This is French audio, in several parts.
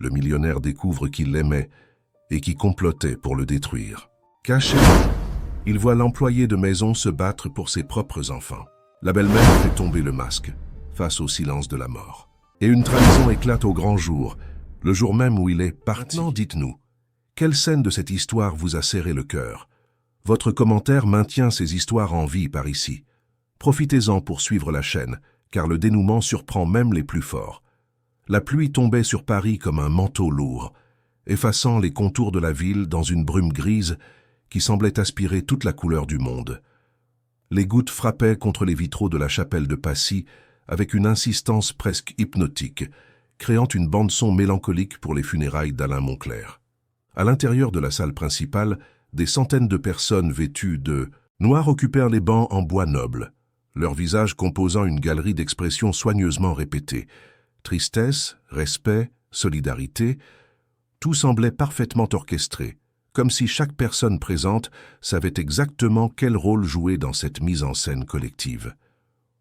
le millionnaire découvre qu'il l'aimait et qui complotait pour le détruire. Caché, il voit l'employé de maison se battre pour ses propres enfants. La belle-mère fait tomber le masque face au silence de la mort. Et une trahison éclate au grand jour, le jour même où il est parti. Maintenant, dites-nous, quelle scène de cette histoire vous a serré le cœur? Votre commentaire maintient ces histoires en vie par ici. Profitez-en pour suivre la chaîne, car le dénouement surprend même les plus forts. La pluie tombait sur Paris comme un manteau lourd, effaçant les contours de la ville dans une brume grise qui semblait aspirer toute la couleur du monde. Les gouttes frappaient contre les vitraux de la chapelle de Passy avec une insistance presque hypnotique, créant une bande-son mélancolique pour les funérailles d'Alain Moncler. À l'intérieur de la salle principale, des centaines de personnes vêtues de noir occupèrent les bancs en bois noble, leurs visages composant une galerie d'expressions soigneusement répétées. Tristesse, respect, solidarité, tout semblait parfaitement orchestré, comme si chaque personne présente savait exactement quel rôle jouer dans cette mise en scène collective.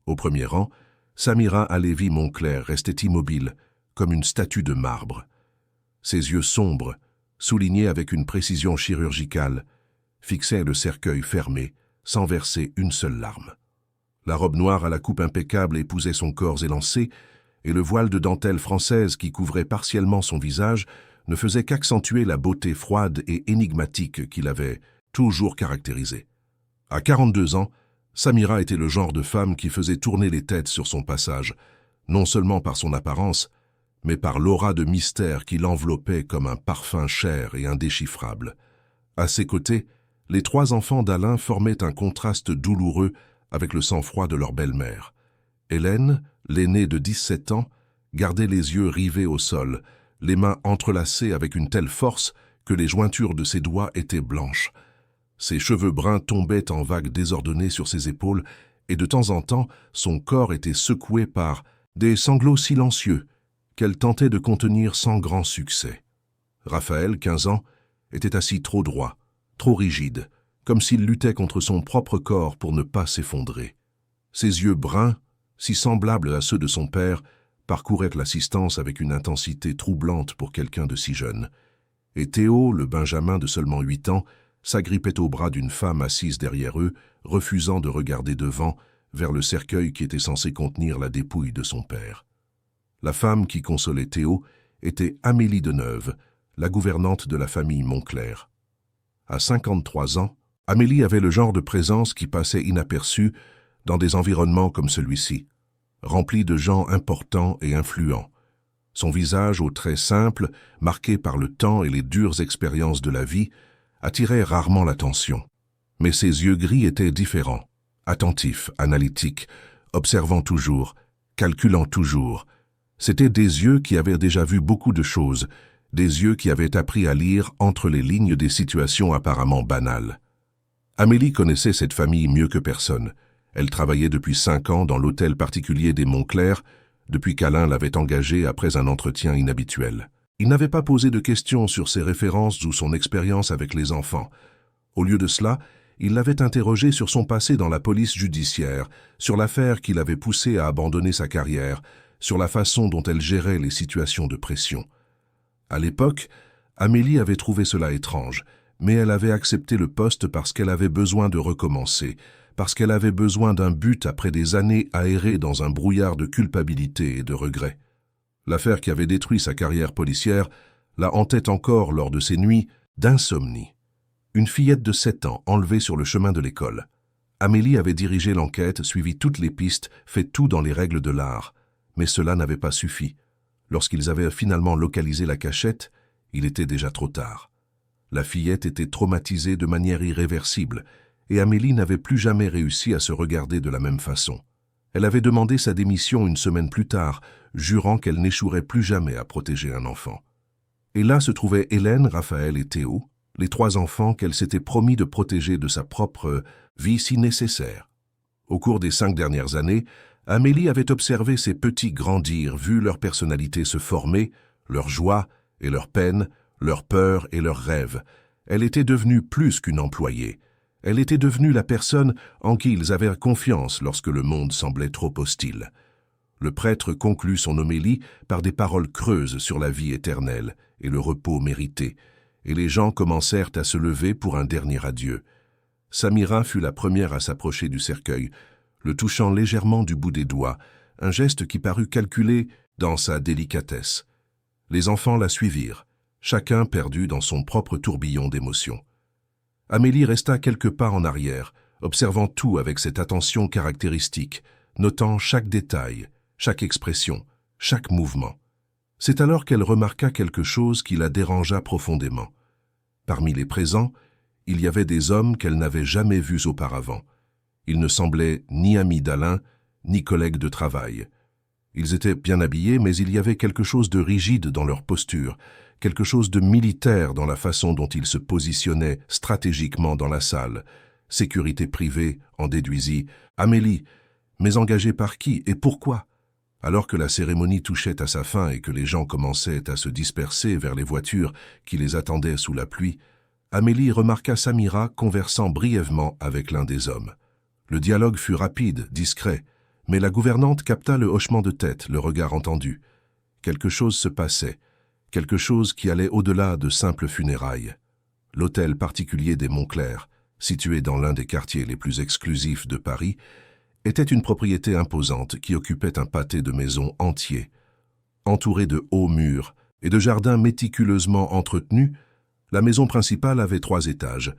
Au premier rang, Samira Halévy Moncler restait immobile, comme une statue de marbre. Ses yeux sombres, soulignés avec une précision chirurgicale, fixaient le cercueil fermé, sans verser une seule larme. La robe noire à la coupe impeccable épousait son corps élancé, et le voile de dentelle française qui couvrait partiellement son visage ne faisait qu'accentuer la beauté froide et énigmatique qui l'avait toujours caractérisée. À 42 ans, Samira était le genre de femme qui faisait tourner les têtes sur son passage, non seulement par son apparence, mais par l'aura de mystère qui l'enveloppait comme un parfum cher et indéchiffrable. À ses côtés, les 3 enfants d'Alain formaient un contraste douloureux avec le sang-froid de leur belle-mère. Hélène, l'aînée de 17 ans, gardait les yeux rivés au sol, les mains entrelacées avec une telle force que les jointures de ses doigts étaient blanches. Ses cheveux bruns tombaient en vagues désordonnées sur ses épaules et de temps en temps, son corps était secoué par des sanglots silencieux qu'elle tentait de contenir sans grand succès. Raphaël, 15 ans, était assis trop droit, trop rigide, comme s'il luttait contre son propre corps pour ne pas s'effondrer. Ses yeux bruns, si semblables à ceux de son père, parcouraient l'assistance avec une intensité troublante pour quelqu'un de si jeune. Et Théo, le Benjamin de seulement 8 ans, s'agrippait au bras d'une femme assise derrière eux, refusant de regarder devant, vers le cercueil qui était censé contenir la dépouille de son père. La femme qui consolait Théo était Amélie Deneuve, la gouvernante de la famille Moncler. À 53 ans, Amélie avait le genre de présence qui passait inaperçue dans des environnements comme celui-ci, remplis de gens importants et influents. Son visage aux traits simples, marqué par le temps et les dures expériences de la vie, attirait rarement l'attention. Mais ses yeux gris étaient différents, attentifs, analytiques, observant toujours, calculant toujours. C'étaient des yeux qui avaient déjà vu beaucoup de choses, des yeux qui avaient appris à lire entre les lignes des situations apparemment banales. Amélie connaissait cette famille mieux que personne. Elle travaillait depuis 5 ans dans l'hôtel particulier des Moncler, depuis qu'Alain l'avait engagée après un entretien inhabituel. Il n'avait pas posé de questions sur ses références ou son expérience avec les enfants. Au lieu de cela, il l'avait interrogée sur son passé dans la police judiciaire, sur l'affaire qui l'avait poussé à abandonner sa carrière, sur la façon dont elle gérait les situations de pression. À l'époque, Amélie avait trouvé cela étrange, mais elle avait accepté le poste parce qu'elle avait besoin de recommencer, parce qu'elle avait besoin d'un but après des années à errer dans un brouillard de culpabilité et de regret. L'affaire qui avait détruit sa carrière policière la hantait encore lors de ses nuits d'insomnie. Une fillette de 7 ans enlevée sur le chemin de l'école. Amélie avait dirigé l'enquête, suivi toutes les pistes, fait tout dans les règles de l'art. Mais cela n'avait pas suffi. Lorsqu'ils avaient finalement localisé la cachette, il était déjà trop tard. La fillette était traumatisée de manière irréversible, et Amélie n'avait plus jamais réussi à se regarder de la même façon. Elle avait demandé sa démission une semaine plus tard, jurant qu'elle n'échouerait plus jamais à protéger un enfant. Et là se trouvaient Hélène, Raphaël et Théo, les 3 enfants qu'elle s'était promis de protéger de sa propre vie si nécessaire. Au cours des 5 dernières années, Amélie avait observé ces petits grandir, vu leur personnalité se former, leur joie et leur peine, leurs peurs et leurs rêves. Elle était devenue plus qu'une employée. Elle était devenue la personne en qui ils avaient confiance lorsque le monde semblait trop hostile. Le prêtre conclut son homélie par des paroles creuses sur la vie éternelle et le repos mérité, et les gens commencèrent à se lever pour un dernier adieu. Samira fut la première à s'approcher du cercueil, le touchant légèrement du bout des doigts, un geste qui parut calculé dans sa délicatesse. Les enfants la suivirent, chacun perdu dans son propre tourbillon d'émotions. Amélie resta quelques pas en arrière, observant tout avec cette attention caractéristique, notant chaque détail, chaque expression, chaque mouvement. C'est alors qu'elle remarqua quelque chose qui la dérangea profondément. Parmi les présents, il y avait des hommes qu'elle n'avait jamais vus auparavant. Ils ne semblaient ni amis d'Alain, ni collègues de travail. Ils étaient bien habillés, mais il y avait quelque chose de rigide dans leur posture, quelque chose de militaire dans la façon dont ils se positionnaient stratégiquement dans la salle. Sécurité privée en déduisit. Amélie, mais engagée par qui et pourquoi? Alors que la cérémonie touchait à sa fin et que les gens commençaient à se disperser vers les voitures qui les attendaient sous la pluie, Amélie remarqua Samira conversant brièvement avec l'un des hommes. Le dialogue fut rapide, discret, mais la gouvernante capta le hochement de tête, le regard entendu. Quelque chose se passait, quelque chose qui allait au-delà de simples funérailles. L'hôtel particulier des Montclair, situé dans l'un des quartiers les plus exclusifs de Paris, était une propriété imposante qui occupait un pâté de maisons entier. Entourée de hauts murs et de jardins méticuleusement entretenus, la maison principale avait 3 étages,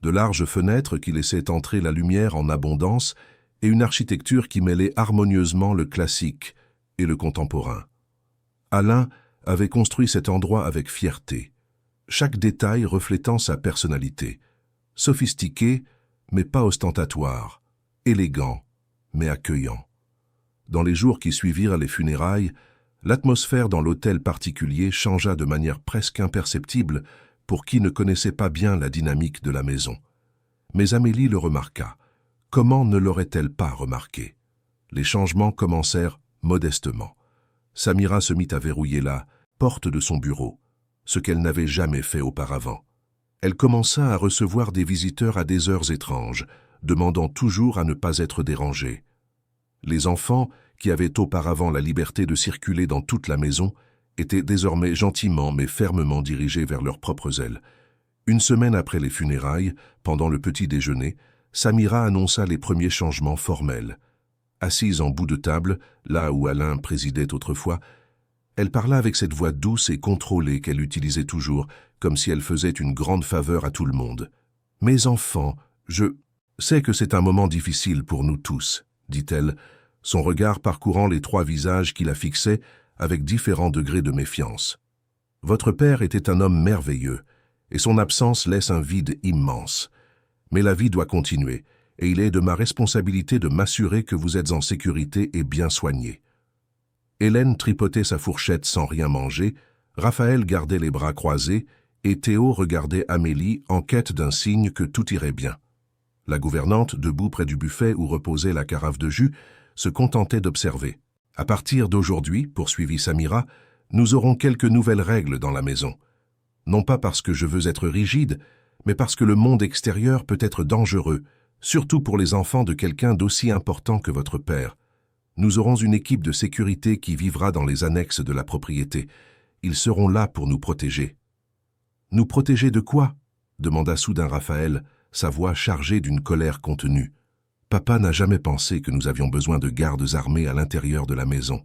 de larges fenêtres qui laissaient entrer la lumière en abondance et une architecture qui mêlait harmonieusement le classique et le contemporain. Alain avait construit cet endroit avec fierté, chaque détail reflétant sa personnalité, sophistiqué mais pas ostentatoire, élégant mais accueillant. Dans les jours qui suivirent les funérailles, l'atmosphère dans l'hôtel particulier changea de manière presque imperceptible pour qui ne connaissait pas bien la dynamique de la maison. Mais Amélie le remarqua. Comment ne l'aurait-elle pas remarqué? Les changements commencèrent modestement. Samira se mit à verrouiller la porte de son bureau, ce qu'elle n'avait jamais fait auparavant. Elle commença à recevoir des visiteurs à des heures étranges, demandant toujours à ne pas être dérangés. Les enfants, qui avaient auparavant la liberté de circuler dans toute la maison, étaient désormais gentiment mais fermement dirigés vers leurs propres ailes. Une semaine après les funérailles, pendant le petit déjeuner, Samira annonça les premiers changements formels. Assise en bout de table, là où Alain présidait autrefois, elle parla avec cette voix douce et contrôlée qu'elle utilisait toujours, comme si elle faisait une grande faveur à tout le monde. « Mes enfants, je sais que c'est un moment difficile pour nous tous, » dit-elle, son regard parcourant les 3 visages qui la fixaient avec différents degrés de méfiance. « Votre père était un homme merveilleux, et son absence laisse un vide immense. Mais la vie doit continuer, et il est de ma responsabilité de m'assurer que vous êtes en sécurité et bien soignés. » Hélène tripotait sa fourchette sans rien manger, Raphaël gardait les bras croisés, et Théo regardait Amélie en quête d'un signe que tout irait bien. La gouvernante, debout près du buffet où reposait la carafe de jus, se contentait d'observer. « À partir d'aujourd'hui, poursuivit Samira, nous aurons quelques nouvelles règles dans la maison. Non pas parce que je veux être rigide, mais parce que le monde extérieur peut être dangereux, surtout pour les enfants de quelqu'un d'aussi important que votre père. Nous aurons une équipe de sécurité qui vivra dans les annexes de la propriété. Ils seront là pour nous protéger. »« Nous protéger de quoi ?» demanda soudain Raphaël, sa voix chargée d'une colère contenue. « Papa n'a jamais pensé que nous avions besoin de gardes armés à l'intérieur de la maison. »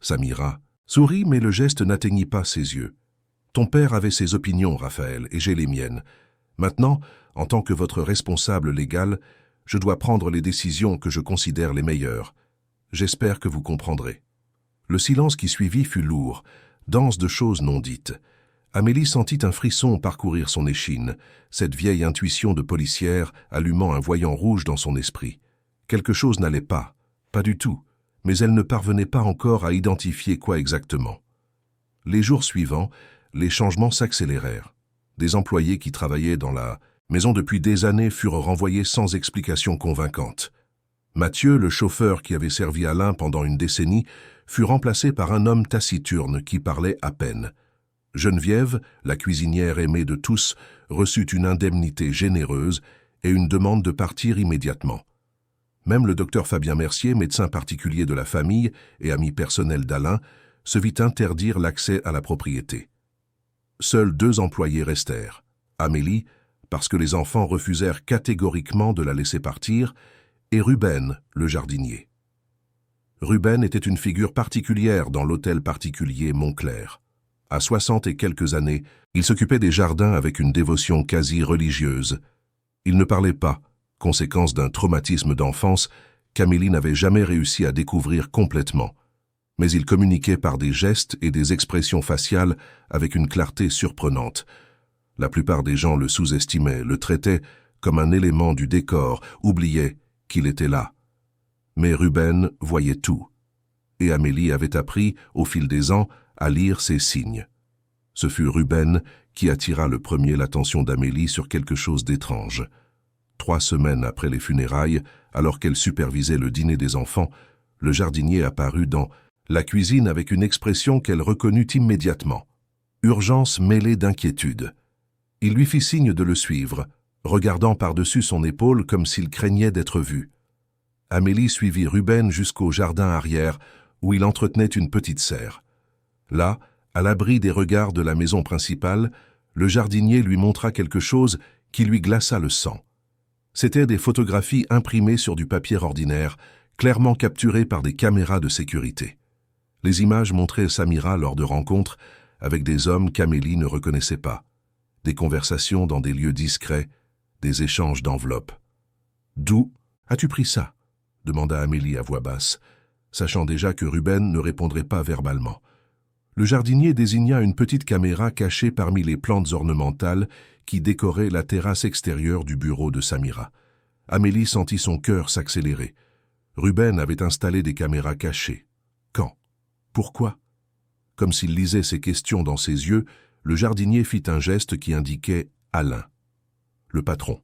Samira sourit, mais le geste n'atteignit pas ses yeux. « Ton père avait ses opinions, Raphaël, et j'ai les miennes. Maintenant, en tant que votre responsable légal, je dois prendre les décisions que je considère les meilleures. J'espère que vous comprendrez. » Le silence qui suivit fut lourd, dense de choses non dites. Amélie sentit un frisson parcourir son échine, cette vieille intuition de policière allumant un voyant rouge dans son esprit. Quelque chose n'allait pas, pas du tout, mais elle ne parvenait pas encore à identifier quoi exactement. Les jours suivants, les changements s'accélérèrent. Des employés qui travaillaient dans la maison depuis des années furent renvoyés sans explication convaincante. Mathieu, le chauffeur qui avait servi Alain pendant une décennie, fut remplacé par un homme taciturne qui parlait à peine. Geneviève, la cuisinière aimée de tous, reçut une indemnité généreuse et une demande de partir immédiatement. Même le docteur Fabien Mercier, médecin particulier de la famille et ami personnel d'Alain, se vit interdire l'accès à la propriété. Seuls 2 employés restèrent. Amélie, parce que les enfants refusèrent catégoriquement de la laisser partir, et Ruben, le jardinier. Ruben était une figure particulière dans l'hôtel particulier Montclair. À 60 et quelques années, il s'occupait des jardins avec une dévotion quasi religieuse. Il ne parlait pas, conséquence d'un traumatisme d'enfance qu'Amélie n'avait jamais réussi à découvrir complètement. Mais il communiquait par des gestes et des expressions faciales avec une clarté surprenante. La plupart des gens le sous-estimaient, le traitaient comme un élément du décor, oubliaient qu'il était là. Mais Ruben voyait tout, et Amélie avait appris, au fil des ans, à lire ses signes. Ce fut Ruben qui attira le premier l'attention d'Amélie sur quelque chose d'étrange. 3 semaines après les funérailles, alors qu'elle supervisait le dîner des enfants, le jardinier apparut dans la cuisine avec une expression qu'elle reconnut immédiatement. Urgence mêlée d'inquiétude. Il lui fit signe de le suivre, regardant par-dessus son épaule comme s'il craignait d'être vu. Amélie suivit Ruben jusqu'au jardin arrière, où il entretenait une petite serre. Là, à l'abri des regards de la maison principale, le jardinier lui montra quelque chose qui lui glaça le sang. C'étaient des photographies imprimées sur du papier ordinaire, clairement capturées par des caméras de sécurité. Les images montraient Samira lors de rencontres avec des hommes qu'Amélie ne reconnaissait pas. Des conversations dans des lieux discrets, des échanges d'enveloppes. « D'où as-tu pris ça ?» demanda Amélie à voix basse, sachant déjà que Ruben ne répondrait pas verbalement. Le jardinier désigna une petite caméra cachée parmi les plantes ornementales qui décoraient la terrasse extérieure du bureau de Samira. Amélie sentit son cœur s'accélérer. Ruben avait installé des caméras cachées. Quand? Pourquoi? Comme s'il lisait ses questions dans ses yeux, le jardinier fit un geste qui indiquait Alain, le patron.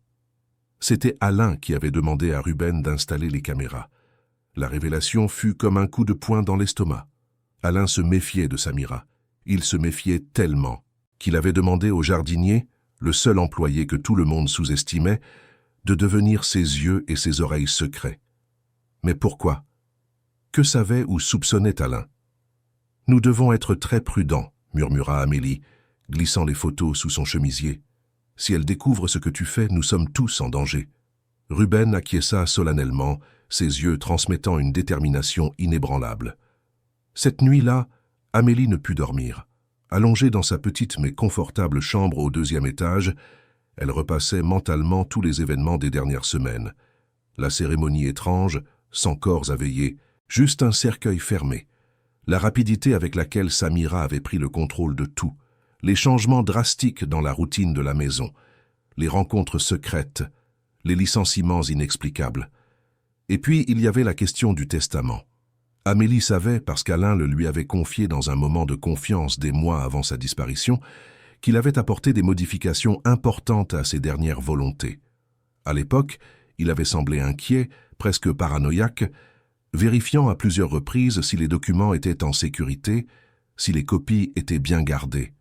C'était Alain qui avait demandé à Ruben d'installer les caméras. La révélation fut comme un coup de poing dans l'estomac. Alain se méfiait de Samira. Il se méfiait tellement qu'il avait demandé au jardinier, le seul employé que tout le monde sous-estimait, de devenir ses yeux et ses oreilles secrets. Mais pourquoi? Que savait ou soupçonnait Alain? « Nous devons être très prudents, » murmura Amélie, glissant les photos sous son chemisier. « Si elle découvre ce que tu fais, nous sommes tous en danger. » Ruben acquiesça solennellement, ses yeux transmettant une détermination inébranlable. Cette nuit-là, Amélie ne put dormir. Allongée dans sa petite mais confortable chambre au 2e étage, elle repassait mentalement tous les événements des dernières semaines. La cérémonie étrange, sans corps à veiller, juste un cercueil fermé. La rapidité avec laquelle Samira avait pris le contrôle de tout, les changements drastiques dans la routine de la maison, les rencontres secrètes, les licenciements inexplicables. Et puis il y avait la question du testament. Amélie savait, parce qu'Alain le lui avait confié dans un moment de confiance des mois avant sa disparition, qu'il avait apporté des modifications importantes à ses dernières volontés. À l'époque, il avait semblé inquiet, presque paranoïaque, vérifiant à plusieurs reprises si les documents étaient en sécurité, si les copies étaient bien gardées.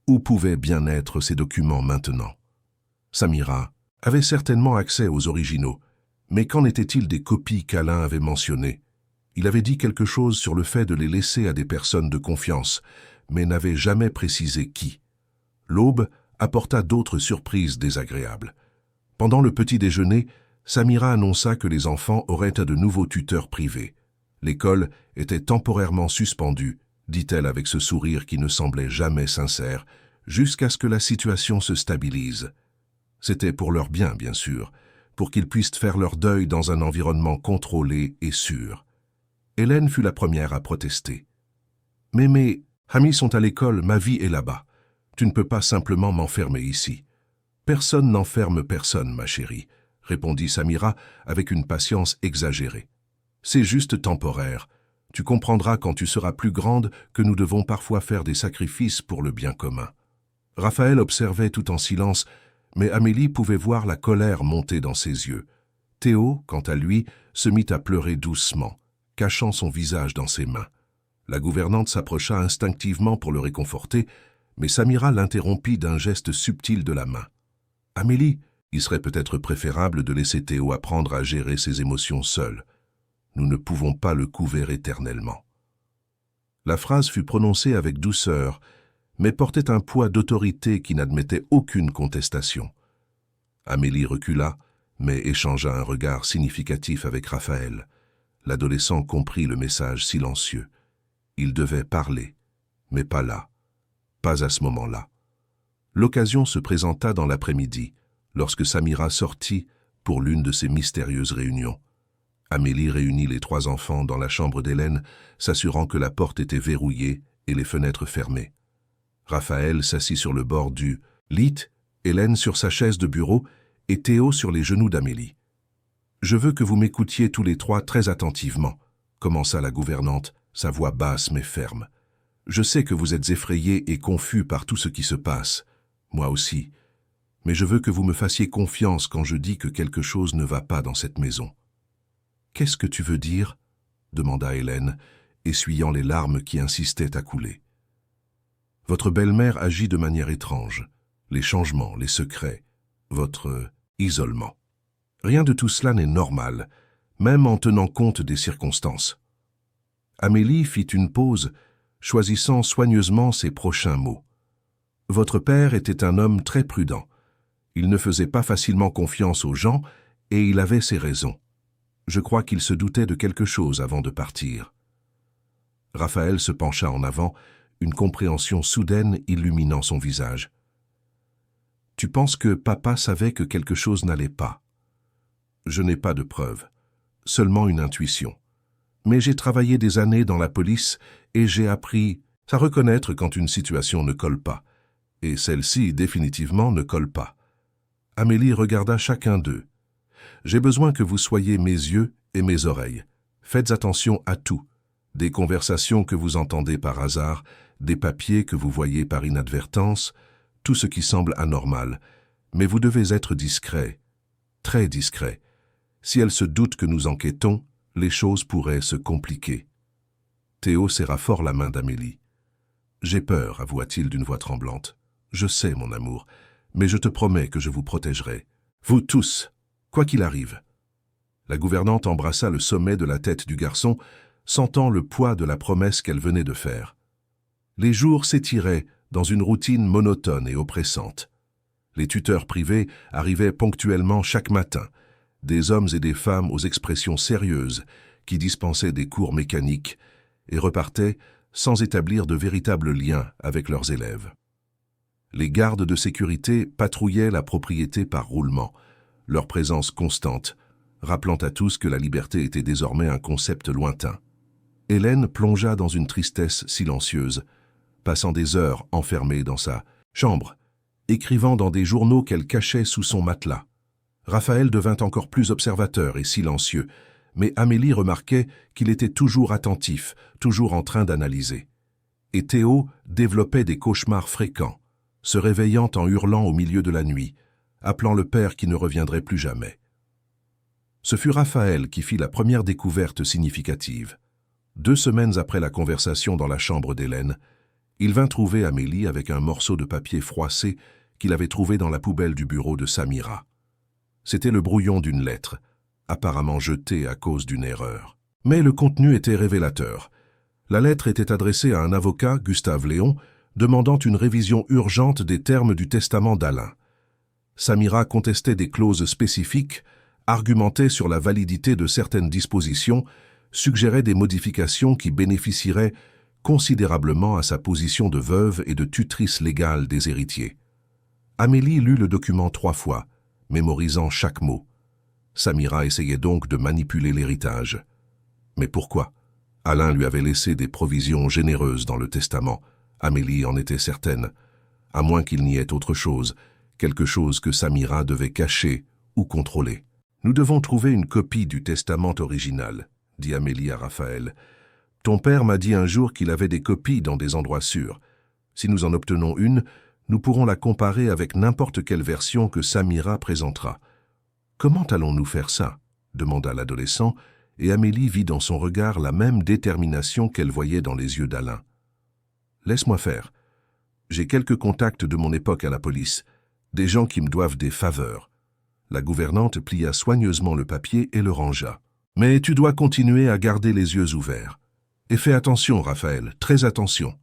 Où pouvaient bien être ces documents maintenant? Samira avait certainement accès aux originaux, mais qu'en était-il des copies qu'Alain avait mentionnées? Il avait dit quelque chose sur le fait de les laisser à des personnes de confiance, mais n'avait jamais précisé qui. L'aube apporta d'autres surprises désagréables. Pendant le petit déjeuner, Samira annonça que les enfants auraient de nouveaux tuteurs privés. L'école était temporairement suspendue, dit-elle avec ce sourire qui ne semblait jamais sincère, jusqu'à ce que la situation se stabilise. C'était pour leur bien, bien sûr, pour qu'ils puissent faire leur deuil dans un environnement contrôlé et sûr. Hélène fut la première à protester. « Mais mes amis sont à l'école, ma vie est là-bas. Tu ne peux pas simplement m'enfermer ici. »« Personne n'enferme personne, ma chérie, » répondit Samira avec une patience exagérée. « C'est juste temporaire. Tu comprendras quand tu seras plus grande que nous devons parfois faire des sacrifices pour le bien commun. » Raphaël observait tout en silence, mais Amélie pouvait voir la colère monter dans ses yeux. Théo, quant à lui, se mit à pleurer doucement, cachant son visage dans ses mains. La gouvernante s'approcha instinctivement pour le réconforter, mais Samira l'interrompit d'un geste subtil de la main. « Amélie, Il serait peut-être préférable de laisser Théo apprendre à gérer ses émotions seul. Nous ne pouvons pas le couver éternellement. La phrase fut prononcée avec douceur, mais portait un poids d'autorité qui n'admettait aucune contestation. Amélie recula, mais échangea un regard significatif avec Raphaël. L'adolescent comprit le message silencieux. Il devait parler, mais pas là, pas à ce moment-là. L'occasion se présenta dans l'après-midi, lorsque Samira sortit pour l'une de ces mystérieuses réunions. Amélie réunit les 3 enfants dans la chambre d'Hélène, s'assurant que la porte était verrouillée et les fenêtres fermées. Raphaël s'assit sur le bord du lit, Hélène sur sa chaise de bureau et Théo sur les genoux d'Amélie. « Je veux que vous m'écoutiez tous les 3 très attentivement », commença la gouvernante, sa voix basse mais ferme. « Je sais que vous êtes effrayés et confus par tout ce qui se passe, moi aussi, mais je veux que vous me fassiez confiance quand je dis que quelque chose ne va pas dans cette maison. »« Qu'est-ce que tu veux dire ?» demanda Hélène, essuyant les larmes qui insistaient à couler. « Votre belle-mère agit de manière étrange. Les changements, les secrets, votre isolement. Rien de tout cela n'est normal, même en tenant compte des circonstances. » Amélie fit une pause, choisissant soigneusement ses prochains mots. « Votre père était un homme très prudent. Il ne faisait pas facilement confiance aux gens et il avait ses raisons. Je crois qu'il se doutait de quelque chose avant de partir. » Raphaël se pencha en avant, une compréhension soudaine illuminant son visage. « Tu penses que papa savait que quelque chose n'allait pas? Je n'ai pas de preuves, seulement une intuition. Mais j'ai travaillé des années dans la police et j'ai appris à reconnaître quand une situation ne colle pas. Et celle-ci, définitivement, ne colle pas. » Amélie regarda chacun d'eux. « J'ai besoin que vous soyez mes yeux et mes oreilles. Faites attention à tout. Des conversations que vous entendez par hasard, des papiers que vous voyez par inadvertance, tout ce qui semble anormal. Mais vous devez être discret, très discret. Si elle se doute que nous enquêtons, les choses pourraient se compliquer. » Théo serra fort la main d'Amélie. « J'ai peur, avoua-t-il d'une voix tremblante. Je sais, mon amour, mais je te promets que je vous protégerai. Vous tous, quoi qu'il arrive. » La gouvernante embrassa le sommet de la tête du garçon, sentant le poids de la promesse qu'elle venait de faire. Les jours s'étiraient dans une routine monotone et oppressante. Les tuteurs privés arrivaient ponctuellement chaque matin, des hommes et des femmes aux expressions sérieuses qui dispensaient des cours mécaniques et repartaient sans établir de véritables liens avec leurs élèves. Les gardes de sécurité patrouillaient la propriété par roulement, leur présence constante, rappelant à tous que la liberté était désormais un concept lointain. Hélène plongea dans une tristesse silencieuse, passant des heures enfermée dans sa chambre, écrivant dans des journaux qu'elle cachait sous son matelas. Raphaël devint encore plus observateur et silencieux, mais Amélie remarquait qu'il était toujours attentif, toujours en train d'analyser. Et Théo développait des cauchemars fréquents, se réveillant en hurlant au milieu de la nuit, appelant le père qui ne reviendrait plus jamais. Ce fut Raphaël qui fit la première découverte significative. 2 semaines après la conversation dans la chambre d'Hélène, il vint trouver Amélie avec un morceau de papier froissé qu'il avait trouvé dans la poubelle du bureau de Samira. C'était le brouillon d'une lettre, apparemment jetée à cause d'une erreur. Mais le contenu était révélateur. La lettre était adressée à un avocat, Gustave Léon, demandant une révision urgente des termes du testament d'Alain. Samira contestait des clauses spécifiques, argumentait sur la validité de certaines dispositions, suggérait des modifications qui bénéficieraient considérablement à sa position de veuve et de tutrice légale des héritiers. Amélie lut le document 3 fois, mémorisant chaque mot. Samira essayait donc de manipuler l'héritage. Mais pourquoi? Alain lui avait laissé des provisions généreuses dans le testament. Amélie en était certaine, à moins qu'il n'y ait autre chose, quelque chose que Samira devait cacher ou contrôler. « Nous devons trouver une copie du testament original », dit Amélie à Raphaël. « Ton père m'a dit un jour qu'il avait des copies dans des endroits sûrs. Si nous en obtenons une, nous pourrons la comparer avec n'importe quelle version que Samira présentera. »« Comment allons-nous faire ça ?» demanda l'adolescent, et Amélie vit dans son regard la même détermination qu'elle voyait dans les yeux d'Alain. « Laisse-moi faire. J'ai quelques contacts de mon époque à la police, des gens qui me doivent des faveurs. La gouvernante plia soigneusement le papier et le rangea. « Mais tu dois continuer à garder les yeux ouverts. Et fais attention, Raphaël, très attention. »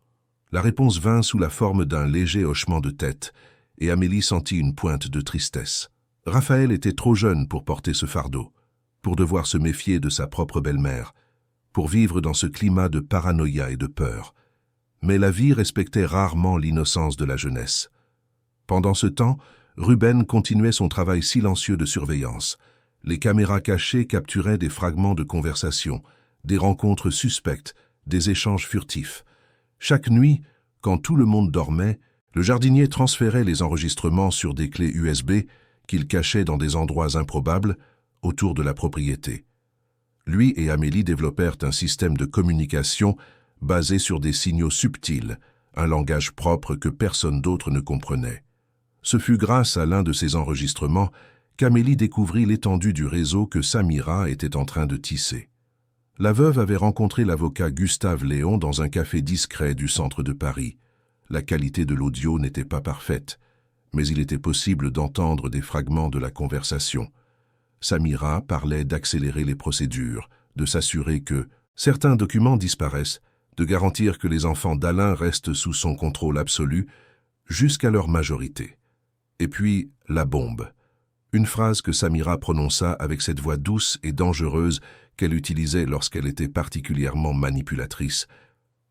La réponse vint sous la forme d'un léger hochement de tête, et Amélie sentit une pointe de tristesse. Raphaël était trop jeune pour porter ce fardeau, pour devoir se méfier de sa propre belle-mère, pour vivre dans ce climat de paranoïa et de peur. Mais la vie respectait rarement l'innocence de la jeunesse. Pendant ce temps, Ruben continuait son travail silencieux de surveillance. Les caméras cachées capturaient des fragments de conversation, des rencontres suspectes, des échanges furtifs. Chaque nuit, quand tout le monde dormait, le jardinier transférait les enregistrements sur des clés USB qu'il cachait dans des endroits improbables autour de la propriété. Lui et Amélie développèrent un système de communication basé sur des signaux subtils, un langage propre que personne d'autre ne comprenait. Ce fut grâce à l'un de ces enregistrements qu'Amélie découvrit l'étendue du réseau que Samira était en train de tisser. La veuve avait rencontré l'avocat Gustave Léon dans un café discret du centre de Paris. La qualité de l'audio n'était pas parfaite, mais il était possible d'entendre des fragments de la conversation. Samira parlait d'accélérer les procédures, de s'assurer que certains documents disparaissent, de garantir que les enfants d'Alain restent sous son contrôle absolu jusqu'à leur majorité. Et puis, la bombe. Une phrase que Samira prononça avec cette voix douce et dangereuse qu'elle utilisait lorsqu'elle était particulièrement manipulatrice.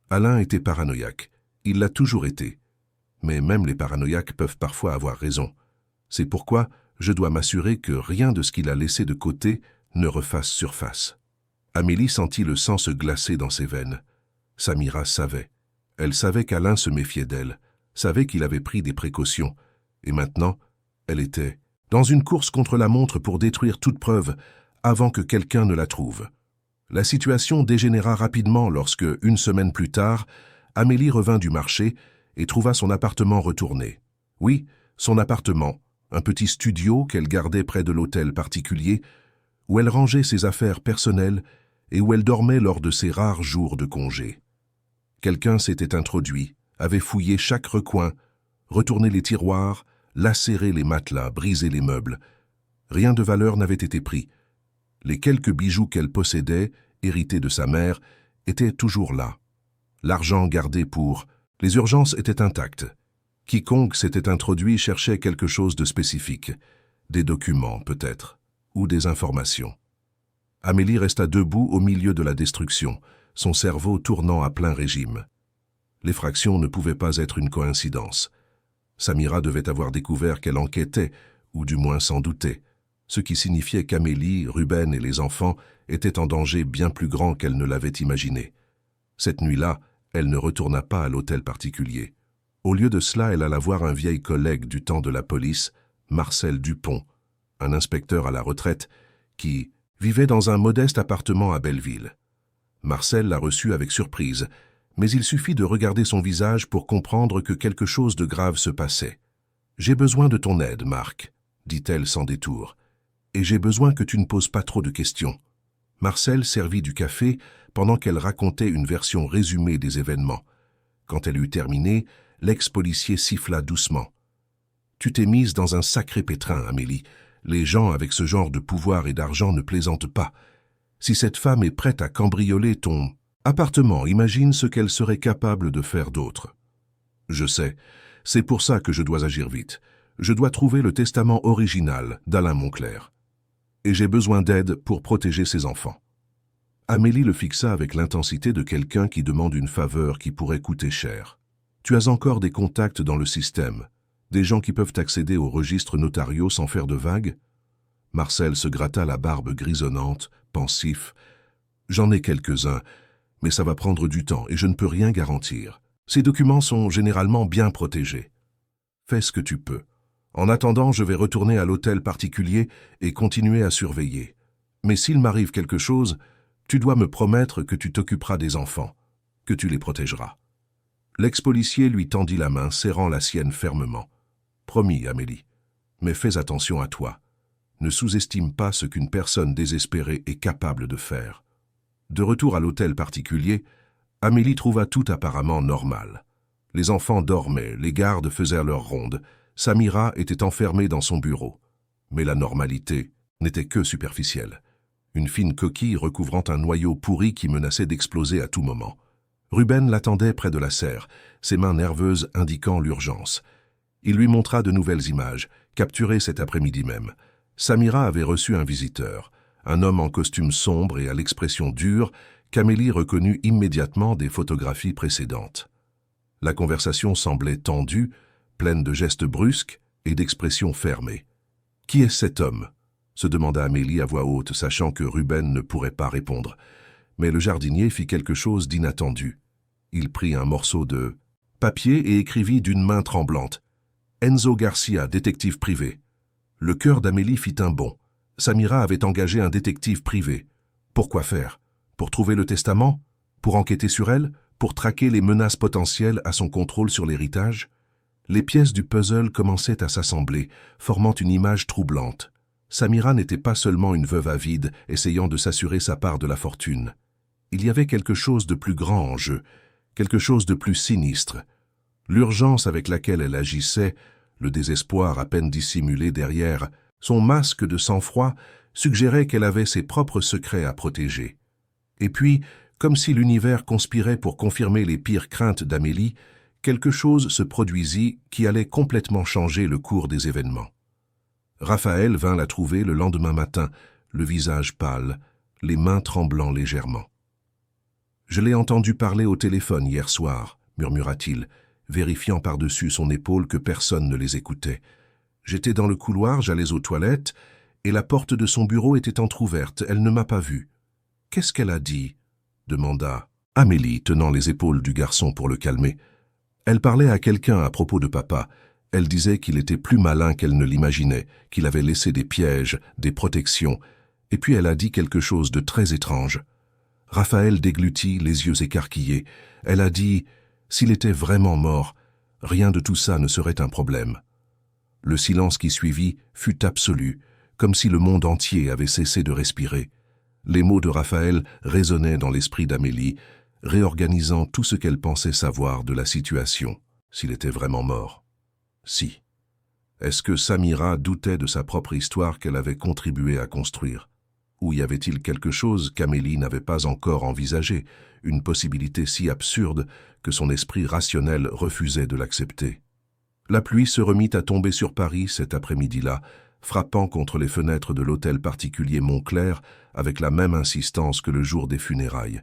Alain était paranoïaque. Il l'a toujours été. Mais même les paranoïaques peuvent parfois avoir raison. C'est pourquoi je dois m'assurer que rien de ce qu'il a laissé de côté ne refasse surface. Amélie sentit le sang se glacer dans ses veines. Samira savait. Elle savait qu'Alain se méfiait d'elle, savait qu'il avait pris des précautions. Et maintenant, elle était dans une course contre la montre pour détruire toute preuve avant que quelqu'un ne la trouve. La situation dégénéra rapidement lorsque, une semaine plus tard, Amélie revint du marché et trouva son appartement retourné. Oui, son appartement, un petit studio qu'elle gardait près de l'hôtel particulier, où elle rangeait ses affaires personnelles et où elle dormait lors de ses rares jours de congé. Quelqu'un s'était introduit, avait fouillé chaque recoin, retourné les tiroirs, lacéré les matelas, brisé les meubles. Rien de valeur n'avait été pris. Les quelques bijoux qu'elle possédait, hérités de sa mère, étaient toujours là. L'argent gardé pour... Les urgences étaient intactes. Quiconque s'était introduit cherchait quelque chose de spécifique. Des documents, peut-être, ou des informations. Amélie resta debout au milieu de la destruction, son cerveau tournant à plein régime. L'effraction ne pouvait pas être une coïncidence. Samira devait avoir découvert qu'elle enquêtait, ou du moins s'en doutait, ce qui signifiait qu'Amélie, Ruben et les enfants étaient en danger bien plus grand qu'elle ne l'avait imaginé. Cette nuit-là, elle ne retourna pas à l'hôtel particulier. Au lieu de cela, elle alla voir un vieil collègue du temps de la police, Marcel Dupont, un inspecteur à la retraite, qui vivait dans un modeste appartement à Belleville. Marcel la reçut avec surprise, mais il suffit de regarder son visage pour comprendre que quelque chose de grave se passait. « J'ai besoin de ton aide, Marc, » dit-elle sans détour, « et j'ai besoin que tu ne poses pas trop de questions. » Marcel servit du café pendant qu'elle racontait une version résumée des événements. Quand elle eut terminé, l'ex-policier siffla doucement. « Tu t'es mise dans un sacré pétrin, Amélie. Les gens avec ce genre de pouvoir et d'argent ne plaisantent pas. Si cette femme est prête à cambrioler ton appartement, imagine ce qu'elle serait capable de faire d'autre. » « Je sais. C'est pour ça que je dois agir vite. Je dois trouver le testament original d'Alain Moncler. Et j'ai besoin d'aide pour protéger ses enfants. » Amélie le fixa avec l'intensité de quelqu'un qui demande une faveur qui pourrait coûter cher. « Tu as encore des contacts dans le système, des gens qui peuvent accéder aux registres notariaux sans faire de vagues ?» Marcel se gratta la barbe grisonnante, pensif. « J'en ai quelques-uns, mais ça va prendre du temps et je ne peux rien garantir. Ces documents sont généralement bien protégés. Fais ce que tu peux. En attendant, je vais retourner à l'hôtel particulier et continuer à surveiller. Mais s'il m'arrive quelque chose, tu dois me promettre que tu t'occuperas des enfants, que tu les protégeras. » L'ex-policier lui tendit la main, serrant la sienne fermement. « Promis, Amélie. Mais fais attention à toi. Ne sous-estime pas ce qu'une personne désespérée est capable de faire. » De retour à l'hôtel particulier, Amélie trouva tout apparemment normal. Les enfants dormaient, les gardes faisaient leur ronde. Samira était enfermée dans son bureau. Mais la normalité n'était que superficielle. Une fine coquille recouvrant un noyau pourri qui menaçait d'exploser à tout moment. Ruben l'attendait près de la serre, ses mains nerveuses indiquant l'urgence. Il lui montra de nouvelles images, capturées cet après-midi même. Samira avait reçu un visiteur, un homme en costume sombre et à l'expression dure, qu'Amélie reconnut immédiatement des photographies précédentes. La conversation semblait tendue, pleine de gestes brusques et d'expressions fermées. « Qui est cet homme ?» se demanda Amélie à voix haute, sachant que Ruben ne pourrait pas répondre. Mais le jardinier fit quelque chose d'inattendu. Il prit un morceau de papier et écrivit d'une main tremblante « Enzo Garcia, détective privé ». Le cœur d'Amélie fit un bond. Samira avait engagé un détective privé. Pourquoi faire? Pour trouver le testament? Pour enquêter sur elle? Pour traquer les menaces potentielles à son contrôle sur l'héritage? Les pièces du puzzle commençaient à s'assembler, formant une image troublante. Samira n'était pas seulement une veuve avide, essayant de s'assurer sa part de la fortune. Il y avait quelque chose de plus grand en jeu, quelque chose de plus sinistre. L'urgence avec laquelle elle agissait, le désespoir à peine dissimulé derrière, son masque de sang-froid suggérait qu'elle avait ses propres secrets à protéger. Et puis, comme si l'univers conspirait pour confirmer les pires craintes d'Amélie, quelque chose se produisit qui allait complètement changer le cours des événements. Raphaël vint la trouver le lendemain matin, le visage pâle, les mains tremblant légèrement. « Je l'ai entendu parler au téléphone hier soir », murmura-t-il, vérifiant par-dessus son épaule que personne ne les écoutait. « J'étais dans le couloir, j'allais aux toilettes, et la porte de son bureau était entr'ouverte, elle ne m'a pas vue. »« Qu'est-ce qu'elle a dit ?» demanda Amélie, tenant les épaules du garçon pour le calmer. Elle parlait à quelqu'un à propos de papa. Elle disait qu'il était plus malin qu'elle ne l'imaginait, qu'il avait laissé des pièges, des protections, et puis elle a dit quelque chose de très étrange. Raphaël déglutit, les yeux écarquillés. Elle a dit « S'il était vraiment mort, rien de tout ça ne serait un problème. » Le silence qui suivit fut absolu, comme si le monde entier avait cessé de respirer. Les mots de Raphaël résonnaient dans l'esprit d'Amélie, réorganisant tout ce qu'elle pensait savoir de la situation, s'il était vraiment mort. Si. Est-ce que Samira doutait de sa propre histoire qu'elle avait contribué à construire? Ou y avait-il quelque chose qu'Amélie n'avait pas encore envisagé, une possibilité si absurde que son esprit rationnel refusait de l'accepter? La pluie se remit à tomber sur Paris cet après-midi-là, frappant contre les fenêtres de l'hôtel particulier Montclair avec la même insistance que le jour des funérailles.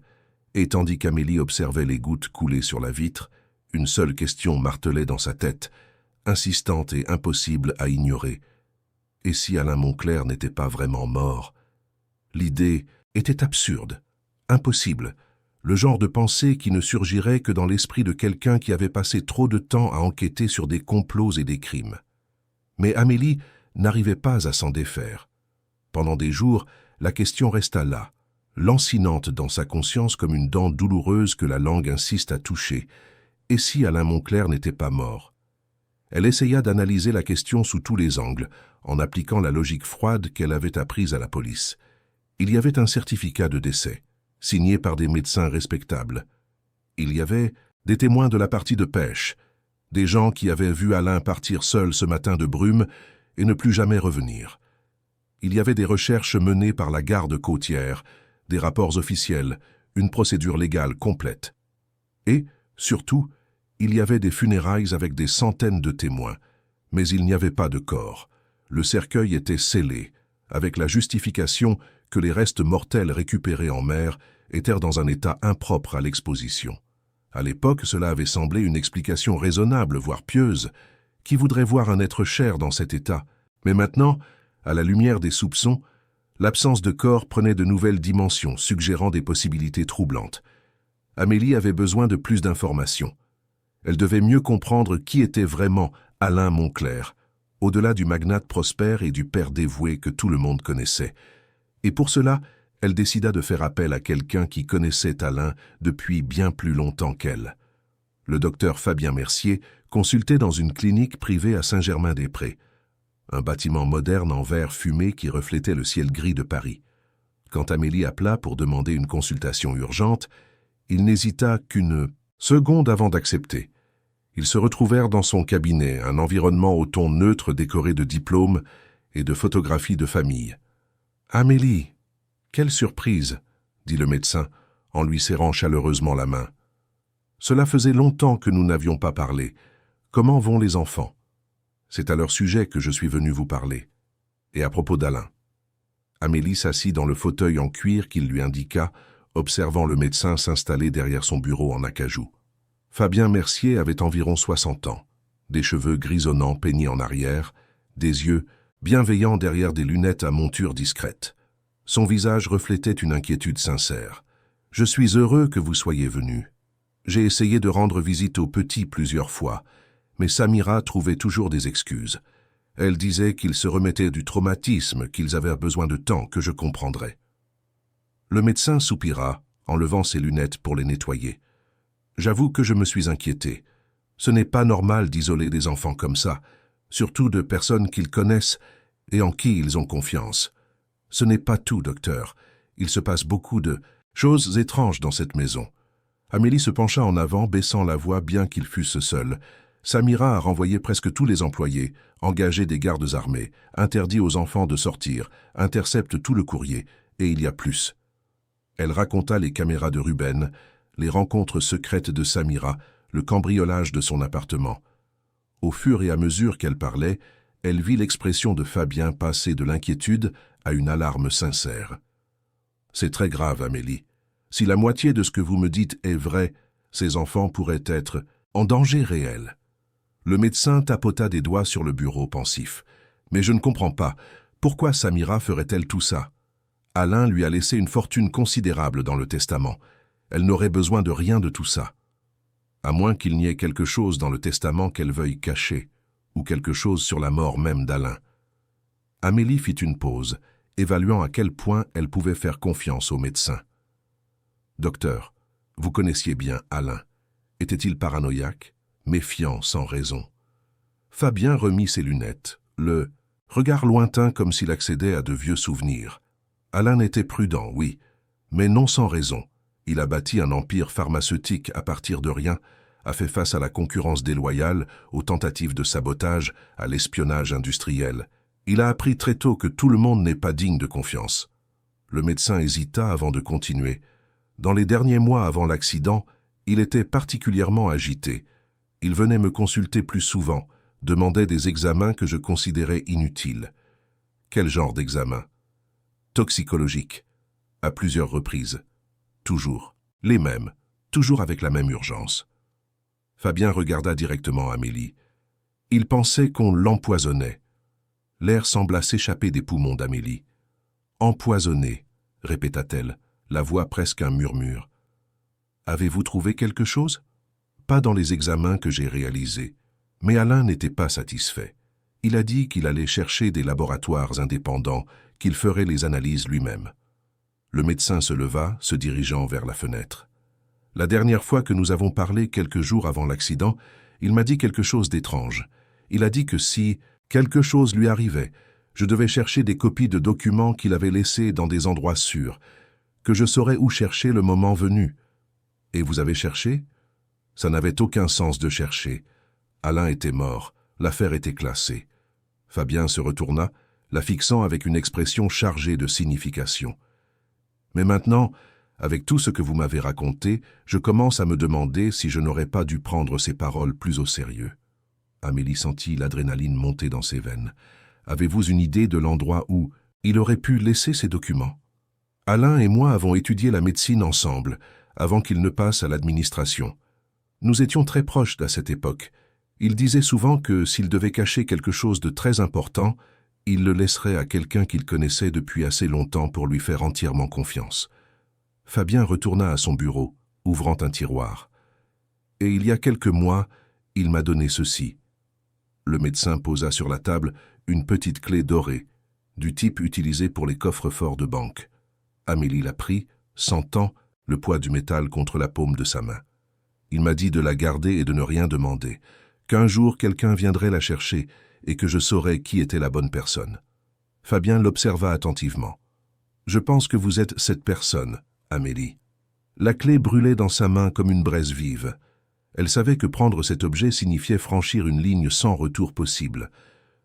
Et tandis qu'Amélie observait les gouttes couler sur la vitre, une seule question martelait dans sa tête, insistante et impossible à ignorer. Et si Alain Montclair n'était pas vraiment mort? L'idée était absurde, impossible, le genre de pensée qui ne surgirait que dans l'esprit de quelqu'un qui avait passé trop de temps à enquêter sur des complots et des crimes. Mais Amélie n'arrivait pas à s'en défaire. Pendant des jours, la question resta là, lancinante dans sa conscience comme une dent douloureuse que la langue insiste à toucher. Et si Alain Montclair n'était pas mort? Elle essaya d'analyser la question sous tous les angles, en appliquant la logique froide qu'elle avait apprise à la police. Il y avait un certificat de décès, signé par des médecins respectables. Il y avait des témoins de la partie de pêche, des gens qui avaient vu Alain partir seul ce matin de brume et ne plus jamais revenir. Il y avait des recherches menées par la garde côtière, des rapports officiels, une procédure légale complète. Et, surtout, il y avait des funérailles avec des centaines de témoins, mais il n'y avait pas de corps. Le cercueil était scellé, avec la justification que les restes mortels récupérés en mer étaient dans un état impropre à l'exposition. À l'époque, cela avait semblé une explication raisonnable, voire pieuse. Qui voudrait voir un être cher dans cet état? Mais maintenant, à la lumière des soupçons, l'absence de corps prenait de nouvelles dimensions, suggérant des possibilités troublantes. Amélie avait besoin de plus d'informations. Elle devait mieux comprendre qui était vraiment Alain Montclair, au-delà du magnate prospère et du père dévoué que tout le monde connaissait. Et pour cela, elle décida de faire appel à quelqu'un qui connaissait Alain depuis bien plus longtemps qu'elle. Le docteur Fabien Mercier consultait dans une clinique privée à Saint-Germain-des-Prés, un bâtiment moderne en verre fumé qui reflétait le ciel gris de Paris. Quand Amélie appela pour demander une consultation urgente, il n'hésita qu'une seconde avant d'accepter. Ils se retrouvèrent dans son cabinet, un environnement au ton neutre décoré de diplômes, et de photographies de famille. « Amélie, quelle surprise !» dit le médecin en lui serrant chaleureusement la main. « Cela faisait longtemps que nous n'avions pas parlé. Comment vont les enfants? C'est à leur sujet que je suis venu vous parler. Et à propos d'Alain. » Amélie s'assit dans le fauteuil en cuir qu'il lui indiqua, observant le médecin s'installer derrière son bureau en acajou. Fabien Mercier avait environ 60 ans, des cheveux grisonnants peignés en arrière, des yeux bienveillants derrière des lunettes à monture discrète. Son visage reflétait une inquiétude sincère. « Je suis heureux que vous soyez venu. J'ai essayé de rendre visite aux petits plusieurs fois, mais Samira trouvait toujours des excuses. Elle disait qu'ils se remettaient du traumatisme, qu'ils avaient besoin de temps, que je comprendrais. » Le médecin soupira, en levant ses lunettes pour les nettoyer. « J'avoue que je me suis inquiété. Ce n'est pas normal d'isoler des enfants comme ça, surtout de personnes qu'ils connaissent et en qui ils ont confiance. Ce n'est pas tout, docteur. Il se passe beaucoup de choses étranges dans cette maison. » Amélie se pencha en avant, baissant la voix bien qu'ils fussent seuls. « Samira a renvoyé presque tous les employés, engagé des gardes armés, interdit aux enfants de sortir, intercepte tout le courrier, et il y a plus. » Elle raconta les caméras de Ruben, les rencontres secrètes de Samira, le cambriolage de son appartement. Au fur et à mesure qu'elle parlait, elle vit l'expression de Fabien passer de l'inquiétude à une alarme sincère. « C'est très grave, Amélie. Si la moitié de ce que vous me dites est vrai, ces enfants pourraient être en danger réel. » Le médecin tapota des doigts sur le bureau pensif. « Mais je ne comprends pas. Pourquoi Samira ferait-elle tout ça? Alain lui a laissé une fortune considérable dans le testament. Elle n'aurait besoin de rien de tout ça. À moins qu'il n'y ait quelque chose dans le testament qu'elle veuille cacher, ou quelque chose sur la mort même d'Alain. » Amélie fit une pause, évaluant à quel point elle pouvait faire confiance au médecin. « Docteur, vous connaissiez bien Alain. Était-il paranoïaque, méfiant sans raison? » Fabien remit ses lunettes, le regard lointain comme s'il accédait à de vieux souvenirs. Alain était prudent, oui, mais non sans raison. Il a bâti un empire pharmaceutique à partir de rien, a fait face à la concurrence déloyale, aux tentatives de sabotage, à l'espionnage industriel. Il a appris très tôt que tout le monde n'est pas digne de confiance. Le médecin hésita avant de continuer. Dans les derniers mois avant l'accident, il était particulièrement agité. Il venait me consulter plus souvent, demandait des examens que je considérais inutiles. Quel genre d'examen? Toxicologique, à plusieurs reprises. Toujours, les mêmes, toujours avec la même urgence. Fabien regarda directement Amélie. Il pensait qu'on l'empoisonnait. L'air sembla s'échapper des poumons d'Amélie. « Empoisonné », répéta-t-elle, la voix presque un murmure. « Avez-vous trouvé quelque chose? » Pas dans les examens que j'ai réalisés. Mais Alain n'était pas satisfait. Il a dit qu'il allait chercher des laboratoires indépendants, qu'il ferait les analyses lui-même. Le médecin se leva, se dirigeant vers la fenêtre. « La dernière fois que nous avons parlé quelques jours avant l'accident, il m'a dit quelque chose d'étrange. Il a dit que si quelque chose lui arrivait, je devais chercher des copies de documents qu'il avait laissés dans des endroits sûrs, que je saurais où chercher le moment venu. Et vous avez cherché? Ça n'avait aucun sens de chercher. Alain était mort, l'affaire était classée. » Fabien se retourna, la fixant avec une expression chargée de signification. « Mais maintenant, avec tout ce que vous m'avez raconté, je commence à me demander si je n'aurais pas dû prendre ces paroles plus au sérieux. » Amélie sentit l'adrénaline monter dans ses veines. « Avez-vous une idée de l'endroit où il aurait pu laisser ces documents? Alain et moi avons étudié la médecine ensemble, avant qu'il ne passe à l'administration. Nous étions très proches à cette époque. Il disait souvent que s'il devait cacher quelque chose de très important, il le laisserait à quelqu'un qu'il connaissait depuis assez longtemps pour lui faire entièrement confiance. » Fabien retourna à son bureau, ouvrant un tiroir. « Et il y a quelques mois, il m'a donné ceci. » Le médecin posa sur la table une petite clé dorée, du type utilisé pour les coffres-forts de banque. Amélie la prit, sentant le poids du métal contre la paume de sa main. Il m'a dit de la garder et de ne rien demander, qu'un jour quelqu'un viendrait la chercher et que je saurais qui était la bonne personne. Fabien l'observa attentivement. « Je pense que vous êtes cette personne, Amélie. » La clé brûlait dans sa main comme une braise vive. Elle savait que prendre cet objet signifiait franchir une ligne sans retour possible.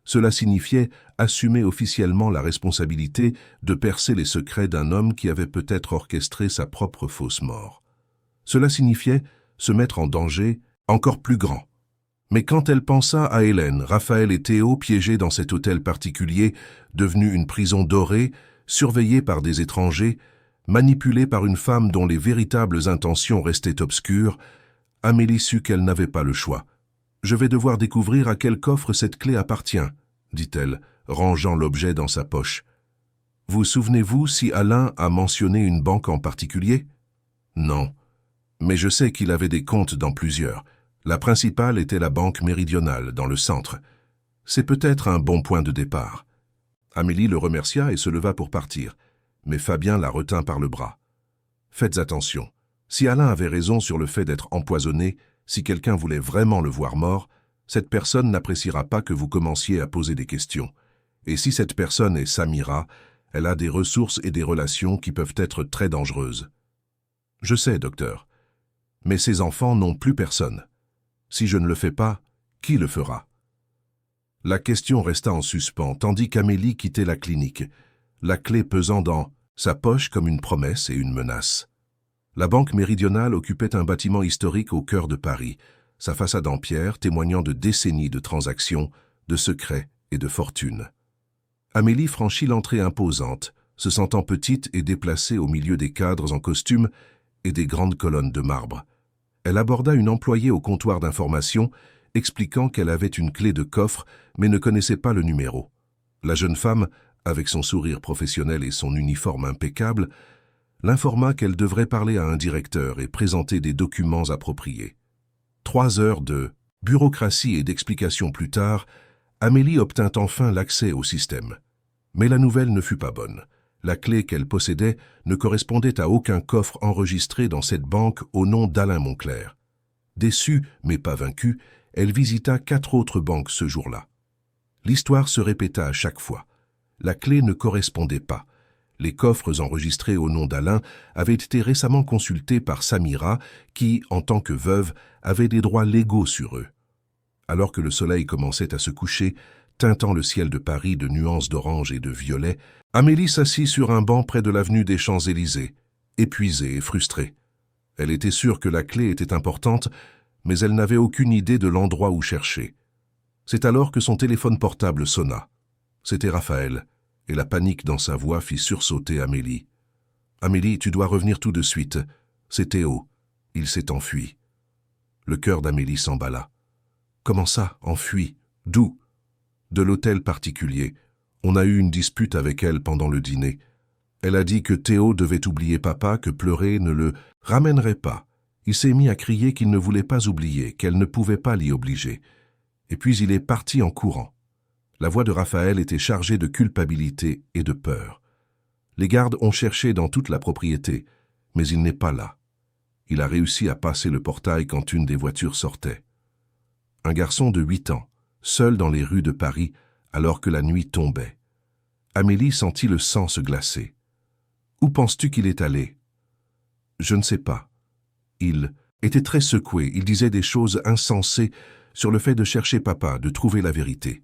Cela signifiait assumer officiellement la responsabilité de percer les secrets d'un homme qui avait peut-être orchestré sa propre fausse mort. Cela signifiait se mettre en danger encore plus grand. Mais quand elle pensa à Hélène, Raphaël et Théo piégés dans cet hôtel particulier, devenu une prison dorée, surveillée par des étrangers, manipulée par une femme dont les véritables intentions restaient obscures, Amélie sut qu'elle n'avait pas le choix. « Je vais devoir découvrir à quel coffre cette clé appartient, » dit-elle, rangeant l'objet dans sa poche. « Vous souvenez-vous si Alain a mentionné une banque en particulier? » « Non, mais je sais qu'il avait des comptes dans plusieurs. La principale était la Banque Méridionale, dans le centre. C'est peut-être un bon point de départ. » Amélie le remercia et se leva pour partir, mais Fabien la retint par le bras. « Faites attention. Si Alain avait raison sur le fait d'être empoisonné, si quelqu'un voulait vraiment le voir mort, cette personne n'appréciera pas que vous commenciez à poser des questions. Et si cette personne est Samira, elle a des ressources et des relations qui peuvent être très dangereuses. » « Je sais, docteur. Mais ces enfants n'ont plus personne. Si je ne le fais pas, qui le fera ?» La question resta en suspens, tandis qu'Amélie quittait la clinique, la clé pesant dans sa poche comme une promesse et une menace. La Banque Méridionale occupait un bâtiment historique au cœur de Paris, sa façade en pierre témoignant de décennies de transactions, de secrets et de fortunes. Amélie franchit l'entrée imposante, se sentant petite et déplacée au milieu des cadres en costume et des grandes colonnes de marbre. Elle aborda une employée au comptoir d'information, expliquant qu'elle avait une clé de coffre mais ne connaissait pas le numéro. La jeune femme, avec son sourire professionnel et son uniforme impeccable, l'informa qu'elle devrait parler à un directeur et présenter des documents appropriés. 3 heures de bureaucratie et d'explications plus tard, Amélie obtint enfin l'accès au système. Mais la nouvelle ne fut pas bonne. La clé qu'elle possédait ne correspondait à aucun coffre enregistré dans cette banque au nom d'Alain Moncler. Déçue, mais pas vaincue, elle visita 4 autres banques ce jour-là. L'histoire se répéta à chaque fois. La clé ne correspondait pas. Les coffres enregistrés au nom d'Alain avaient été récemment consultés par Samira, qui, en tant que veuve, avait des droits légaux sur eux. Alors que le soleil commençait à se coucher, teintant le ciel de Paris de nuances d'orange et de violet, Amélie s'assit sur un banc près de l'avenue des Champs-Élysées, épuisée et frustrée. Elle était sûre que la clé était importante, mais elle n'avait aucune idée de l'endroit où chercher. C'est alors que son téléphone portable sonna. C'était Raphaël, et la panique dans sa voix fit sursauter Amélie. « Amélie, tu dois revenir tout de suite. C'est Théo. Il s'est enfui. » Le cœur d'Amélie s'emballa. « Comment ça, enfui? D'où? » « De l'hôtel particulier. On a eu une dispute avec elle pendant le dîner. Elle a dit que Théo devait oublier papa, que pleurer ne le ramènerait pas. Il s'est mis à crier qu'il ne voulait pas oublier, qu'elle ne pouvait pas l'y obliger. Et puis il est parti en courant. » La voix de Raphaël était chargée de culpabilité et de peur. Les gardes ont cherché dans toute la propriété, mais il n'est pas là. Il a réussi à passer le portail quand une des voitures sortait. Un garçon de 8 ans, seul dans les rues de Paris, alors que la nuit tombait. Amélie sentit le sang se glacer. « Où penses-tu qu'il est allé ?»« Je ne sais pas. Il était très secoué, il disait des choses insensées sur le fait de chercher papa, de trouver la vérité. »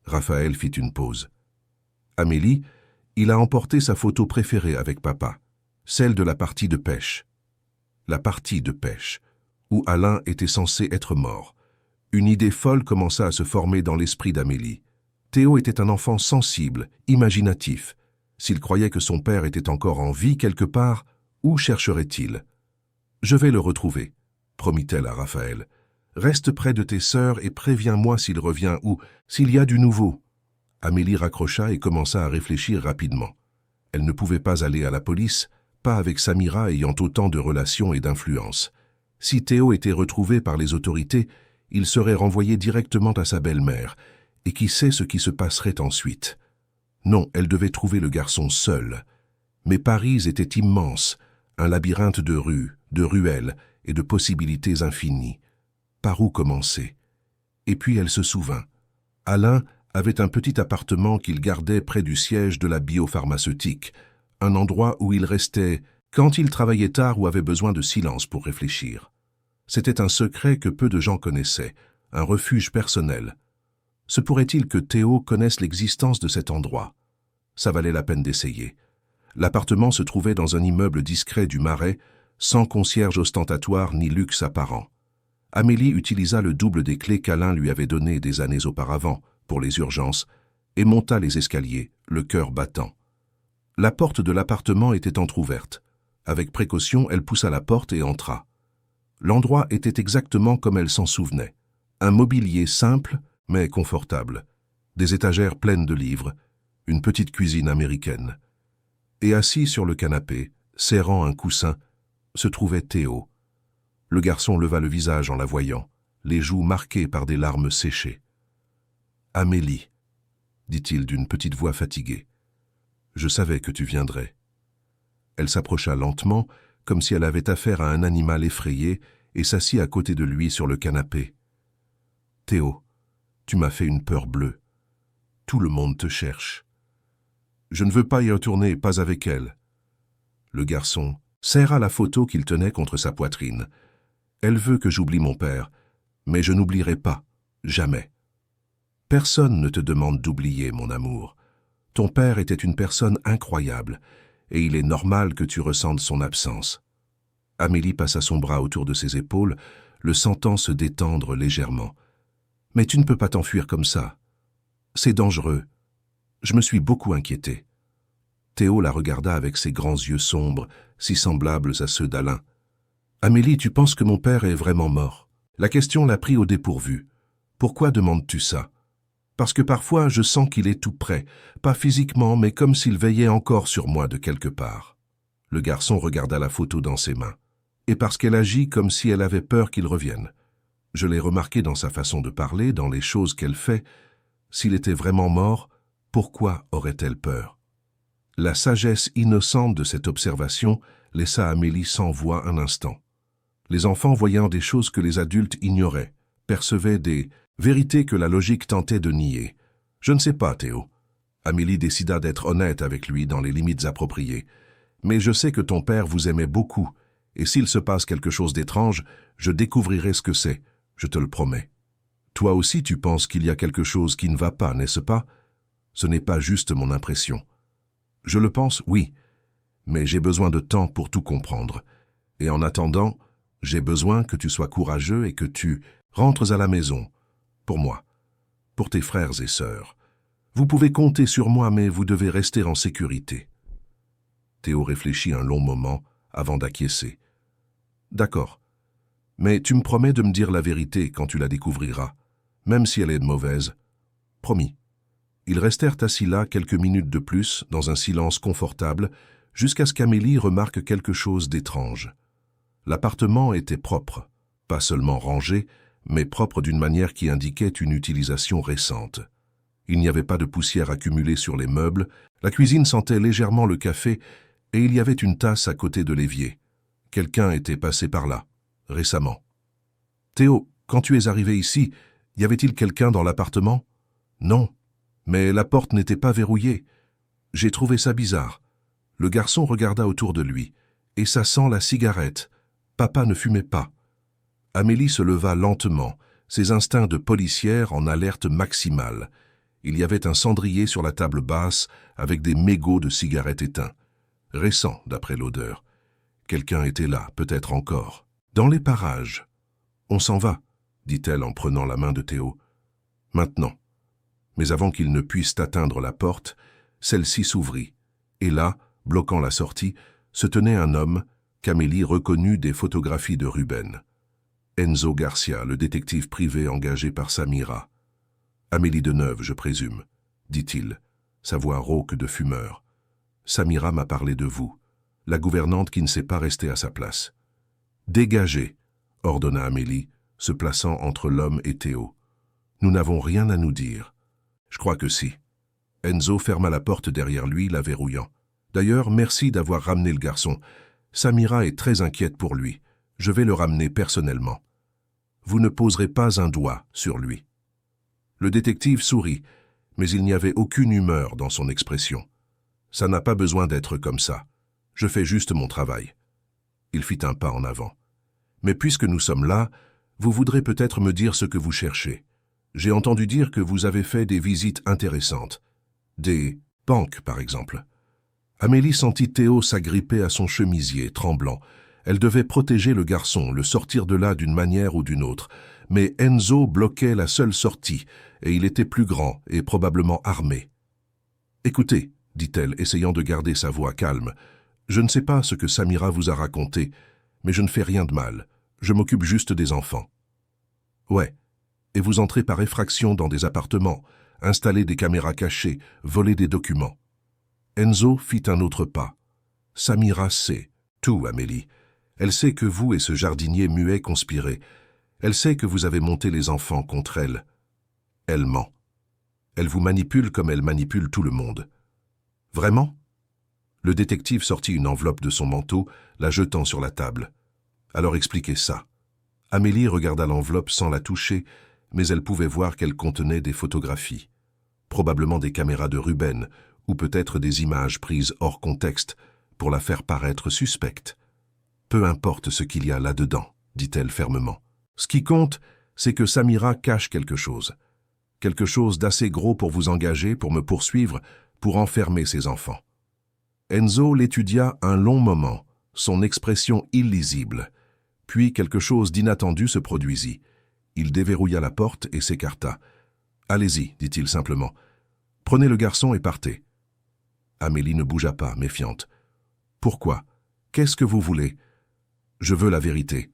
Raphaël fit une pause. « Amélie, il a emporté sa photo préférée avec papa, celle de la partie de pêche. La partie de pêche, où Alain était censé être mort. » Une idée folle commença à se former dans l'esprit d'Amélie. Théo était un enfant sensible, imaginatif. S'il croyait que son père était encore en vie quelque part, où chercherait-il? « Je vais le retrouver, » promit-elle à Raphaël. « Reste près de tes sœurs et préviens-moi s'il revient ou s'il y a du nouveau. » Amélie raccrocha et commença à réfléchir rapidement. Elle ne pouvait pas aller à la police, pas avec Samira ayant autant de relations et d'influence. Si Théo était retrouvé par les autorités, il serait renvoyé directement à sa belle-mère, et qui sait ce qui se passerait ensuite. Non, elle devait trouver le garçon seule. Mais Paris était immense, un labyrinthe de rues, de ruelles et de possibilités infinies. Par où commencer? Et puis elle se souvint. Alain avait un petit appartement qu'il gardait près du siège de la biopharmaceutique, un endroit où il restait quand il travaillait tard ou avait besoin de silence pour réfléchir. C'était un secret que peu de gens connaissaient, un refuge personnel. Se pourrait-il que Théo connaisse l'existence de cet endroit? Ça valait la peine d'essayer. L'appartement se trouvait dans un immeuble discret du Marais, sans concierge ostentatoire ni luxe apparent. Amélie utilisa le double des clés qu'Alain lui avait données des années auparavant, pour les urgences, et monta les escaliers, le cœur battant. La porte de l'appartement était entr'ouverte. Avec précaution, elle poussa la porte et entra. L'endroit était exactement comme elle s'en souvenait. Un mobilier simple, mais confortable. Des étagères pleines de livres, une petite cuisine américaine. Et assis sur le canapé, serrant un coussin, se trouvait Théo. Le garçon leva le visage en la voyant, les joues marquées par des larmes séchées. « Amélie, » dit-il d'une petite voix fatiguée, « je savais que tu viendrais. » Elle s'approcha lentement, comme si elle avait affaire à un animal effrayé, et s'assit à côté de lui sur le canapé. « Théo, tu m'as fait une peur bleue. Tout le monde te cherche. » « Je ne veux pas y retourner, pas avec elle. » Le garçon serra la photo qu'il tenait contre sa poitrine. « Elle veut que j'oublie mon père, mais je n'oublierai pas, jamais. Personne ne te demande d'oublier, mon amour. Ton père était une personne incroyable, et il est normal que tu ressentes son absence. » Amélie passa son bras autour de ses épaules, le sentant se détendre légèrement. « Mais tu ne peux pas t'enfuir comme ça. C'est dangereux. Je me suis beaucoup inquiété. » Théo la regarda avec ses grands yeux sombres, si semblables à ceux d'Alain. « Amélie, tu penses que mon père est vraiment mort ?» La question la prit au dépourvu. « Pourquoi demandes-tu ça ?»« Parce que parfois je sens qu'il est tout près, pas physiquement, mais comme s'il veillait encore sur moi de quelque part. » Le garçon regarda la photo dans ses mains. « Et parce qu'elle agit comme si elle avait peur qu'il revienne. Je l'ai remarqué dans sa façon de parler, dans les choses qu'elle fait. S'il était vraiment mort, pourquoi aurait-elle peur ?» La sagesse innocente de cette observation laissa Amélie sans voix un instant. Les enfants, voyant des choses que les adultes ignoraient, percevaient des vérités que la logique tentait de nier. « Je ne sais pas, Théo. » Amélie décida d'être honnête avec lui dans les limites appropriées. « Mais je sais que ton père vous aimait beaucoup, et s'il se passe quelque chose d'étrange, je découvrirai ce que c'est, je te le promets. Toi aussi tu penses qu'il y a quelque chose qui ne va pas, n'est-ce pas? Ce n'est pas juste mon impression. Je le pense, oui, mais j'ai besoin de temps pour tout comprendre. Et en attendant, j'ai besoin que tu sois courageux et que tu rentres à la maison. Pour moi, pour tes frères et sœurs. Vous pouvez compter sur moi, mais vous devez rester en sécurité. » Théo réfléchit un long moment avant d'acquiescer. « D'accord, mais tu me promets de me dire la vérité quand tu la découvriras, même si elle est mauvaise. Promis. » Ils restèrent assis là quelques minutes de plus, dans un silence confortable, jusqu'à ce qu'Amélie remarque quelque chose d'étrange. L'appartement était propre, pas seulement rangé, mais propre d'une manière qui indiquait une utilisation récente. Il n'y avait pas de poussière accumulée sur les meubles, la cuisine sentait légèrement le café, et il y avait une tasse à côté de l'évier. Quelqu'un était passé par là, récemment. « Théo, quand tu es arrivé ici, y avait-il quelqu'un dans l'appartement ?»« Non. Mais la porte n'était pas verrouillée. J'ai trouvé ça bizarre. » Le garçon regarda autour de lui. « Et ça sent la cigarette. Papa ne fumait pas. » Amélie se leva lentement, ses instincts de policière en alerte maximale. Il y avait un cendrier sur la table basse avec des mégots de cigarettes éteints. Récent, d'après l'odeur. Quelqu'un était là, peut-être encore. Dans les parages. « On s'en va, » dit-elle en prenant la main de Théo. « Maintenant. » Mais avant qu'il ne puisse atteindre la porte, celle-ci s'ouvrit. Et là, bloquant la sortie, se tenait un homme qu'Amélie reconnut des photographies de Ruben. Enzo Garcia, le détective privé engagé par Samira. « Amélie Deneuve, je présume, » dit-il, sa voix rauque de fumeur. « Samira m'a parlé de vous, la gouvernante qui ne s'est pas restée à sa place. »« Dégagez !» ordonna Amélie, se plaçant entre l'homme et Théo. « Nous n'avons rien à nous dire. » « Je crois que si. » Enzo ferma la porte derrière lui, la verrouillant. « D'ailleurs, merci d'avoir ramené le garçon. Samira est très inquiète pour lui. Je vais le ramener personnellement. Vous ne poserez pas un doigt sur lui. » Le détective sourit, mais il n'y avait aucune humeur dans son expression. « Ça n'a pas besoin d'être comme ça. Je fais juste mon travail. » Il fit un pas en avant. « Mais puisque nous sommes là, vous voudrez peut-être me dire ce que vous cherchez. J'ai entendu dire que vous avez fait des visites intéressantes. Des banques, par exemple. » Amélie sentit Théo s'agripper à son chemisier, tremblant. Elle devait protéger le garçon, le sortir de là d'une manière ou d'une autre. Mais Enzo bloquait la seule sortie, et il était plus grand et probablement armé. « Écoutez, » dit-elle, essayant de garder sa voix calme, « je ne sais pas ce que Samira vous a raconté, mais je ne fais rien de mal. Je m'occupe juste des enfants. » « Ouais, et vous entrez par effraction dans des appartements, installez des caméras cachées, volez des documents. » Enzo fit un autre pas. « Samira sait tout, Amélie. Elle sait que vous et ce jardinier muet conspirez. Elle sait que vous avez monté les enfants contre elle. Elle ment. Elle vous manipule comme elle manipule tout le monde. » « Vraiment ?» Le détective sortit une enveloppe de son manteau, la jetant sur la table. « Alors expliquez ça. » Amélie regarda l'enveloppe sans la toucher, mais elle pouvait voir qu'elle contenait des photographies. Probablement des caméras de Ruben, ou peut-être des images prises hors contexte pour la faire paraître suspecte. « Peu importe ce qu'il y a là-dedans, » dit-elle fermement. « Ce qui compte, c'est que Samira cache quelque chose. Quelque chose d'assez gros pour vous engager, pour me poursuivre, pour enfermer ses enfants. » Enzo l'étudia un long moment, son expression illisible. Puis quelque chose d'inattendu se produisit. Il déverrouilla la porte et s'écarta. « Allez-y, dit-il simplement. Prenez le garçon et partez. » Amélie ne bougea pas, méfiante. « Pourquoi? Qu'est-ce que vous voulez? »« Je veux la vérité. »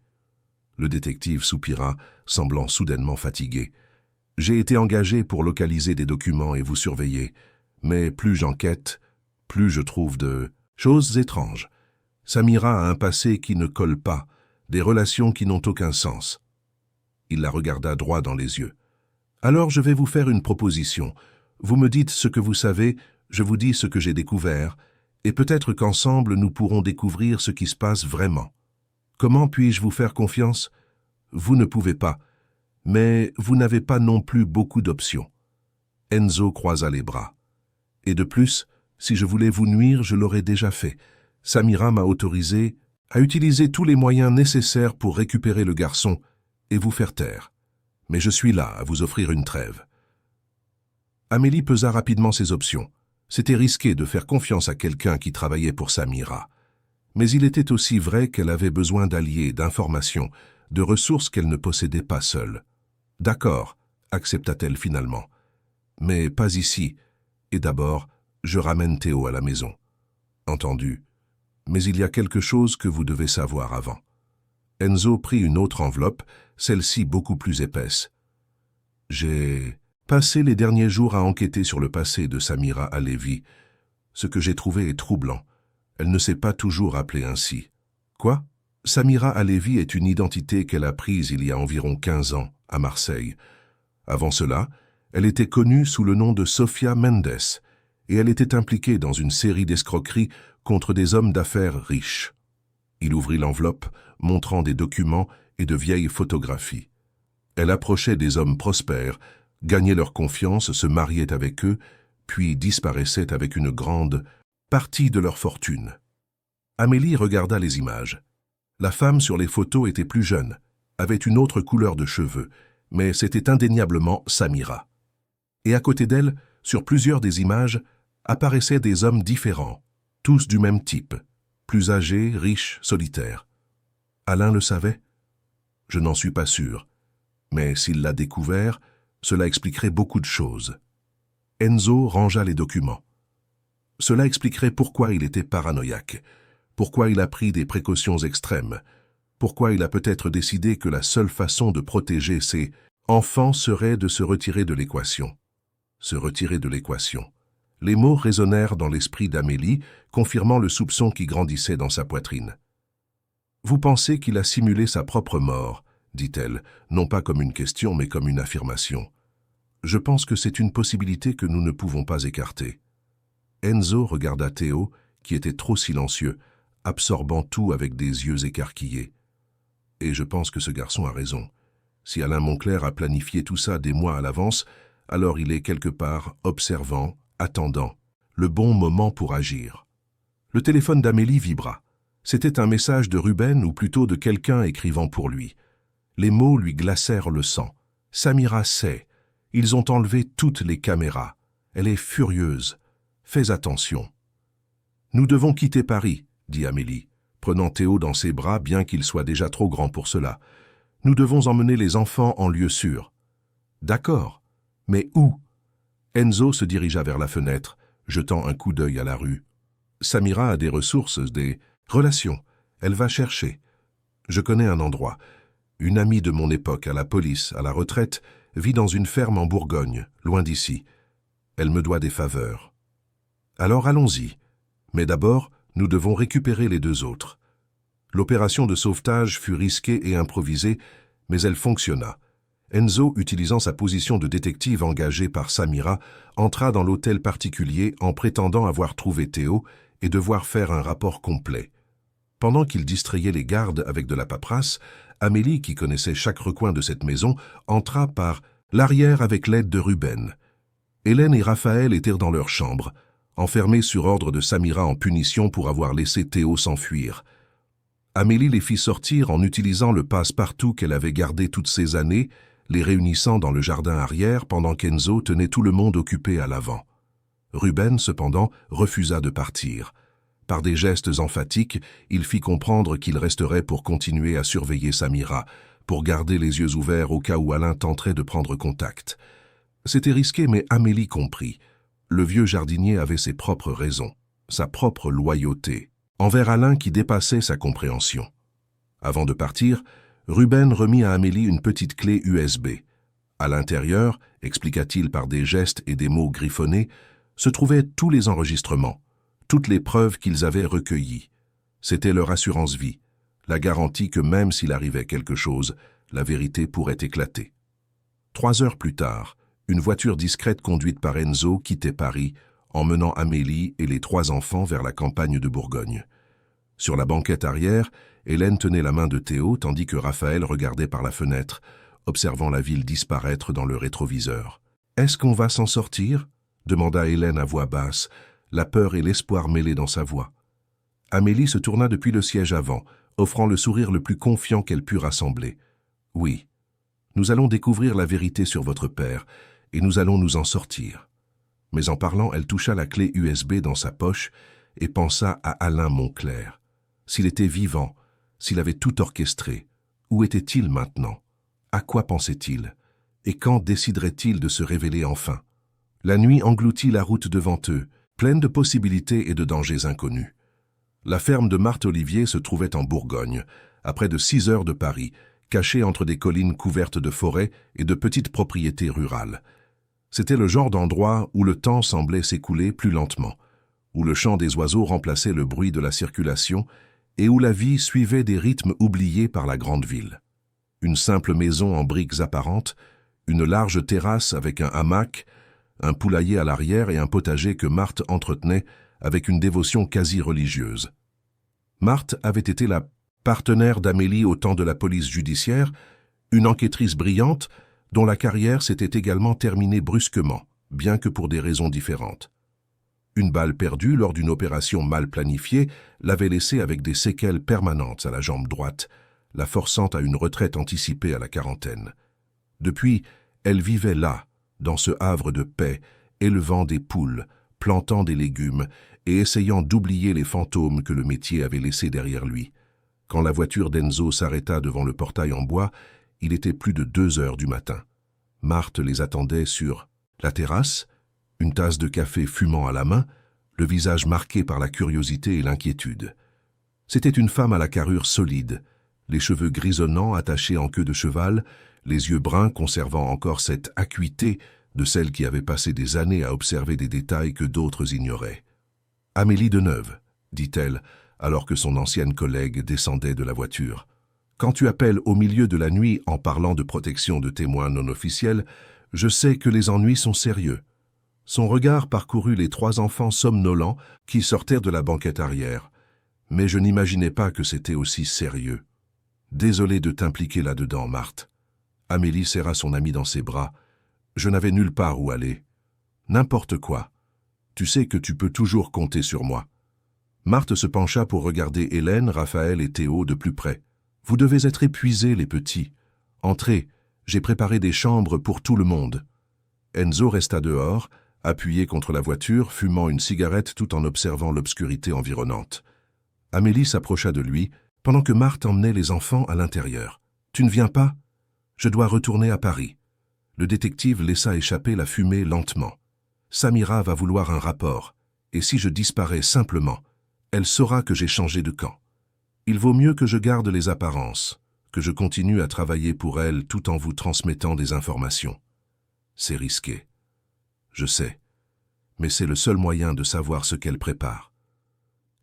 Le détective soupira, semblant soudainement fatigué. « J'ai été engagé pour localiser des documents et vous surveiller. Mais plus j'enquête, plus je trouve de choses étranges. Samira a un passé qui ne colle pas, des relations qui n'ont aucun sens. » Il la regarda droit dans les yeux. « Alors je vais vous faire une proposition. Vous me dites ce que vous savez, je vous dis ce que j'ai découvert, et peut-être qu'ensemble nous pourrons découvrir ce qui se passe vraiment. Comment puis-je vous faire confiance? Vous ne pouvez pas, mais vous n'avez pas non plus beaucoup d'options. » Enzo croisa les bras. « Et de plus, si je voulais vous nuire, je l'aurais déjà fait. Samira m'a autorisé à utiliser tous les moyens nécessaires pour récupérer le garçon et vous faire taire. Mais je suis là à vous offrir une trêve. » Amélie pesa rapidement ses options. C'était risqué de faire confiance à quelqu'un qui travaillait pour Samira. Mais il était aussi vrai qu'elle avait besoin d'alliés, d'informations, de ressources qu'elle ne possédait pas seule. « D'accord, » accepta-t-elle finalement. « Mais pas ici. Et d'abord, je ramène Théo à la maison. »« Entendu. Mais il y a quelque chose que vous devez savoir avant. » Enzo prit une autre enveloppe, celle-ci beaucoup plus épaisse. « J'ai passé les derniers jours à enquêter sur le passé de Samira Alevi. Ce que j'ai trouvé est troublant. Elle ne s'est pas toujours appelée ainsi. »« Quoi ? Samira Alevi est une identité qu'elle a prise il y a environ 15 ans, à Marseille. Avant cela, elle était connue sous le nom de Sofia Mendes, et elle était impliquée dans une série d'escroqueries contre des hommes d'affaires riches. » Il ouvrit l'enveloppe, montrant des documents et de vieilles photographies. Elle approchait des hommes prospères, gagnait leur confiance, se mariait avec eux, puis disparaissait avec une grande partie de leur fortune. Amélie regarda les images. La femme sur les photos était plus jeune, avait une autre couleur de cheveux, mais c'était indéniablement Samira. Et à côté d'elle, sur plusieurs des images, apparaissaient des hommes différents, tous du même type, plus âgés, riches, solitaires. Alain le savait? Je n'en suis pas sûr, mais s'il l'a découvert, cela expliquerait beaucoup de choses. Enzo rangea les documents. Cela expliquerait pourquoi il était paranoïaque, pourquoi il a pris des précautions extrêmes, pourquoi il a peut-être décidé que la seule façon de protéger ses enfants serait de se retirer de l'équation. Se retirer de l'équation. Les mots résonnèrent dans l'esprit d'Amélie, confirmant le soupçon qui grandissait dans sa poitrine. « Vous pensez qu'il a simulé sa propre mort ?» dit-elle, non pas comme une question, mais comme une affirmation. « Je pense que c'est une possibilité que nous ne pouvons pas écarter. » Enzo regarda Théo, qui était trop silencieux, absorbant tout avec des yeux écarquillés. « Et je pense que ce garçon a raison. Si Alain Moncler a planifié tout ça des mois à l'avance, alors il est quelque part observant, attendant, le bon moment pour agir. » Le téléphone d'Amélie vibra. C'était un message de Ruben ou plutôt de quelqu'un écrivant pour lui. Les mots lui glacèrent le sang. « Samira sait. Ils ont enlevé toutes les caméras. Elle est furieuse. Fais attention. Nous devons quitter Paris, dit Amélie, prenant Théo dans ses bras bien qu'il soit déjà trop grand pour cela. Nous devons emmener les enfants en lieu sûr. D'accord, mais où? Enzo se dirigea vers la fenêtre, jetant un coup d'œil à la rue. Samira a des ressources, des relations. Elle va chercher. Je connais un endroit. Une amie de mon époque, à la police, à la retraite, vit dans une ferme en Bourgogne, loin d'ici. Elle me doit des faveurs. Alors allons-y. Mais d'abord, nous devons récupérer les deux autres. L'opération de sauvetage fut risquée et improvisée, mais elle fonctionna. Enzo, utilisant sa position de détective engagé par Samira, entra dans l'hôtel particulier en prétendant avoir trouvé Théo et devoir faire un rapport complet. Pendant qu'il distrayait les gardes avec de la paperasse, Amélie, qui connaissait chaque recoin de cette maison, entra par l'arrière avec l'aide de Ruben. Hélène et Raphaël étaient dans leur chambre, enfermés sur ordre de Samira en punition pour avoir laissé Théo s'enfuir. Amélie les fit sortir en utilisant le passe-partout qu'elle avait gardé toutes ces années, les réunissant dans le jardin arrière pendant qu'Enzo tenait tout le monde occupé à l'avant. Ruben, cependant, refusa de partir. Par des gestes emphatiques, il fit comprendre qu'il resterait pour continuer à surveiller Samira, pour garder les yeux ouverts au cas où Alain tenterait de prendre contact. C'était risqué, mais Amélie comprit. Le vieux jardinier avait ses propres raisons, sa propre loyauté, envers Alain qui dépassait sa compréhension. Avant de partir, Ruben remit à Amélie une petite clé USB. À l'intérieur, expliqua-t-il par des gestes et des mots griffonnés, se trouvaient tous les enregistrements, toutes les preuves qu'ils avaient recueillies. C'était leur assurance-vie, la garantie que même s'il arrivait quelque chose, la vérité pourrait éclater. 3 heures plus tard, une voiture discrète conduite par Enzo quittait Paris, emmenant Amélie et les 3 enfants vers la campagne de Bourgogne. Sur la banquette arrière, Hélène tenait la main de Théo tandis que Raphaël regardait par la fenêtre, observant la ville disparaître dans le rétroviseur. « Est-ce qu'on va s'en sortir ?» demanda Hélène à voix basse, la peur et l'espoir mêlés dans sa voix. Amélie se tourna depuis le siège avant, offrant le sourire le plus confiant qu'elle put rassembler. « Oui, nous allons découvrir la vérité sur votre père, et nous allons nous en sortir. » Mais en parlant, elle toucha la clé USB dans sa poche et pensa à Alain Moncler. S'il était vivant, s'il avait tout orchestré, où était-il maintenant? À quoi pensait-il? Et quand déciderait-il de se révéler enfin? La nuit engloutit la route devant eux, pleine de possibilités et de dangers inconnus. La ferme de Marthe Olivier se trouvait en Bourgogne, à près de 6 heures de Paris, cachée entre des collines couvertes de forêts et de petites propriétés rurales. C'était le genre d'endroit où le temps semblait s'écouler plus lentement, où le chant des oiseaux remplaçait le bruit de la circulation et où la vie suivait des rythmes oubliés par la grande ville. Une simple maison en briques apparentes, une large terrasse avec un hamac, un poulailler à l'arrière et un potager que Marthe entretenait avec une dévotion quasi religieuse. Marthe avait été la partenaire d'Amélie au temps de la police judiciaire, une enquêtrice brillante dont la carrière s'était également terminée brusquement, bien que pour des raisons différentes. Une balle perdue lors d'une opération mal planifiée l'avait laissée avec des séquelles permanentes à la jambe droite, la forçant à une retraite anticipée à la quarantaine. Depuis, elle vivait là, dans ce havre de paix, élevant des poules, plantant des légumes et essayant d'oublier les fantômes que le métier avait laissés derrière lui. Quand la voiture d'Enzo s'arrêta devant le portail en bois, il était plus de 2 heures du matin. Marthe les attendait sur la terrasse, une tasse de café fumant à la main, le visage marqué par la curiosité et l'inquiétude. C'était une femme à la carrure solide, les cheveux grisonnants attachés en queue de cheval, les yeux bruns conservant encore cette acuité de celle qui avait passé des années à observer des détails que d'autres ignoraient. « Amélie Deneuve, dit-elle, alors que son ancienne collègue descendait de la voiture. Quand tu appelles au milieu de la nuit en parlant de protection de témoins non officiels, je sais que les ennuis sont sérieux. » Son regard parcourut les 3 enfants somnolents qui sortaient de la banquette arrière. Mais je n'imaginais pas que c'était aussi sérieux. Désolé de t'impliquer là-dedans, Marthe. Amélie serra son amie dans ses bras. Je n'avais nulle part où aller. N'importe quoi. Tu sais que tu peux toujours compter sur moi. Marthe se pencha pour regarder Hélène, Raphaël et Théo de plus près. Vous devez être épuisés, les petits. Entrez, j'ai préparé des chambres pour tout le monde. Enzo resta dehors, appuyé contre la voiture, fumant une cigarette tout en observant l'obscurité environnante. Amélie s'approcha de lui, pendant que Marthe emmenait les enfants à l'intérieur. « Tu ne viens pas ? Je dois retourner à Paris. » Le détective laissa échapper la fumée lentement. « Samira va vouloir un rapport, et si je disparais simplement, elle saura que j'ai changé de camp. Il vaut mieux que je garde les apparences, que je continue à travailler pour elle tout en vous transmettant des informations. C'est risqué. Je sais, mais c'est le seul moyen de savoir ce qu'elle prépare. »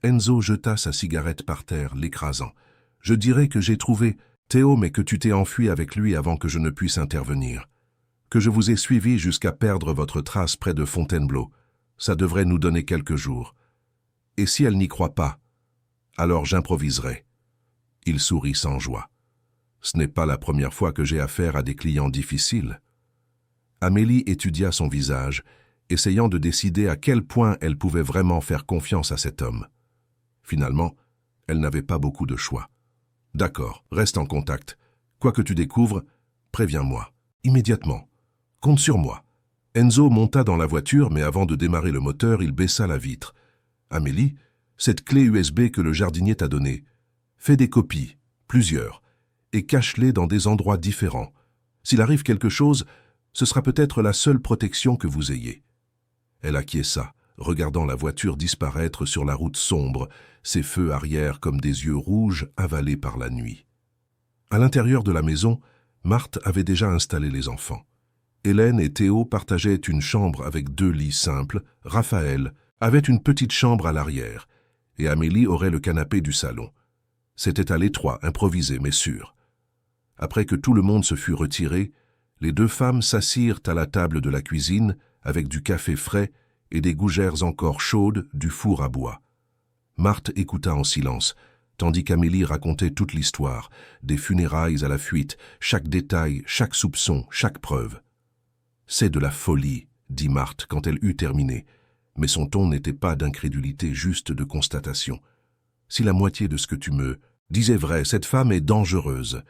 Enzo jeta sa cigarette par terre, l'écrasant. « Je dirais que j'ai trouvé Théo, mais que tu t'es enfui avec lui avant que je ne puisse intervenir. Que je vous ai suivi jusqu'à perdre votre trace près de Fontainebleau. Ça devrait nous donner quelques jours. Et si elle n'y croit pas, alors j'improviserai. » Il sourit sans joie. « Ce n'est pas la première fois que j'ai affaire à des clients difficiles. » Amélie étudia son visage, essayant de décider à quel point elle pouvait vraiment faire confiance à cet homme. Finalement, elle n'avait pas beaucoup de choix. « D'accord, reste en contact. Quoi que tu découvres, préviens-moi. Immédiatement. Compte sur moi. » Enzo monta dans la voiture, mais avant de démarrer le moteur, il baissa la vitre. « Amélie, cette clé USB que le jardinier t'a donnée, fais des copies, plusieurs, et cache-les dans des endroits différents. S'il arrive quelque chose, ce sera peut-être la seule protection que vous ayez. » Elle acquiesça, regardant la voiture disparaître sur la route sombre, ses feux arrière comme des yeux rouges avalés par la nuit. À l'intérieur de la maison, Marthe avait déjà installé les enfants. Hélène et Théo partageaient une chambre avec 2 lits simples, Raphaël avait une petite chambre à l'arrière, et Amélie aurait le canapé du salon. C'était à l'étroit, improvisé mais sûr. Après que tout le monde se fut retiré, les 2 femmes s'assirent à la table de la cuisine avec du café frais et des gougères encore chaudes du four à bois. Marthe écouta en silence, tandis qu'Amélie racontait toute l'histoire, des funérailles à la fuite, chaque détail, chaque soupçon, chaque preuve. « C'est de la folie, » dit Marthe quand elle eut terminé, mais son ton n'était pas d'incrédulité, juste de constatation. « Si la moitié de ce que tu me dis est vrai, cette femme est dangereuse.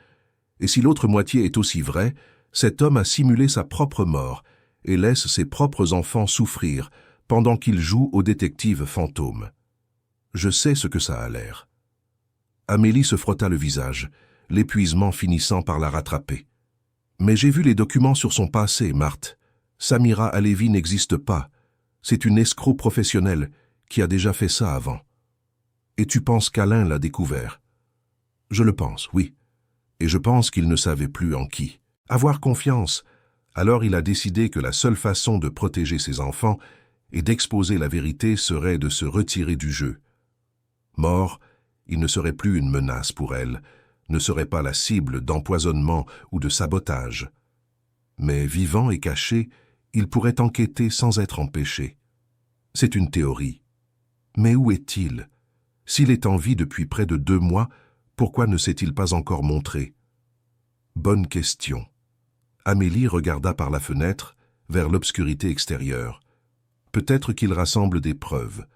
Et si l'autre moitié est aussi vraie, cet homme a simulé sa propre mort et laisse ses propres enfants souffrir pendant qu'il joue au détective fantôme. Je sais ce que ça a l'air. » Amélie se frotta le visage, l'épuisement finissant par la rattraper. « Mais j'ai vu les documents sur son passé, Marthe. Samira Alevi n'existe pas. C'est une escroc professionnelle qui a déjà fait ça avant. Et tu penses qu'Alain l'a découvert? » « Je le pense, oui. Et je pense qu'il ne savait plus en qui. Avoir confiance. Alors il a décidé que la seule façon de protéger ses enfants et d'exposer la vérité serait de se retirer du jeu. Mort, il ne serait plus une menace pour elle, ne serait pas la cible d'empoisonnement ou de sabotage. Mais vivant et caché, il pourrait enquêter sans être empêché. C'est une théorie. Mais où est-il? S'il est en vie depuis près de 2 mois, pourquoi ne s'est-il pas encore montré? Bonne question. Amélie regarda par la fenêtre, vers l'obscurité extérieure. Peut-être qu'il rassemble des preuves,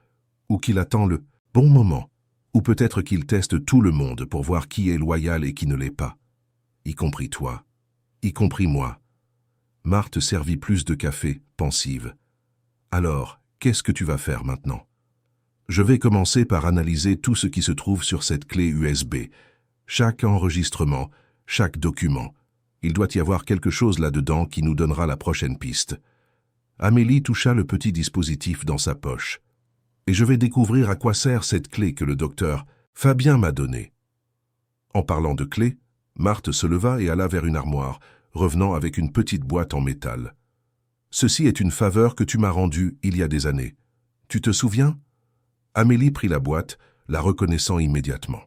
ou qu'il attend le bon moment, ou peut-être qu'il teste tout le monde pour voir qui est loyal et qui ne l'est pas. Y compris toi, y compris moi. Marthe servit plus de café, pensive. Alors, qu'est-ce que tu vas faire maintenant? Je vais commencer par analyser tout ce qui se trouve sur cette clé USB. Chaque enregistrement, chaque document. Il doit y avoir quelque chose là-dedans qui nous donnera la prochaine piste. Amélie toucha le petit dispositif dans sa poche. Et je vais découvrir à quoi sert cette clé que le docteur Fabien m'a donnée. En parlant de clé, Marthe se leva et alla vers une armoire, revenant avec une petite boîte en métal. « Ceci est une faveur que tu m'as rendue il y a des années. Tu te souviens ?» Amélie prit la boîte, la reconnaissant immédiatement.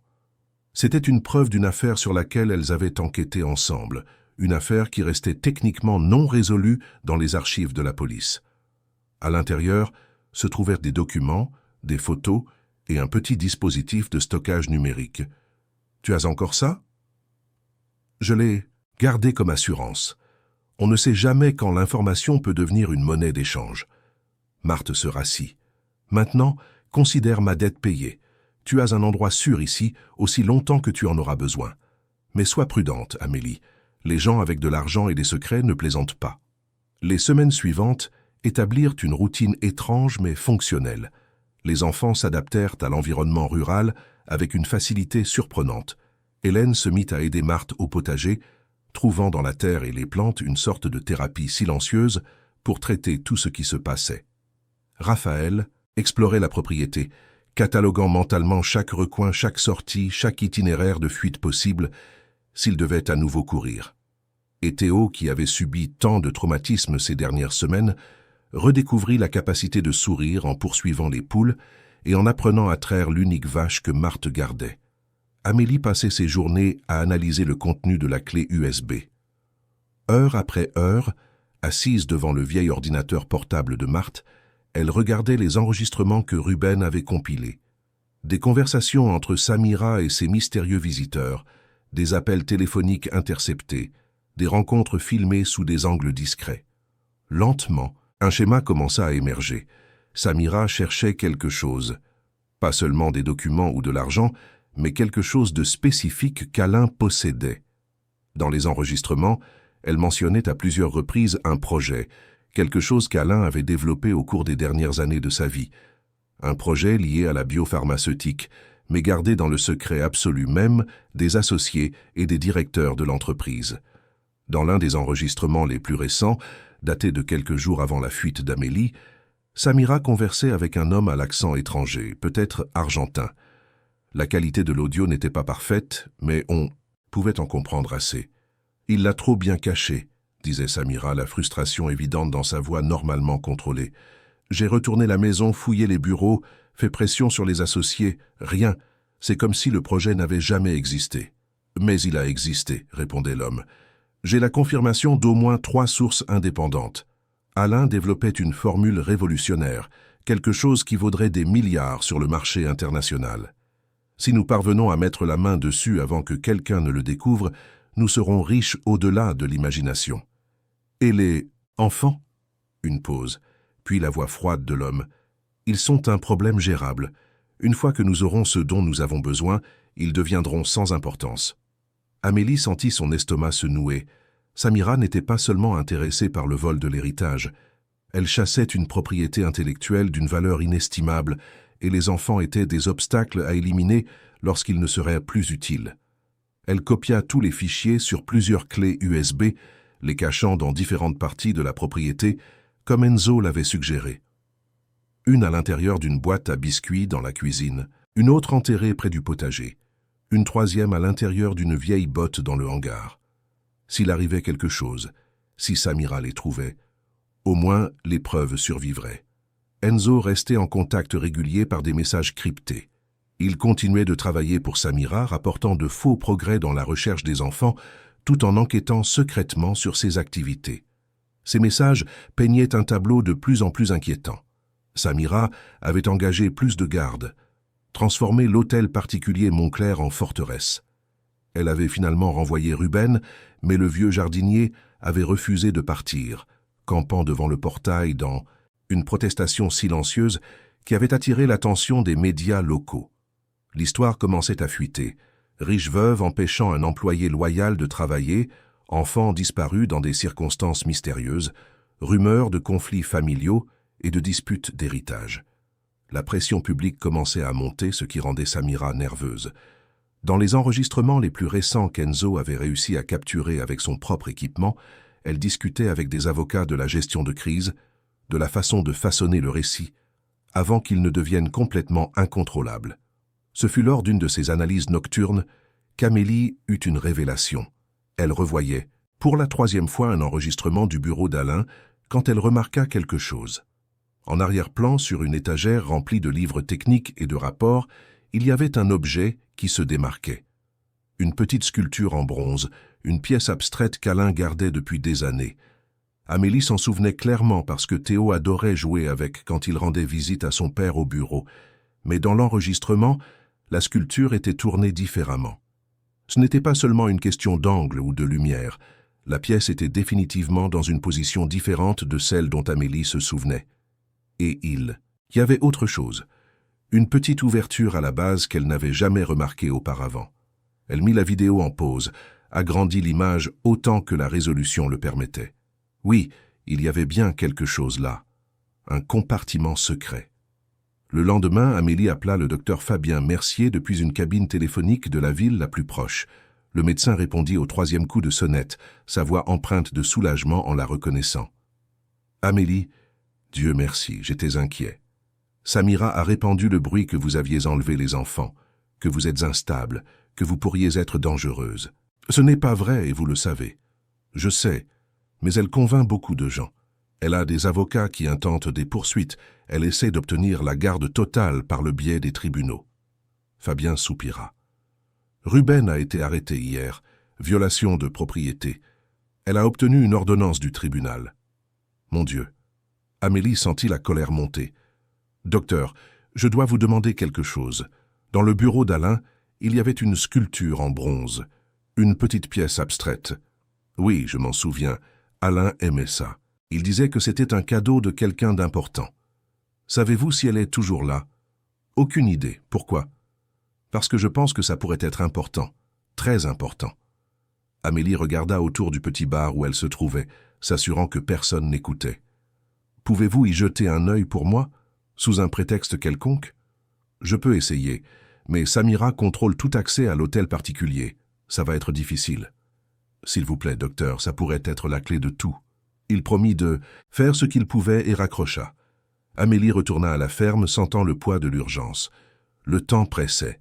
C'était une preuve d'une affaire sur laquelle elles avaient enquêté ensemble, une affaire qui restait techniquement non résolue dans les archives de la police. À l'intérieur se trouvèrent des documents, des photos et un petit dispositif de stockage numérique. « Tu as encore ça ?»« Je l'ai gardé comme assurance. On ne sait jamais quand l'information peut devenir une monnaie d'échange. » Marthe se rassit. « Maintenant, considère ma dette payée. Tu as un endroit sûr ici, aussi longtemps que tu en auras besoin. Mais sois prudente, Amélie. Les gens avec de l'argent et des secrets ne plaisantent pas. » Les semaines suivantes établirent une routine étrange mais fonctionnelle. Les enfants s'adaptèrent à l'environnement rural avec une facilité surprenante. Hélène se mit à aider Marthe au potager, trouvant dans la terre et les plantes une sorte de thérapie silencieuse pour traiter tout ce qui se passait. Raphaël explorait la propriété, cataloguant mentalement chaque recoin, chaque sortie, chaque itinéraire de fuite possible, s'il devait à nouveau courir. Et Théo, qui avait subi tant de traumatismes ces dernières semaines, redécouvrit la capacité de sourire en poursuivant les poules et en apprenant à traire l'unique vache que Marthe gardait. Amélie passait ses journées à analyser le contenu de la clé USB. Heure après heure, assise devant le vieil ordinateur portable de Marthe, elle regardait les enregistrements que Ruben avait compilés. Des conversations entre Samira et ses mystérieux visiteurs, des appels téléphoniques interceptés, des rencontres filmées sous des angles discrets. Lentement, un schéma commença à émerger. Samira cherchait quelque chose. Pas seulement des documents ou de l'argent, mais quelque chose de spécifique qu'Alain possédait. Dans les enregistrements, elle mentionnait à plusieurs reprises un projet, quelque chose qu'Alain avait développé au cours des dernières années de sa vie. Un projet lié à la biopharmaceutique, mais gardé dans le secret absolu même des associés et des directeurs de l'entreprise. Dans l'un des enregistrements les plus récents, daté de quelques jours avant la fuite d'Amélie, Samira conversait avec un homme à l'accent étranger, peut-être argentin. La qualité de l'audio n'était pas parfaite, mais on pouvait en comprendre assez. « Il l'a trop bien caché », disait Samira, la frustration évidente dans sa voix normalement contrôlée. « J'ai retourné la maison, fouillé les bureaux, fait pression sur les associés, rien. C'est comme si le projet n'avait jamais existé. »« Mais il a existé », répondait l'homme. « J'ai la confirmation d'au moins 3 sources indépendantes. Alain développait une formule révolutionnaire, quelque chose qui vaudrait des milliards sur le marché international. Si nous parvenons à mettre la main dessus avant que quelqu'un ne le découvre, nous serons riches au-delà de l'imagination. » « Et les enfants ?» Une pause, puis la voix froide de l'homme. « Ils sont un problème gérable. Une fois que nous aurons ce dont nous avons besoin, ils deviendront sans importance. » Amélie sentit son estomac se nouer. Samira n'était pas seulement intéressée par le vol de l'héritage. Elle chassait une propriété intellectuelle d'une valeur inestimable, et les enfants étaient des obstacles à éliminer lorsqu'ils ne seraient plus utiles. Elle copia tous les fichiers sur plusieurs clés USB, les cachant dans différentes parties de la propriété, comme Enzo l'avait suggéré. Une à l'intérieur d'une boîte à biscuits dans la cuisine, une autre enterrée près du potager, une troisième à l'intérieur d'une vieille botte dans le hangar. S'il arrivait quelque chose, si Samira les trouvait, au moins les preuves survivraient. Enzo restait en contact régulier par des messages cryptés. Il continuait de travailler pour Samira, rapportant de faux progrès dans la recherche des enfants, tout en enquêtant secrètement sur ses activités. Ces messages peignaient un tableau de plus en plus inquiétant. Samira avait engagé plus de gardes, transformé l'hôtel particulier Montclair en forteresse. Elle avait finalement renvoyé Ruben, mais le vieux jardinier avait refusé de partir, campant devant le portail dans une protestation silencieuse qui avait attiré l'attention des médias locaux. L'histoire commençait à fuiter. Riche veuve empêchant un employé loyal de travailler, enfants disparus dans des circonstances mystérieuses, rumeurs de conflits familiaux et de disputes d'héritage. La pression publique commençait à monter, ce qui rendait Samira nerveuse. Dans les enregistrements les plus récents qu'Enzo avait réussi à capturer avec son propre équipement, elle discutait avec des avocats de la gestion de crise, de la façon de façonner le récit, avant qu'il ne devienne complètement incontrôlable. Ce fut lors d'une de ces analyses nocturnes qu'Amélie eut une révélation. Elle revoyait, pour la 3e fois, un enregistrement du bureau d'Alain quand elle remarqua quelque chose. En arrière-plan, sur une étagère remplie de livres techniques et de rapports, il y avait un objet qui se démarquait. Une petite sculpture en bronze, une pièce abstraite qu'Alain gardait depuis des années. Amélie s'en souvenait clairement parce que Théo adorait jouer avec quand il rendait visite à son père au bureau. Mais dans l'enregistrement, la sculpture était tournée différemment. Ce n'était pas seulement une question d'angle ou de lumière. La pièce était définitivement dans une position différente de celle dont Amélie se souvenait. Et il y avait autre chose. Une petite ouverture à la base qu'elle n'avait jamais remarquée auparavant. Elle mit la vidéo en pause, agrandit l'image autant que la résolution le permettait. Oui, Il y avait bien quelque chose là, un compartiment secret. Le lendemain, Amélie appela le docteur Fabien Mercier depuis une cabine téléphonique de la ville la plus proche. Le médecin répondit au 3e coup de sonnette, sa voix empreinte de soulagement en la reconnaissant. « Amélie, Dieu merci, j'étais inquiet. Samira a répandu le bruit que vous aviez enlevé les enfants, que vous êtes instable, que vous pourriez être dangereuse. Ce n'est pas vrai et vous le savez. Je sais, mais elle convainc beaucoup de gens. Elle a des avocats qui intentent des poursuites. Elle essaie d'obtenir la garde totale par le biais des tribunaux. » Fabien soupira. « Ruben a été arrêté hier, violation de propriété. Elle a obtenu une ordonnance du tribunal. » Mon Dieu. Amélie sentit la colère monter. « Docteur, je dois vous demander quelque chose. Dans le bureau d'Alain, il y avait une sculpture en bronze, une petite pièce abstraite. Oui, je m'en souviens, Alain aimait ça. Il disait que c'était un cadeau de quelqu'un d'important. Savez-vous si elle est toujours là? Aucune idée. Pourquoi? Parce que je pense que ça pourrait être important, très important. » Amélie regarda autour du petit bar où elle se trouvait, s'assurant que personne n'écoutait. « Pouvez-vous y jeter un œil pour moi, sous un prétexte quelconque? Je peux essayer, mais Samira contrôle tout accès à l'hôtel particulier. Ça va être difficile. S'il vous plaît, docteur, ça pourrait être la clé de tout. » Il promit de faire ce qu'il pouvait et raccrocha. Amélie retourna à la ferme, sentant le poids de l'urgence. Le temps pressait.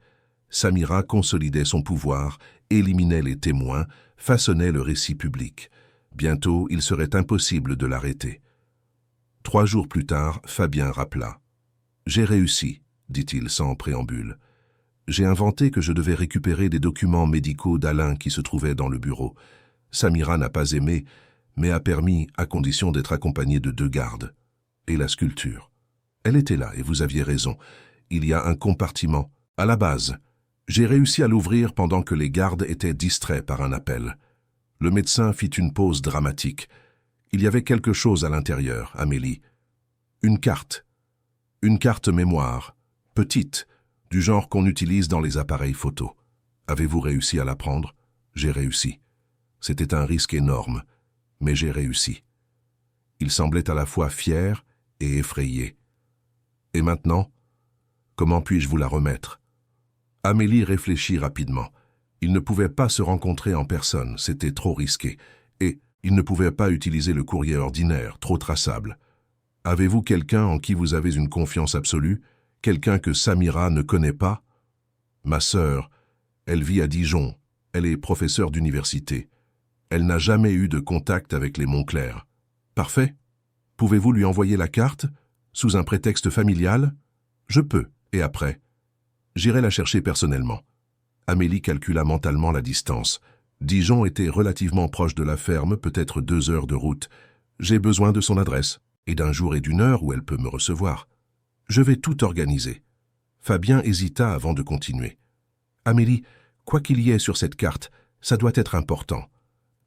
Samira consolidait son pouvoir, éliminait les témoins, façonnait le récit public. Bientôt, il serait impossible de l'arrêter. 3 jours plus tard, Fabien rappela. « J'ai réussi, dit-il sans préambule. J'ai inventé que je devais récupérer des documents médicaux d'Alain qui se trouvaient dans le bureau. Samira n'a pas aimé, mais a permis, à condition d'être accompagnée de 2 gardes. Et la sculpture. Elle était là, et vous aviez raison. Il y a un compartiment, à la base. J'ai réussi à l'ouvrir pendant que les gardes étaient distraits par un appel. Le médecin fit une pause dramatique. Il y avait quelque chose à l'intérieur, Amélie. Une carte. Une carte mémoire, petite, du genre qu'on utilise dans les appareils photo. Avez-vous réussi à la prendre? J'ai réussi. C'était un risque énorme, mais j'ai réussi. » Il semblait à la fois fier et effrayé. « Et maintenant, comment puis-je vous la remettre ?» Amélie réfléchit rapidement. Ils ne pouvaient pas se rencontrer en personne, c'était trop risqué. Et ils ne pouvaient pas utiliser le courrier ordinaire, trop traçable. « Avez-vous quelqu'un en qui vous avez une confiance absolue? Quelqu'un que Samira ne connaît pas? » « Ma sœur, elle vit à Dijon, elle est professeure d'université. Elle n'a jamais eu de contact avec les Montclair. » « Parfait. Pouvez-vous lui envoyer la carte, sous un prétexte familial? »« Je peux, et après? »« J'irai la chercher personnellement. » Amélie calcula mentalement la distance. Dijon était relativement proche de la ferme, peut-être 2 heures de route. « J'ai besoin de son adresse, et d'un jour et d'une heure où elle peut me recevoir. Je vais tout organiser. » Fabien hésita avant de continuer. « Amélie, quoi qu'il y ait sur cette carte, ça doit être important.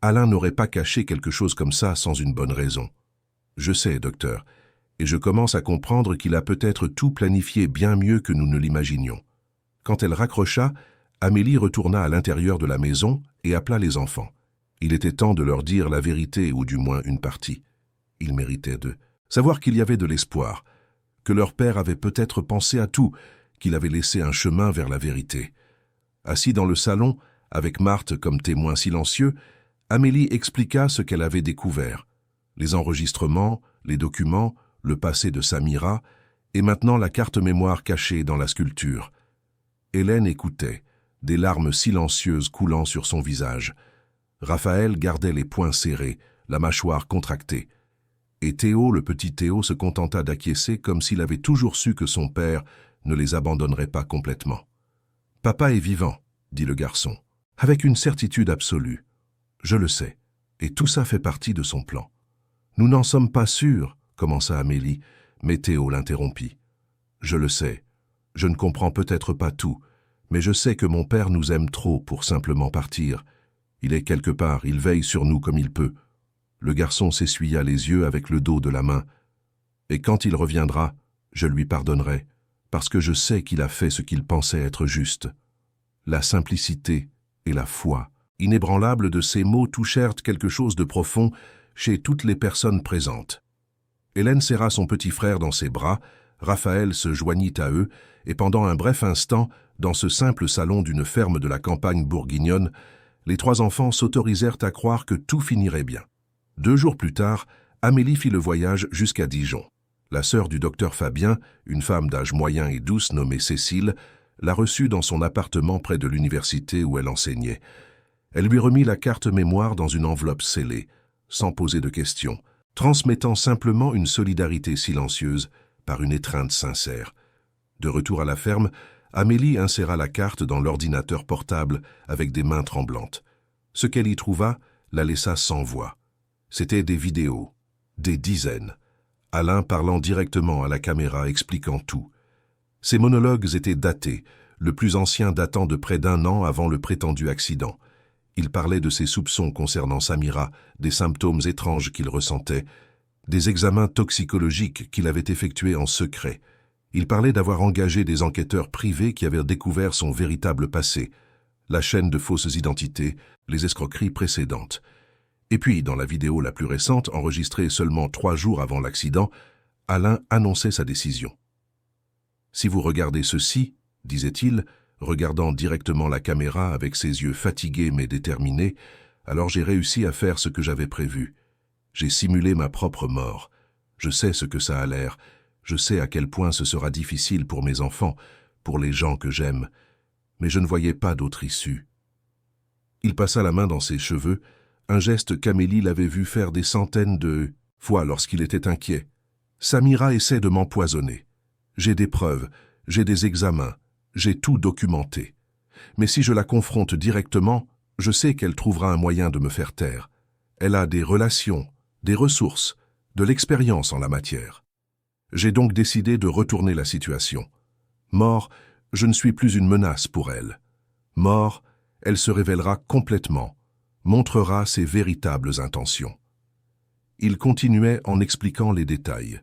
Alain n'aurait pas caché quelque chose comme ça sans une bonne raison. »« Je sais, docteur, et je commence à comprendre qu'il a peut-être tout planifié bien mieux que nous ne l'imaginions. » Quand elle raccrocha, Amélie retourna à l'intérieur de la maison et appela les enfants. Il était temps de leur dire la vérité, ou du moins une partie. Ils méritaient de savoir qu'il y avait de l'espoir, que leur père avait peut-être pensé à tout, qu'il avait laissé un chemin vers la vérité. Assis dans le salon, avec Marthe comme témoin silencieux, Amélie expliqua ce qu'elle avait découvert. Les enregistrements, les documents, le passé de Samira, et maintenant la carte mémoire cachée dans la sculpture. Hélène écoutait, des larmes silencieuses coulant sur son visage. Raphaël gardait les poings serrés, la mâchoire contractée. Et Théo, le petit Théo, se contenta d'acquiescer comme s'il avait toujours su que son père ne les abandonnerait pas complètement. « Papa est vivant, » dit le garçon, avec une certitude absolue. « Je le sais, et tout ça fait partie de son plan. »« Nous n'en sommes pas sûrs, » commença Amélie, mais Théo l'interrompit. « Je le sais, je ne comprends peut-être pas tout, mais je sais que mon père nous aime trop pour simplement partir. Il est quelque part, il veille sur nous comme il peut. » Le garçon s'essuya les yeux avec le dos de la main. « Et quand il reviendra, je lui pardonnerai, parce que je sais qu'il a fait ce qu'il pensait être juste. » La simplicité et la foi inébranlable de ces mots touchèrent quelque chose de profond, chez toutes les personnes présentes. Hélène serra son petit frère dans ses bras, Raphaël se joignit à eux, et pendant un bref instant, dans ce simple salon d'une ferme de la campagne bourguignonne, les trois enfants s'autorisèrent à croire que tout finirait bien. 2 jours plus tard, Amélie fit le voyage jusqu'à Dijon. La sœur du docteur Fabien, une femme d'âge moyen et douce nommée Cécile, la reçut dans son appartement près de l'université où elle enseignait. Elle lui remit la carte mémoire dans une enveloppe scellée, sans poser de questions, transmettant simplement une solidarité silencieuse par une étreinte sincère. De retour à la ferme, Amélie inséra la carte dans l'ordinateur portable avec des mains tremblantes. Ce qu'elle y trouva la laissa sans voix. C'étaient des vidéos, des dizaines. Alain parlant directement à la caméra, expliquant tout. Ces monologues étaient datés, le plus ancien datant de près d'1 an avant le prétendu accident. Il parlait de ses soupçons concernant Samira, des symptômes étranges qu'il ressentait, des examens toxicologiques qu'il avait effectués en secret. Il parlait d'avoir engagé des enquêteurs privés qui avaient découvert son véritable passé, la chaîne de fausses identités, les escroqueries précédentes. Et puis, dans la vidéo la plus récente, enregistrée seulement 3 jours avant l'accident, Alain annonçait sa décision. « Si vous regardez ceci, disait-il, regardant directement la caméra avec ses yeux fatigués mais déterminés, alors j'ai réussi à faire ce que j'avais prévu. J'ai simulé ma propre mort. Je sais ce que ça a l'air. Je sais à quel point ce sera difficile pour mes enfants, pour les gens que j'aime. Mais je ne voyais pas d'autre issue. » Il passa la main dans ses cheveux, un geste qu'Amélie l'avait vu faire des centaines de fois lorsqu'il était inquiet. « Samira essaie de m'empoisonner. J'ai des preuves, j'ai des examens, j'ai tout documenté. Mais si je la confronte directement, je sais qu'elle trouvera un moyen de me faire taire. Elle a des relations, des ressources, de l'expérience en la matière. J'ai donc décidé de retourner la situation. Mort, je ne suis plus une menace pour elle. Mort, elle se révélera complètement, montrera ses véritables intentions. » Il continuait en expliquant les détails.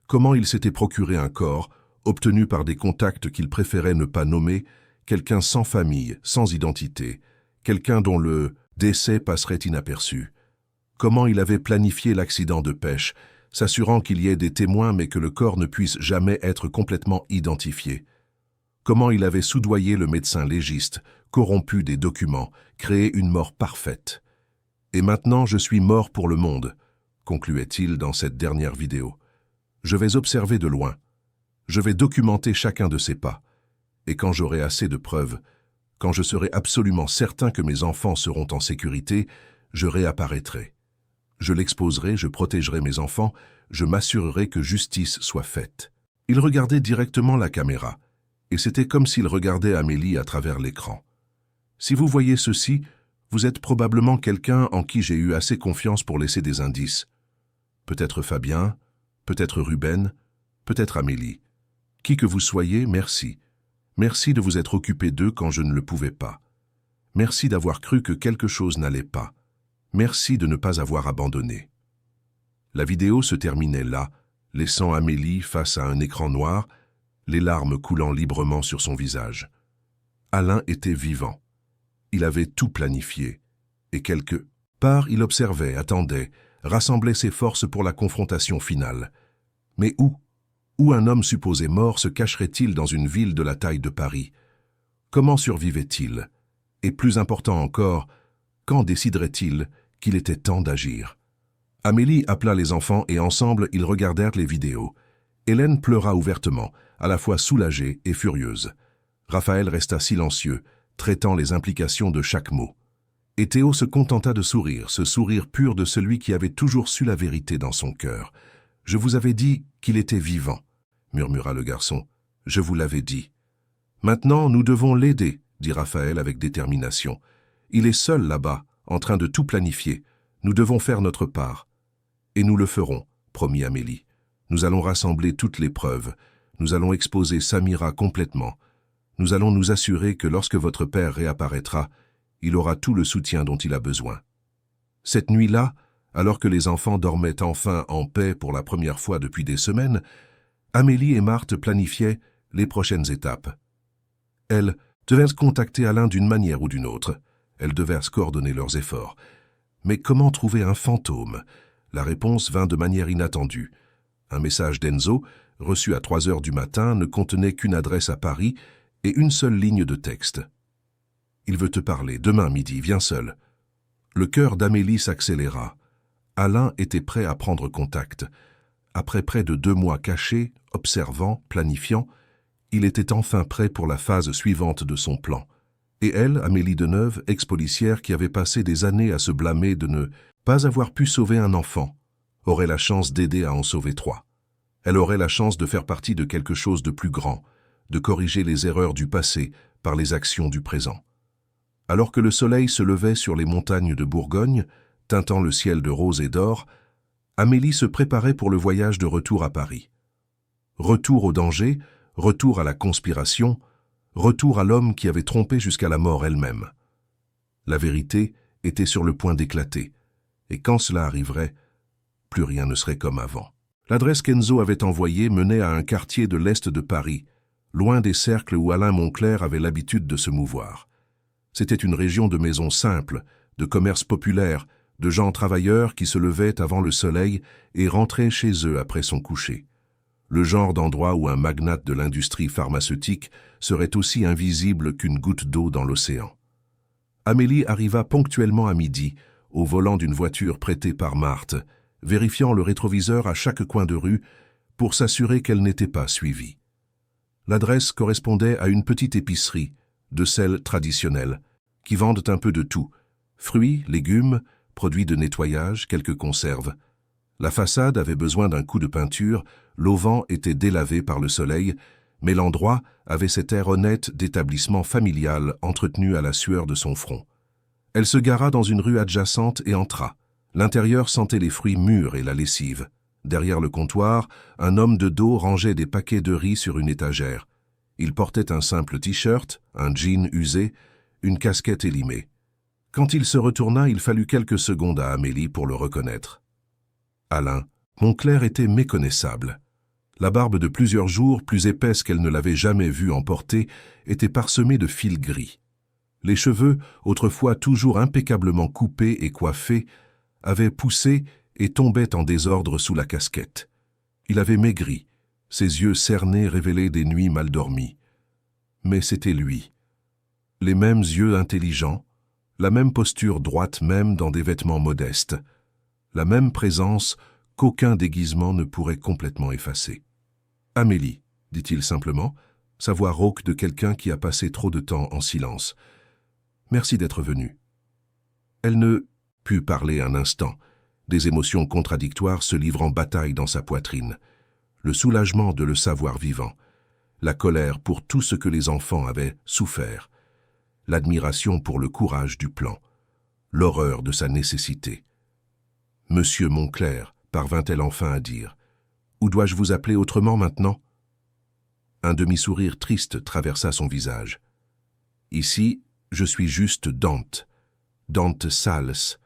Comment il s'était procuré un corps, obtenu par des contacts qu'il préférait ne pas nommer, quelqu'un sans famille, sans identité, quelqu'un dont le décès passerait inaperçu. Comment il avait planifié l'accident de pêche, s'assurant qu'il y ait des témoins mais que le corps ne puisse jamais être complètement identifié. Comment il avait soudoyé le médecin légiste, corrompu des documents, créé une mort parfaite. « Et maintenant je suis mort pour le monde », concluait-il dans cette dernière vidéo. « Je vais observer de loin. Je vais documenter chacun de ses pas. Et quand j'aurai assez de preuves, quand je serai absolument certain que mes enfants seront en sécurité, je réapparaîtrai. Je l'exposerai, je protégerai mes enfants, je m'assurerai que justice soit faite. » Il regardait directement la caméra, et c'était comme s'il regardait Amélie à travers l'écran. « Si vous voyez ceci, vous êtes probablement quelqu'un en qui j'ai eu assez confiance pour laisser des indices. Peut-être Fabien, peut-être Ruben, peut-être Amélie. Qui que vous soyez, merci. Merci de vous être occupé d'eux quand je ne le pouvais pas. Merci d'avoir cru que quelque chose n'allait pas. Merci de ne pas avoir abandonné. » La vidéo se terminait là, laissant Amélie face à un écran noir, les larmes coulant librement sur son visage. Alain était vivant. Il avait tout planifié. Et quelque part, il observait, attendait, rassemblait ses forces pour la confrontation finale. Mais où? Où un homme supposé mort se cacherait-il dans une ville de la taille de Paris? Comment survivait-il? Et plus important encore, quand déciderait-il qu'il était temps d'agir? Amélie appela les enfants et ensemble ils regardèrent les vidéos. Hélène pleura ouvertement, à la fois soulagée et furieuse. Raphaël resta silencieux, traitant les implications de chaque mot. Et Théo se contenta de sourire, ce sourire pur de celui qui avait toujours su la vérité dans son cœur. « Je vous avais dit qu'il était vivant, » murmura le garçon. « Je vous l'avais dit. »« Maintenant, nous devons l'aider, » dit Raphaël avec détermination. « Il est seul là-bas, en train de tout planifier. Nous devons faire notre part. »« Et nous le ferons, » promit Amélie. « Nous allons rassembler toutes les preuves. Nous allons exposer Samira complètement. Nous allons nous assurer que lorsque votre père réapparaîtra, il aura tout le soutien dont il a besoin. » Cette nuit-là, alors que les enfants dormaient enfin en paix pour la première fois depuis des semaines, Amélie et Marthe planifiaient les prochaines étapes. Elles devaient contacter Alain d'une manière ou d'une autre. Elles devaient coordonner leurs efforts. Mais comment trouver un fantôme? La réponse vint de manière inattendue. Un message d'Enzo, reçu à 3 heures du matin, ne contenait qu'une adresse à Paris et une seule ligne de texte. « Il veut te parler, demain midi, viens seul. » Le cœur d'Amélie s'accéléra. Alain était prêt à prendre contact. Après près de 2 mois cachés, observant, planifiant, il était enfin prêt pour la phase suivante de son plan. Et elle, Amélie Deneuve, ex-policière qui avait passé des années à se blâmer de ne pas avoir pu sauver un enfant, aurait la chance d'aider à en sauver 3. Elle aurait la chance de faire partie de quelque chose de plus grand, de corriger les erreurs du passé par les actions du présent. Alors que le soleil se levait sur les montagnes de Bourgogne, teintant le ciel de rose et d'or, Amélie se préparait pour le voyage de retour à Paris. Retour au danger, retour à la conspiration, retour à l'homme qui avait trompé jusqu'à la mort elle-même. La vérité était sur le point d'éclater, et quand cela arriverait, plus rien ne serait comme avant. L'adresse qu'Enzo avait envoyée menait à un quartier de l'est de Paris, loin des cercles où Alain Moncler avait l'habitude de se mouvoir. C'était une région de maisons simples, de commerces populaires, de gens travailleurs qui se levaient avant le soleil et rentraient chez eux après son coucher. Le genre d'endroit où un magnate de l'industrie pharmaceutique serait aussi invisible qu'une goutte d'eau dans l'océan. Amélie arriva ponctuellement à midi, au volant d'une voiture prêtée par Marthe, vérifiant le rétroviseur à chaque coin de rue pour s'assurer qu'elle n'était pas suivie. L'adresse correspondait à une petite épicerie, de celles traditionnelles, qui vendent un peu de tout, fruits, légumes, produits de nettoyage, quelques conserves. La façade avait besoin d'un coup de peinture, l'auvent était délavé par le soleil, mais l'endroit avait cet air honnête d'établissement familial entretenu à la sueur de son front. Elle se gara dans une rue adjacente et entra. L'intérieur sentait les fruits mûrs et la lessive. Derrière le comptoir, un homme de dos rangeait des paquets de riz sur une étagère. Il portait un simple t-shirt, un jean usé, une casquette élimée. Quand il se retourna, il fallut quelques secondes à Amélie pour le reconnaître. Alain Moncler était méconnaissable. La barbe de plusieurs jours, plus épaisse qu'elle ne l'avait jamais vu emporter, était parsemée de fils gris. Les cheveux, autrefois toujours impeccablement coupés et coiffés, avaient poussé et tombaient en désordre sous la casquette. Il avait maigri, ses yeux cernés révélaient des nuits mal dormies. Mais c'était lui. Les mêmes yeux intelligents, la même posture droite même dans des vêtements modestes, la même présence qu'aucun déguisement ne pourrait complètement effacer. « Amélie », dit-il simplement, sa voix rauque de quelqu'un qui a passé trop de temps en silence. « Merci d'être venue. » Elle ne put parler un instant, des émotions contradictoires se livrant bataille dans sa poitrine. Le soulagement de le savoir vivant, la colère pour tout ce que les enfants avaient souffert, l'admiration pour le courage du plan, l'horreur de sa nécessité. « Monsieur Moncler », parvint-elle enfin à dire, « où dois-je vous appeler autrement maintenant ?» Un demi-sourire triste traversa son visage. « Ici, je suis juste Dante, Dante Sales.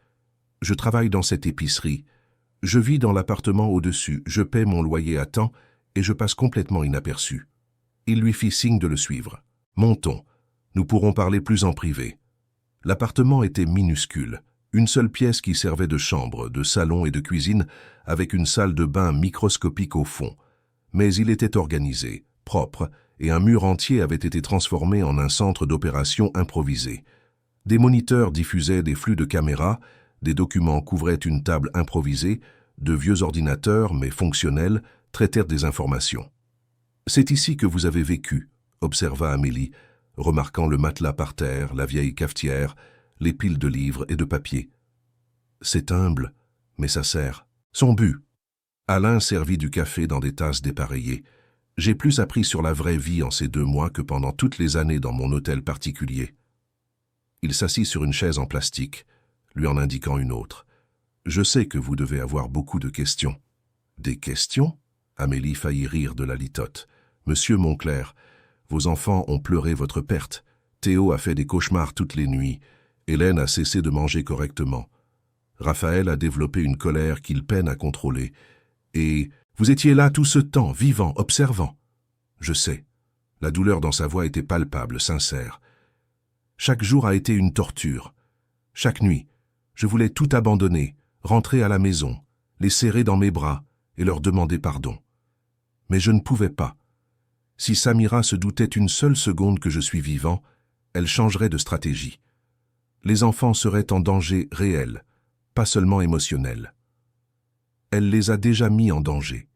Je travaille dans cette épicerie. Je vis dans l'appartement au-dessus, je paie mon loyer à temps et je passe complètement inaperçu. » Il lui fit signe de le suivre. « Montons, nous pourrons parler plus en privé. » L'appartement était minuscule, une seule pièce qui servait de chambre, de salon et de cuisine, avec une salle de bain microscopique au fond. Mais il était organisé, propre, et un mur entier avait été transformé en un centre d'opération improvisé. Des moniteurs diffusaient des flux de caméras, des documents couvraient une table improvisée, de vieux ordinateurs, mais fonctionnels, traitèrent des informations. « C'est ici que vous avez vécu », observa Amélie, remarquant le matelas par terre, la vieille cafetière, les piles de livres et de papier. « C'est humble, mais ça sert. Son but. » Alain servit du café dans des tasses dépareillées. « J'ai plus appris sur la vraie vie en ces 2 mois que pendant toutes les années dans mon hôtel particulier. » Il s'assit sur une chaise en plastique, lui en indiquant une autre. « Je sais que vous devez avoir beaucoup de questions. »« Des questions ?» Amélie faillit rire de la litote. « Monsieur Moncler, vos enfants ont pleuré votre perte. Théo a fait des cauchemars toutes les nuits. Hélène a cessé de manger correctement. Raphaël a développé une colère qu'il peine à contrôler. Et vous étiez là tout ce temps, vivant, observant. Je sais. » La douleur dans sa voix était palpable, sincère. « Chaque jour a été une torture. Chaque nuit, Je voulais tout abandonner, rentrer à la maison, les serrer dans mes bras et leur demander pardon. Mais je ne pouvais pas. Si Samira se doutait une seule seconde que je suis vivant, elle changerait de stratégie. Les enfants seraient en danger réel, pas seulement émotionnel. Elle les a déjà mis en danger.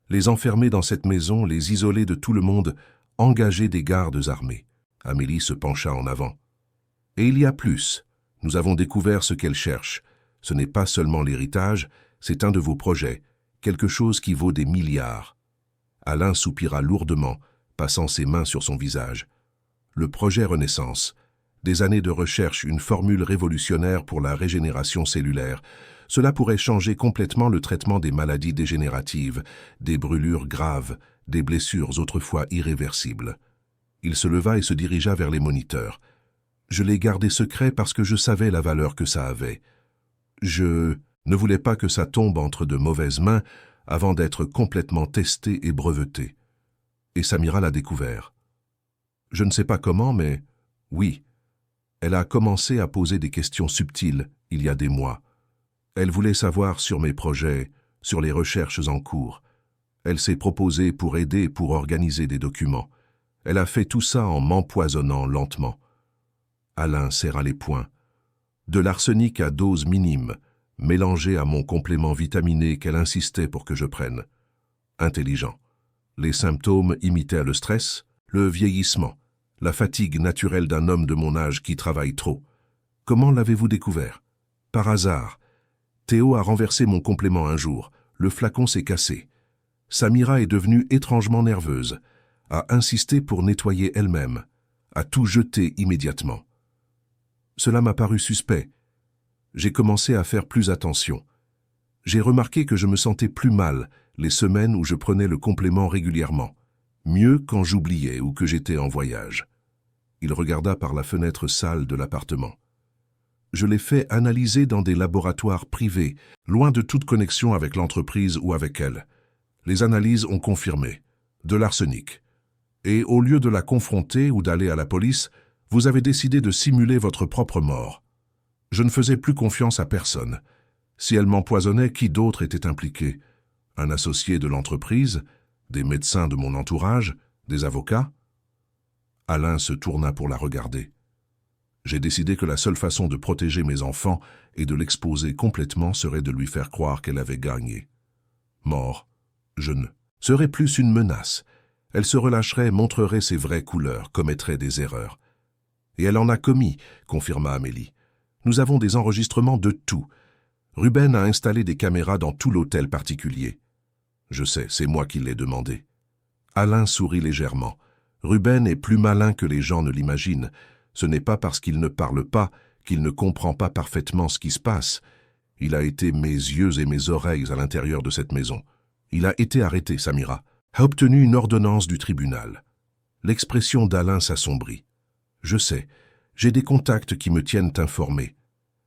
Les enfermer dans cette maison, les isoler de tout le monde, engager des gardes armés. Amélie se pencha en avant. Et il y a plus. Nous avons découvert ce qu'elle cherche. Ce n'est pas seulement l'héritage, c'est un de vos projets, quelque chose qui vaut des milliards. Alain soupira lourdement, passant ses mains sur son visage. Le projet Renaissance. Des années de recherche, une formule révolutionnaire pour la régénération cellulaire. Cela pourrait changer complètement le traitement des maladies dégénératives, des brûlures graves, des blessures autrefois irréversibles. Il se leva et se dirigea vers les moniteurs. Je l'ai gardé secret parce que je savais la valeur que ça avait. Je ne voulais pas que ça tombe entre de mauvaises mains avant d'être complètement testé et breveté. Et Samira l'a découvert. Je ne sais pas comment, mais oui. Elle a commencé à poser des questions subtiles il y a des mois. Elle voulait savoir sur mes projets, sur les recherches en cours. Elle s'est proposée pour aider, pour organiser des documents. Elle a fait tout ça en m'empoisonnant lentement. Alain serra les poings. De l'arsenic à dose minime, mélangé à mon complément vitaminé qu'elle insistait pour que je prenne. Intelligent. Les symptômes imitaient le stress, le vieillissement, la fatigue naturelle d'un homme de mon âge qui travaille trop. Comment l'avez-vous découvert? Par hasard. Théo a renversé mon complément un jour. Le flacon s'est cassé. Samira est devenue étrangement nerveuse, a insisté pour nettoyer elle-même, a tout jeté immédiatement. Cela m'a paru suspect. J'ai commencé à faire plus attention. J'ai remarqué que je me sentais plus mal les semaines où je prenais le complément régulièrement, mieux quand j'oubliais ou que j'étais en voyage. Il regarda par la fenêtre sale de l'appartement. Je l'ai fait analyser dans des laboratoires privés, loin de toute connexion avec l'entreprise ou avec elle. Les analyses ont confirmé de l'arsenic. Et au lieu de la confronter ou d'aller à la police, vous avez décidé de simuler votre propre mort. Je ne faisais plus confiance à personne. Si elle m'empoisonnait, qui d'autre était impliqué? Un associé de l'entreprise? Des médecins de mon entourage? Des avocats? Alain se tourna pour la regarder. J'ai décidé que la seule façon de protéger mes enfants et de l'exposer complètement serait de lui faire croire qu'elle avait gagné. Mort, je ne serais plus une menace. Elle se relâcherait, montrerait ses vraies couleurs, commettrait des erreurs. Et elle en a commis, confirma Amélie. Nous avons des enregistrements de tout. Ruben a installé des caméras dans tout l'hôtel particulier. Je sais, c'est moi qui l'ai demandé. Alain sourit légèrement. Ruben est plus malin que les gens ne l'imaginent. Ce n'est pas parce qu'il ne parle pas qu'il ne comprend pas parfaitement ce qui se passe. Il a été mes yeux et mes oreilles à l'intérieur de cette maison. Il a été arrêté, Samira, a obtenu une ordonnance du tribunal. L'expression d'Alain s'assombrit. Je sais, j'ai des contacts qui me tiennent informé.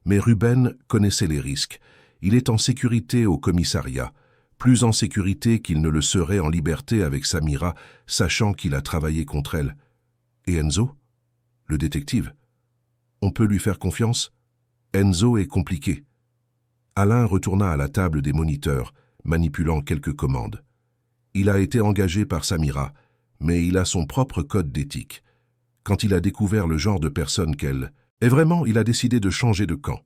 Mais Ruben connaissait les risques. Il est en sécurité au commissariat, plus en sécurité qu'il ne le serait en liberté avec Samira, sachant qu'il a travaillé contre elle. Et Enzo? Le détective. On peut lui faire confiance? Enzo est compliqué. Alain retourna à la table des moniteurs, manipulant quelques commandes. Il a été engagé par Samira, mais il a son propre code d'éthique. Quand il a découvert le genre de personne qu'elle est vraiment, il a décidé de changer de camp.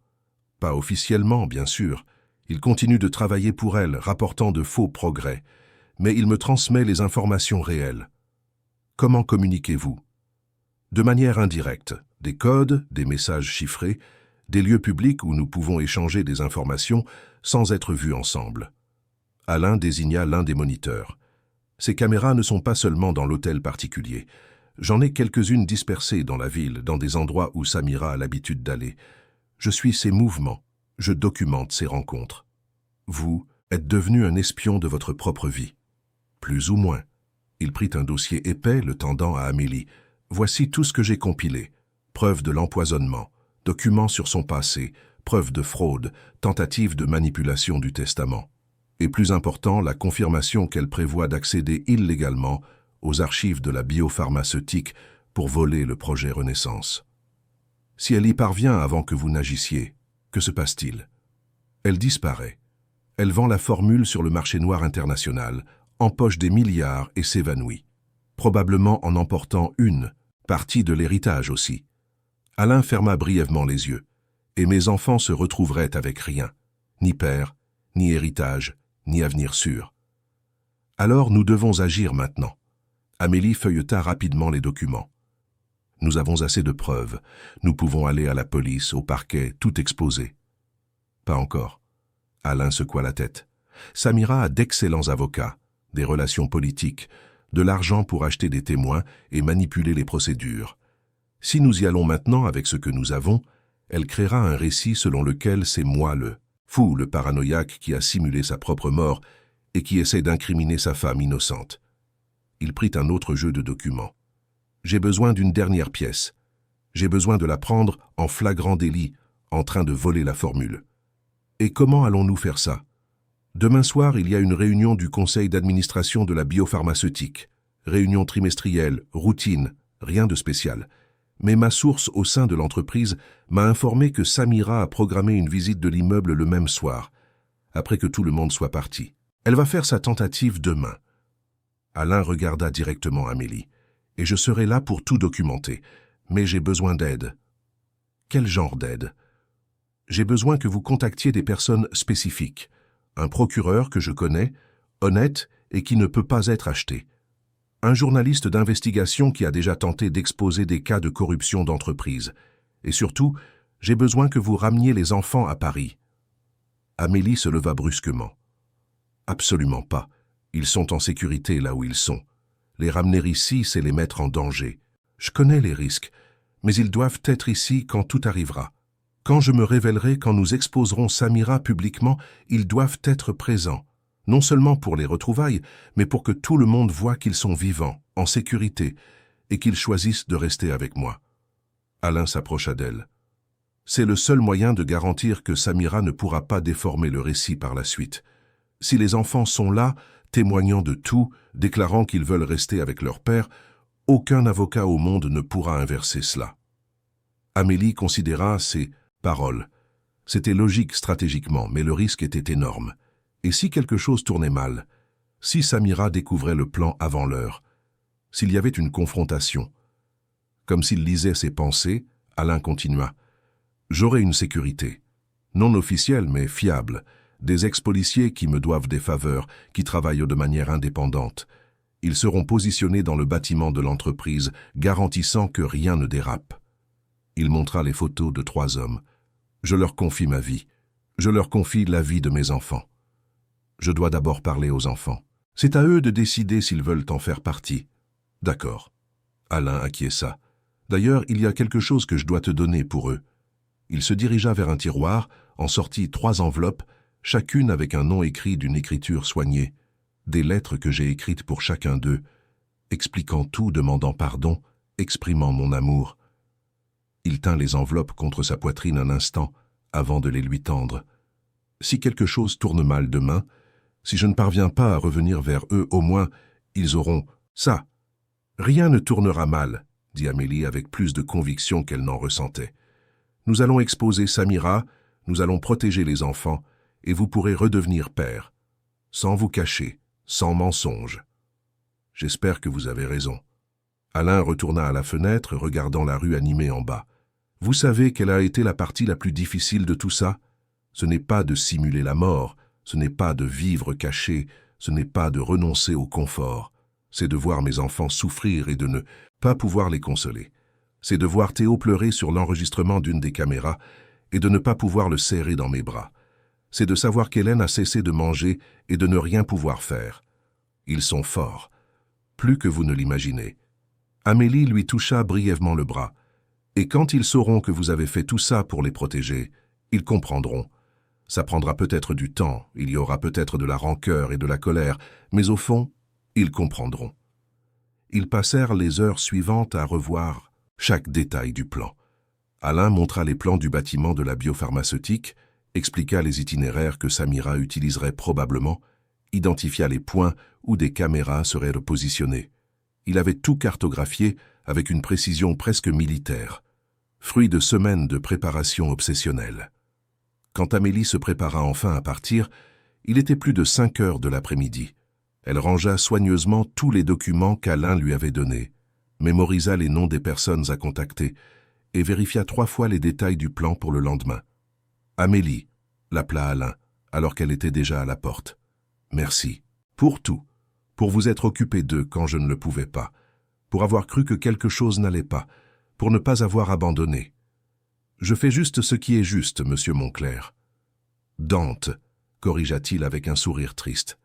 Pas officiellement, bien sûr. Il continue de travailler pour elle, rapportant de faux progrès. Mais il me transmet les informations réelles. Comment communiquez-vous? De manière indirecte, des codes, des messages chiffrés, des lieux publics où nous pouvons échanger des informations sans être vus ensemble. Alain désigna l'un des moniteurs. Ces caméras ne sont pas seulement dans l'hôtel particulier. J'en ai quelques-unes dispersées dans la ville, dans des endroits où Samira a l'habitude d'aller. Je suis ses mouvements, je documente ses rencontres. Vous êtes devenu un espion de votre propre vie. Plus ou moins. Il prit un dossier épais, le tendant à Amélie. Voici tout ce que j'ai compilé. Preuve de l'empoisonnement, documents sur son passé, preuve de fraude, tentative de manipulation du testament. Et plus important, la confirmation qu'elle prévoit d'accéder illégalement aux archives de la biopharmaceutique pour voler le projet Renaissance. Si elle y parvient avant que vous n'agissiez, Que se passe-t-il? Elle disparaît. Elle vend la formule sur le marché noir international, empoche des milliards et s'évanouit. Probablement en emportant une partie de l'héritage aussi. Alain ferma brièvement les yeux, et mes enfants se retrouveraient avec rien, ni père, ni héritage, ni avenir sûr. Alors nous devons agir maintenant. Amélie feuilleta rapidement les documents. Nous avons assez de preuves. Nous pouvons aller à la police, au parquet, tout exposer. Pas encore. Alain secoua la tête. Samira a d'excellents avocats, des relations politiques, de l'argent pour acheter des témoins et manipuler les procédures. Si nous y allons maintenant avec ce que nous avons, elle créera un récit selon lequel c'est moi le fou, le paranoïaque qui a simulé sa propre mort et qui essaie d'incriminer sa femme innocente. Il prit un autre jeu de documents. J'ai besoin d'une dernière pièce. J'ai besoin de la prendre en flagrant délit, en train de voler la formule. Et comment allons-nous faire ça? Demain soir, il y a une réunion du conseil d'administration de la biopharmaceutique. Réunion trimestrielle, routine, rien de spécial. Mais ma source au sein de l'entreprise m'a informé que Samira a programmé une visite de l'immeuble le même soir, après que tout le monde soit parti. Elle va faire sa tentative demain. Alain regarda directement Amélie. Et je serai là pour tout documenter. Mais j'ai besoin d'aide. Quel genre d'aide? J'ai besoin que vous contactiez des personnes spécifiques. Un procureur que je connais, honnête et qui ne peut pas être acheté. Un journaliste d'investigation qui a déjà tenté d'exposer des cas de corruption d'entreprise. Et surtout, j'ai besoin que vous rameniez les enfants à Paris. Amélie se leva brusquement. Absolument pas. Ils sont en sécurité là où ils sont. Les ramener ici, c'est les mettre en danger. Je connais les risques, mais ils doivent être ici quand tout arrivera. Quand je me révélerai, quand nous exposerons Samira publiquement, ils doivent être présents. Non seulement pour les retrouvailles, mais pour que tout le monde voit qu'ils sont vivants, en sécurité, et qu'ils choisissent de rester avec moi. Alain s'approcha d'elle. C'est le seul moyen de garantir que Samira ne pourra pas déformer le récit par la suite. Si les enfants sont là, témoignant de tout, déclarant qu'ils veulent rester avec leur père, aucun avocat au monde ne pourra inverser cela. Amélie considéra ces paroles. C'était logique stratégiquement, mais le risque était énorme. Et si quelque chose tournait mal? Si Samira découvrait le plan avant l'heure? S'il y avait une confrontation? Comme s'il lisait ses pensées, Alain continua. J'aurai une sécurité. Non officielle, mais fiable. Des ex-policiers qui me doivent des faveurs, qui travaillent de manière indépendante. Ils seront positionnés dans le bâtiment de l'entreprise, garantissant que rien ne dérape. Il montra les photos de 3 hommes. Je leur confie ma vie. Je leur confie la vie de mes enfants. Je dois d'abord parler aux enfants. C'est à eux de décider s'ils veulent en faire partie. D'accord. Alain acquiesça. D'ailleurs, il y a quelque chose que je dois te donner pour eux. Il se dirigea vers un tiroir, en sortit 3 enveloppes, chacune avec un nom écrit d'une écriture soignée, des lettres que j'ai écrites pour chacun d'eux, expliquant tout, demandant pardon, exprimant mon amour. Il tint les enveloppes contre sa poitrine un instant, avant de les lui tendre. Si quelque chose tourne mal demain, si je ne parviens pas à revenir vers eux, au moins, ils auront ça. Rien ne tournera mal, dit Amélie avec plus de conviction qu'elle n'en ressentait. Nous allons exposer Samira, nous allons protéger les enfants, et vous pourrez redevenir père, sans vous cacher, sans mensonge. J'espère que vous avez raison. Alain retourna à la fenêtre, regardant la rue animée en bas. Vous savez quelle a été la partie la plus difficile de tout ça? Ce n'est pas de simuler la mort, ce n'est pas de vivre caché, ce n'est pas de renoncer au confort. C'est de voir mes enfants souffrir et de ne pas pouvoir les consoler. C'est de voir Théo pleurer sur l'enregistrement d'une des caméras et de ne pas pouvoir le serrer dans mes bras. C'est de savoir qu'Hélène a cessé de manger et de ne rien pouvoir faire. Ils sont forts, plus que vous ne l'imaginez. Amélie lui toucha brièvement le bras. Et quand ils sauront que vous avez fait tout ça pour les protéger, ils comprendront. Ça prendra peut-être du temps, il y aura peut-être de la rancœur et de la colère, mais au fond, ils comprendront. Ils passèrent les heures suivantes à revoir chaque détail du plan. Alain montra les plans du bâtiment de la biopharmaceutique, expliqua les itinéraires que Samira utiliserait probablement, identifia les points où des caméras seraient repositionnées. Il avait tout cartographié avec une précision presque militaire, fruit de semaines de préparation obsessionnelle. Quand Amélie se prépara enfin à partir, il était plus de 5 heures de l'après-midi. Elle rangea soigneusement tous les documents qu'Alain lui avait donnés, mémorisa les noms des personnes à contacter et vérifia 3 fois les détails du plan pour le lendemain. Amélie, l'appela Alain, alors qu'elle était déjà à la porte. Merci. Pour tout. Pour vous être occupé d'eux quand je ne le pouvais pas. Pour avoir cru que quelque chose n'allait pas. Pour ne pas avoir abandonné. Je fais juste ce qui est juste, monsieur Monclerc. Dante, corrigea-t-il avec un sourire triste.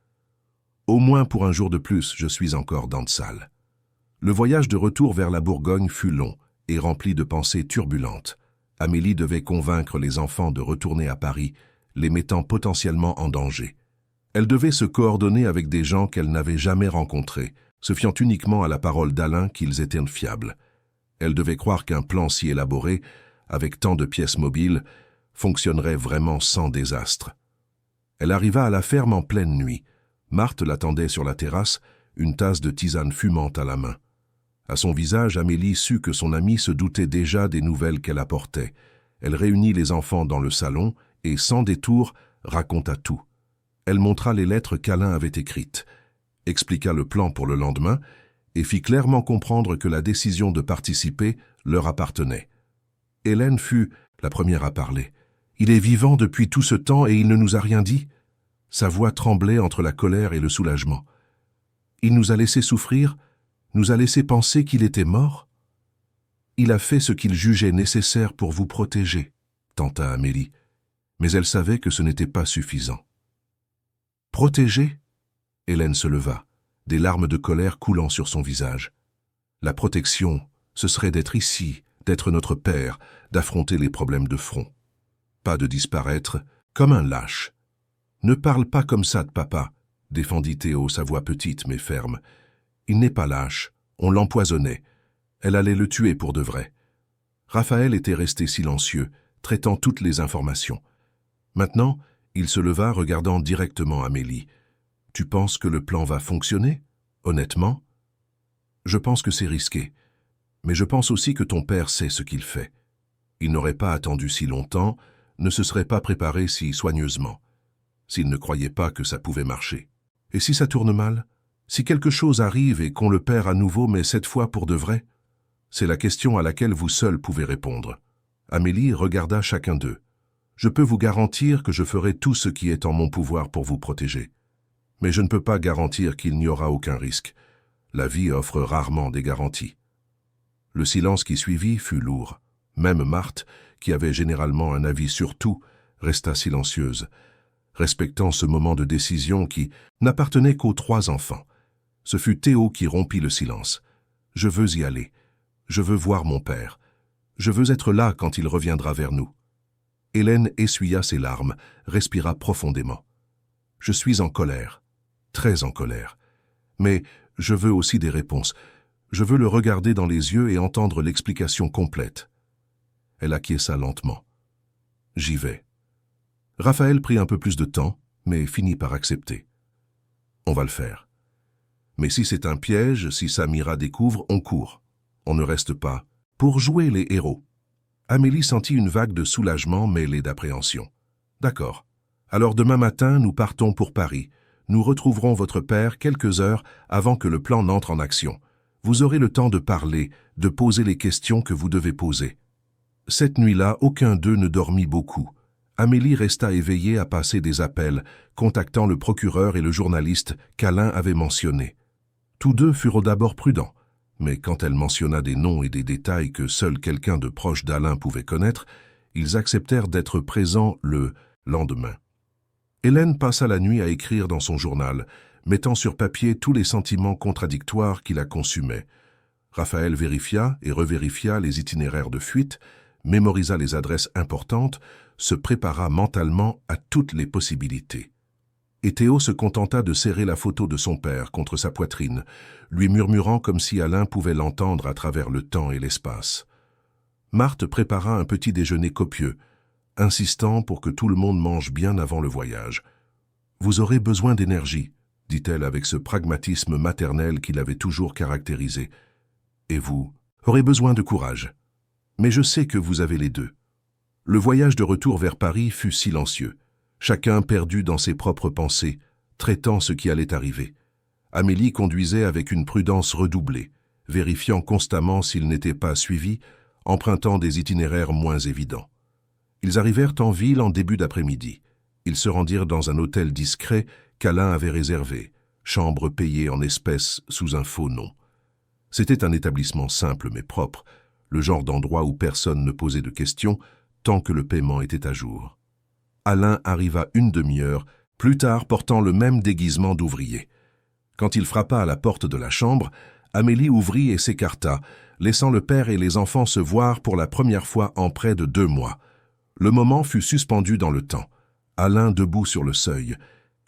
Au moins pour un jour de plus, je suis encore Dante-sale. Le voyage de retour vers la Bourgogne fut long et rempli de pensées turbulentes. Amélie devait convaincre les enfants de retourner à Paris, les mettant potentiellement en danger. Elle devait se coordonner avec des gens qu'elle n'avait jamais rencontrés, se fiant uniquement à la parole d'Alain qu'ils étaient fiables. Elle devait croire qu'un plan si élaboré, avec tant de pièces mobiles, fonctionnerait vraiment sans désastre. Elle arriva à la ferme en pleine nuit. Marthe l'attendait sur la terrasse, une tasse de tisane fumante à la main. À son visage, Amélie sut que son amie se doutait déjà des nouvelles qu'elle apportait. Elle réunit les enfants dans le salon et, sans détour, raconta tout. Elle montra les lettres qu'Alain avait écrites, expliqua le plan pour le lendemain et fit clairement comprendre que la décision de participer leur appartenait. Hélène fut la première à parler. « Il est vivant depuis tout ce temps et il ne nous a rien dit ?» Sa voix tremblait entre la colère et le soulagement. « Il nous a laissé souffrir, nous a laissé penser qu'il était mort ?»« Il a fait ce qu'il jugeait nécessaire pour vous protéger, » tenta Amélie, mais elle savait que ce n'était pas suffisant. « Protéger ?» Hélène se leva, des larmes de colère coulant sur son visage. « La protection, ce serait d'être ici, d'être notre père, d'affronter les problèmes de front. Pas de disparaître comme un lâche. »« Ne parle pas comme ça de papa, » défendit Théo, sa voix petite mais ferme. « Il n'est pas lâche, on l'empoisonnait. Elle allait le tuer pour de vrai. » Raphaël était resté silencieux, traitant toutes les informations. Maintenant, il se leva regardant directement Amélie. « Tu penses que le plan va fonctionner, honnêtement ? » ?»« Je pense que c'est risqué. Mais je pense aussi que ton père sait ce qu'il fait. Il n'aurait pas attendu si longtemps, ne se serait pas préparé si soigneusement, s'il ne croyait pas que ça pouvait marcher. Et si ça tourne mal ? Si quelque chose arrive et qu'on le perd à nouveau, mais cette fois pour de vrai ? C'est la question à laquelle vous seul pouvez répondre. » Amélie regarda chacun d'eux. « Je peux vous garantir que je ferai tout ce qui est en mon pouvoir pour vous protéger. Mais je ne peux pas garantir qu'il n'y aura aucun risque. La vie offre rarement des garanties. » Le silence qui suivit fut lourd. Même Marthe, qui avait généralement un avis sur tout, resta silencieuse, respectant ce moment de décision qui n'appartenait qu'aux 3 enfants. Ce fut Théo qui rompit le silence. « Je veux y aller. Je veux voir mon père. Je veux être là quand il reviendra vers nous. » Hélène essuya ses larmes, respira profondément. « Je suis en colère, très en colère. Mais je veux aussi des réponses. Je veux le regarder dans les yeux et entendre l'explication complète. » Elle acquiesça lentement. « J'y vais. » Raphaël prit un peu plus de temps, mais finit par accepter. « On va le faire. Mais si c'est un piège, si Samira découvre, on court. On ne reste pas pour jouer les héros. » Amélie sentit une vague de soulagement mêlée d'appréhension. « D'accord. Alors demain matin, nous partons pour Paris. Nous retrouverons votre père quelques heures avant que le plan n'entre en action. Vous aurez le temps de parler, de poser les questions que vous devez poser. » Cette nuit-là, aucun d'eux ne dormit beaucoup. Amélie resta éveillée à passer des appels, contactant le procureur et le journaliste qu'Alain avait mentionnés. Tous deux furent d'abord prudents, mais quand elle mentionna des noms et des détails que seul quelqu'un de proche d'Alain pouvait connaître, ils acceptèrent d'être présents le lendemain. Hélène passa la nuit à écrire dans son journal, mettant sur papier tous les sentiments contradictoires qui la consumaient. Raphaël vérifia et revérifia les itinéraires de fuite, mémorisa les adresses importantes, se prépara mentalement à toutes les possibilités. Et Théo se contenta de serrer la photo de son père contre sa poitrine, lui murmurant comme si Alain pouvait l'entendre à travers le temps et l'espace. Marthe prépara un petit déjeuner copieux, insistant pour que tout le monde mange bien avant le voyage. « Vous aurez besoin d'énergie, » dit-elle avec ce pragmatisme maternel qui l'avait toujours caractérisé. « Et vous aurez besoin de courage. Mais je sais que vous avez les deux. » Le voyage de retour vers Paris fut silencieux, chacun perdu dans ses propres pensées, traitant ce qui allait arriver. Amélie conduisait avec une prudence redoublée, vérifiant constamment s'il n'était pas suivi, empruntant des itinéraires moins évidents. Ils arrivèrent en ville en début d'après-midi. Ils se rendirent dans un hôtel discret qu'Alain avait réservé, chambre payée en espèces sous un faux nom. C'était un établissement simple mais propre, le genre d'endroit où personne ne posait de questions tant que le paiement était à jour. Alain arriva une demi-heure plus tard portant le même déguisement d'ouvrier. Quand il frappa à la porte de la chambre, Amélie ouvrit et s'écarta, laissant le père et les enfants se voir pour la première fois en près de 2 mois. Le moment fut suspendu dans le temps. Alain debout sur le seuil,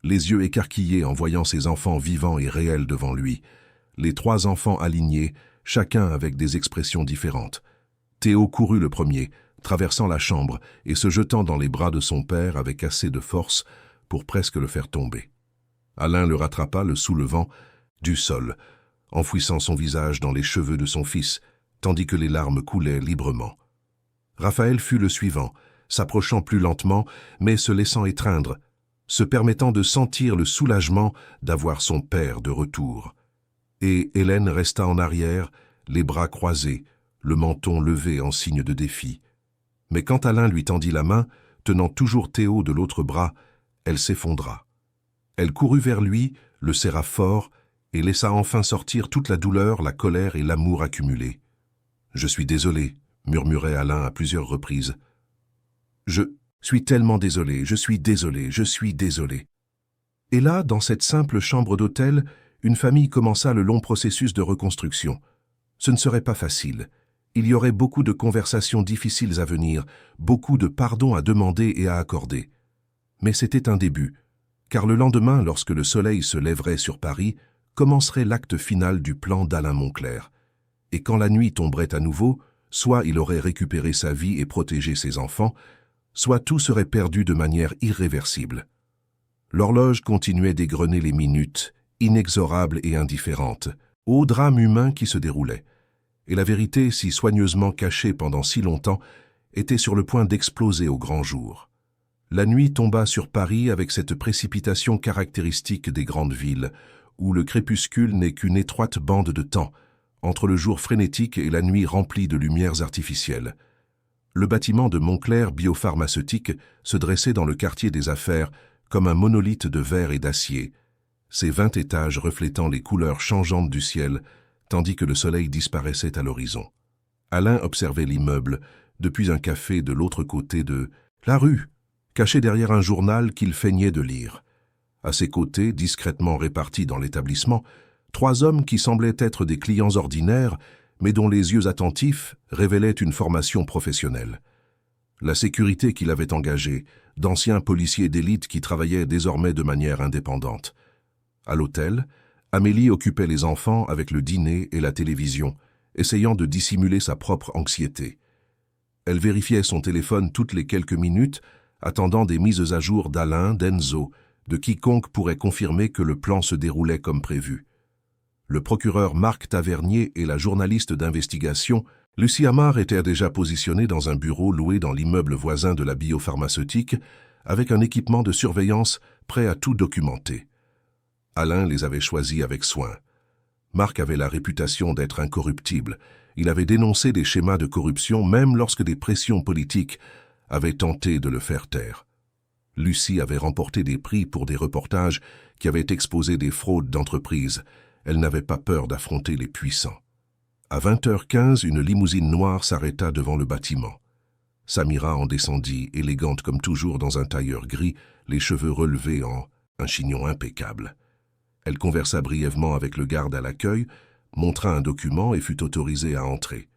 les yeux écarquillés en voyant ses enfants vivants et réels devant lui. Les 3 enfants alignés, chacun avec des expressions différentes. Théo courut le premier, traversant la chambre et se jetant dans les bras de son père avec assez de force pour presque le faire tomber. Alain le rattrapa, le soulevant du sol, enfouissant son visage dans les cheveux de son fils, tandis que les larmes coulaient librement. Raphaël fut le suivant, s'approchant plus lentement, mais se laissant étreindre, se permettant de sentir le soulagement d'avoir son père de retour. Et Hélène resta en arrière, les bras croisés, le menton levé en signe de défi. Mais quand Alain lui tendit la main, tenant toujours Théo de l'autre bras, elle s'effondra. Elle courut vers lui, le serra fort, et laissa enfin sortir toute la douleur, la colère et l'amour accumulés. « Je suis désolé », murmurait Alain à plusieurs reprises. « Je suis tellement désolé, je suis désolé, je suis désolé. » Et là, dans cette simple chambre d'hôtel, une famille commença le long processus de reconstruction. Ce ne serait pas facile. Il y aurait beaucoup de conversations difficiles à venir, beaucoup de pardons à demander et à accorder. Mais c'était un début, car le lendemain, lorsque le soleil se lèverait sur Paris, commencerait l'acte final du plan d'Alain Moncler. Et quand la nuit tomberait à nouveau, soit il aurait récupéré sa vie et protégé ses enfants, soit tout serait perdu de manière irréversible. L'horloge continuait d'égrener les minutes, inexorable et indifférente, au drame humain qui se déroulait. Et la vérité, si soigneusement cachée pendant si longtemps, était sur le point d'exploser au grand jour. La nuit tomba sur Paris avec cette précipitation caractéristique des grandes villes, où le crépuscule n'est qu'une étroite bande de temps, entre le jour frénétique et la nuit remplie de lumières artificielles. Le bâtiment de Moncler biopharmaceutique se dressait dans le quartier des affaires comme un monolithe de verre et d'acier, ses 20 étages reflétant les couleurs changeantes du ciel, tandis que le soleil disparaissait à l'horizon. Alain observait l'immeuble depuis un café de l'autre côté de la rue, caché derrière un journal qu'il feignait de lire. À ses côtés, discrètement répartis dans l'établissement, 3 hommes qui semblaient être des clients ordinaires, mais dont les yeux attentifs révélaient une formation professionnelle. La sécurité qu'il avait engagée, d'anciens policiers d'élite qui travaillaient désormais de manière indépendante. À l'hôtel, Amélie occupait les enfants avec le dîner et la télévision, essayant de dissimuler sa propre anxiété. Elle vérifiait son téléphone toutes les quelques minutes, attendant des mises à jour d'Alain, d'Enzo, de quiconque pourrait confirmer que le plan se déroulait comme prévu. Le procureur Marc Tavernier et la journaliste d'investigation, Lucie Amar, étaient déjà positionnés dans un bureau loué dans l'immeuble voisin de la biopharmaceutique, avec un équipement de surveillance prêt à tout documenter. Alain les avait choisis avec soin. Marc avait la réputation d'être incorruptible. Il avait dénoncé des schémas de corruption même lorsque des pressions politiques avaient tenté de le faire taire. Lucie avait remporté des prix pour des reportages qui avaient exposé des fraudes d'entreprises. Elle n'avait pas peur d'affronter les puissants. À 20h15, une limousine noire s'arrêta devant le bâtiment. Samira en descendit, élégante comme toujours dans un tailleur gris, les cheveux relevés en un chignon impeccable. Elle conversa brièvement avec le garde à l'accueil, montra un document et fut autorisée à entrer.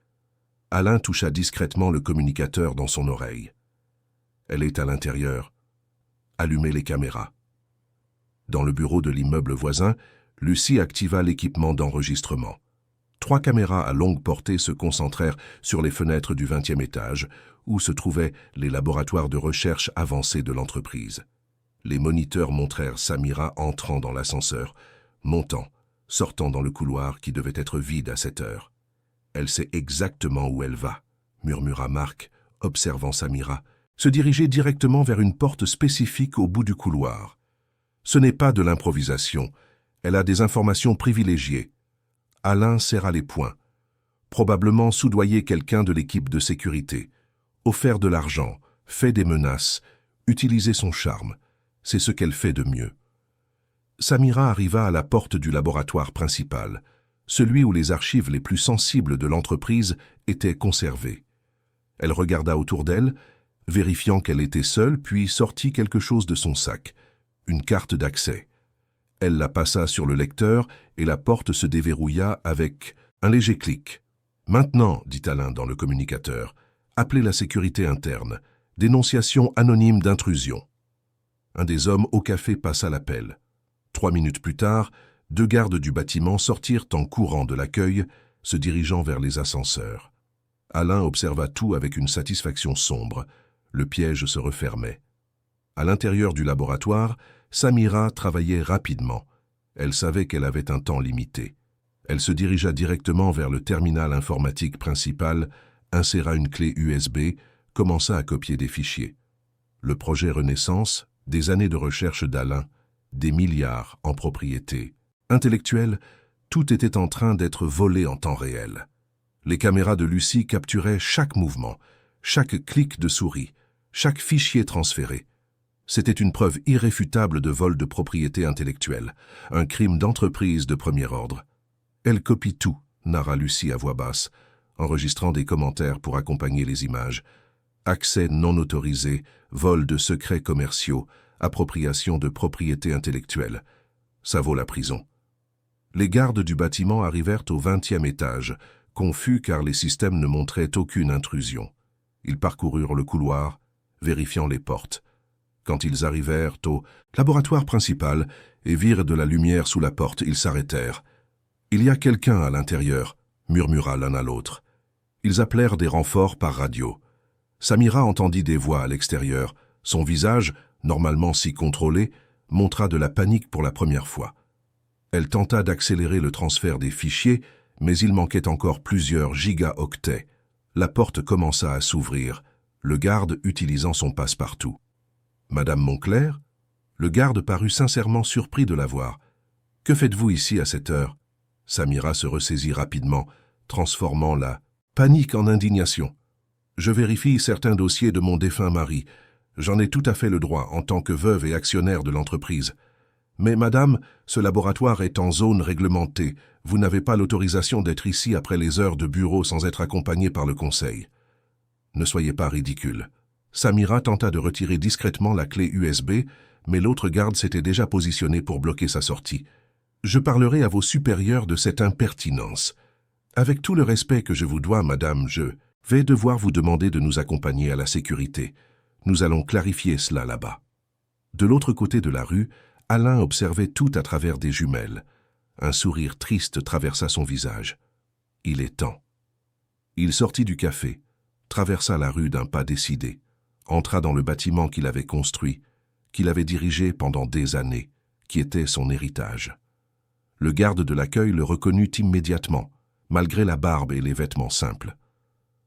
Alain toucha discrètement le communicateur dans son oreille. « Elle est à l'intérieur. Allumez les caméras. » Dans le bureau de l'immeuble voisin, Lucie activa l'équipement d'enregistrement. 3 caméras à longue portée se concentrèrent sur les fenêtres du 20e étage, où se trouvaient les laboratoires de recherche avancés de l'entreprise. Les moniteurs montrèrent Samira entrant dans l'ascenseur, montant, sortant dans le couloir qui devait être vide à cette heure. « Elle sait exactement où elle va », murmura Marc, observant Samira, se diriger directement vers une porte spécifique au bout du couloir. Ce n'est pas de l'improvisation, elle a des informations privilégiées. Alain serra les poings. Probablement soudoyer quelqu'un de l'équipe de sécurité. Offert de l'argent, fait des menaces, utiliser son charme. C'est ce qu'elle fait de mieux. Samira arriva à la porte du laboratoire principal, celui où les archives les plus sensibles de l'entreprise étaient conservées. Elle regarda autour d'elle, vérifiant qu'elle était seule, puis sortit quelque chose de son sac, une carte d'accès. Elle la passa sur le lecteur et la porte se déverrouilla avec un léger clic. « Maintenant, dit Alain dans le communicateur, appelez la sécurité interne. Dénonciation anonyme d'intrusion. » Un des hommes au café passa l'appel. 3 minutes plus tard, 2 gardes du bâtiment sortirent en courant de l'accueil, se dirigeant vers les ascenseurs. Alain observa tout avec une satisfaction sombre. Le piège se refermait. À l'intérieur du laboratoire, Samira travaillait rapidement. Elle savait qu'elle avait un temps limité. Elle se dirigea directement vers le terminal informatique principal, inséra une clé USB, commença à copier des fichiers. Le projet Renaissance, des années de recherche d'Alain, des milliards en propriété intellectuelle, tout était en train d'être volé en temps réel. Les caméras de Lucie capturaient chaque mouvement, chaque clic de souris, chaque fichier transféré. C'était une preuve irréfutable de vol de propriété intellectuelle, un crime d'entreprise de premier ordre. Elle copie tout, narra Lucie à voix basse, enregistrant des commentaires pour accompagner les images. Accès non autorisé, vol de secrets commerciaux, appropriation de propriété intellectuelle. Ça vaut la prison. Les gardes du bâtiment arrivèrent au 20e étage, confus car les systèmes ne montraient aucune intrusion. Ils parcoururent le couloir, vérifiant les portes. Quand ils arrivèrent au laboratoire principal et virent de la lumière sous la porte, ils s'arrêtèrent. « Il y a quelqu'un à l'intérieur », murmura l'un à l'autre. Ils appelèrent des renforts par radio. Samira entendit des voix à l'extérieur. Son visage, normalement si contrôlé, montra de la panique pour la première fois. Elle tenta d'accélérer le transfert des fichiers, mais il manquait encore plusieurs gigaoctets. La porte commença à s'ouvrir, le garde utilisant son passe-partout. « Madame Moncler ?» Le garde parut sincèrement surpris de la voir. « Que faites-vous ici à cette heure ?» Samira se ressaisit rapidement, transformant la panique en indignation. « Je vérifie certains dossiers de mon défunt mari. J'en ai tout à fait le droit en tant que veuve et actionnaire de l'entreprise. Mais madame, ce laboratoire est en zone réglementée. Vous n'avez pas l'autorisation d'être ici après les heures de bureau sans être accompagné par le conseil. Ne soyez pas ridicule. » Samira tenta de retirer discrètement la clé USB, mais l'autre garde s'était déjà positionné pour bloquer sa sortie. « Je parlerai à vos supérieurs de cette impertinence. Avec tout le respect que je vous dois, madame, je vais devoir vous demander de nous accompagner à la sécurité. Nous allons clarifier cela là-bas. » De l'autre côté de la rue, Alain observait tout à travers des jumelles. Un sourire triste traversa son visage. Il est temps. Il sortit du café, traversa la rue d'un pas décidé, entra dans le bâtiment qu'il avait construit, qu'il avait dirigé pendant des années, qui était son héritage. Le garde de l'accueil le reconnut immédiatement, malgré la barbe et les vêtements simples.